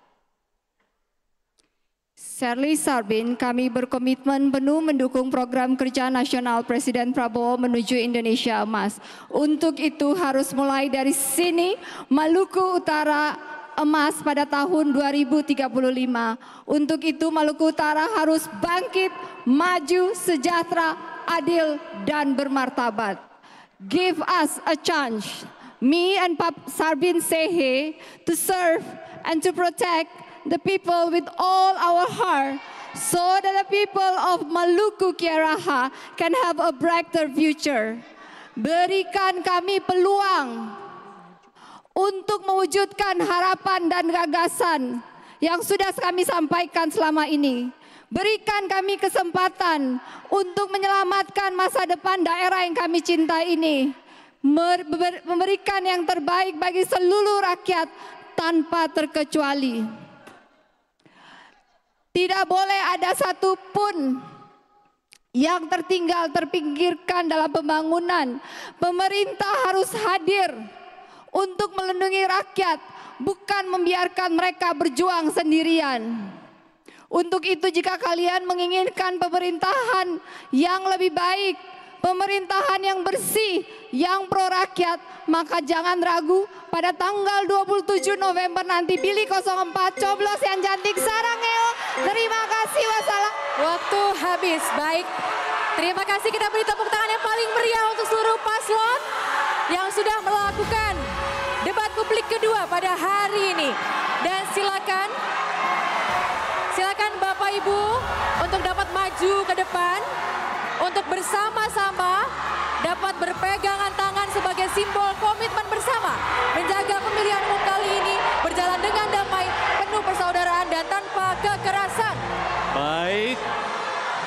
Shirley Sarbin, kami berkomitmen penuh mendukung program kerja nasional Presiden Prabowo menuju Indonesia Emas. Untuk itu harus mulai dari sini, Maluku Utara emas pada tahun 2035. Untuk itu Maluku Utara harus bangkit, maju, sejahtera, adil, dan bermartabat. Give us a chance, me and Pak Sarbin Sehe, to serve and to protect the people with all our heart, so that the people of Maluku Kiaraha can have a brighter future. Berikan kami peluang untuk mewujudkan harapan dan gagasan yang sudah kami sampaikan selama ini. Berikan kami kesempatan untuk menyelamatkan masa depan daerah yang kami cintai ini. Memberikan yang terbaik bagi seluruh rakyat tanpa terkecuali. Tidak boleh ada satupun yang tertinggal, terpinggirkan dalam pembangunan. Pemerintah harus hadir untuk melindungi rakyat, bukan membiarkan mereka berjuang sendirian. Untuk itu jika kalian menginginkan pemerintahan yang lebih baik, pemerintahan yang bersih, yang pro rakyat, maka jangan ragu pada tanggal 27 November nanti pilih 04, coblos yang cantik Sarangeo. Terima kasih, wassalam. Waktu habis, baik. Terima kasih, kita beri tepuk tangan yang paling meriah untuk seluruh paslon yang sudah melakukan debat publik kedua pada hari ini. Dan silakan Bapak Ibu untuk dapat maju ke depan. Untuk bersama-sama dapat berpegangan tangan sebagai simbol komitmen bersama menjaga pemilihan umum kali ini berjalan dengan damai, penuh persaudaraan dan tanpa kekerasan. Baik,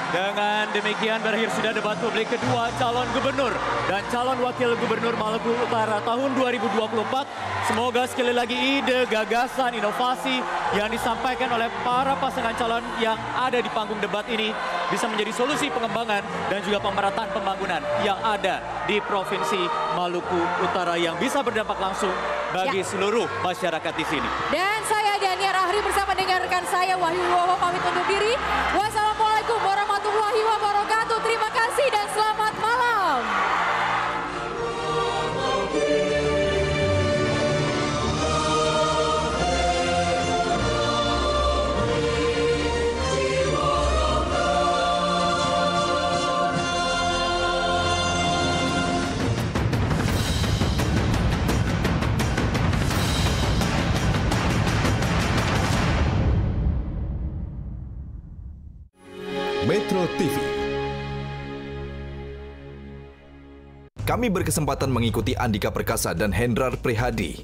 dengan demikian berakhir sudah debat publik kedua calon gubernur dan calon wakil gubernur Maluku Utara tahun 2024. Semoga sekali lagi ide, gagasan, inovasi yang disampaikan oleh para pasangan calon yang ada di panggung debat ini bisa menjadi solusi pengembangan dan juga pemerataan pembangunan yang ada di Provinsi Maluku Utara yang bisa berdampak langsung bagi seluruh masyarakat di sini. Dan saya Daniar Ahri bersama dengan rekan saya Wahyu Woho pamit undur diri. Wassalamualaikum warahmatullahi wabarakatuh. Terima kasih dan selamat malam. Metro TV. Kami berkesempatan mengikuti Andika Perkasa dan Hendrar Prihadi,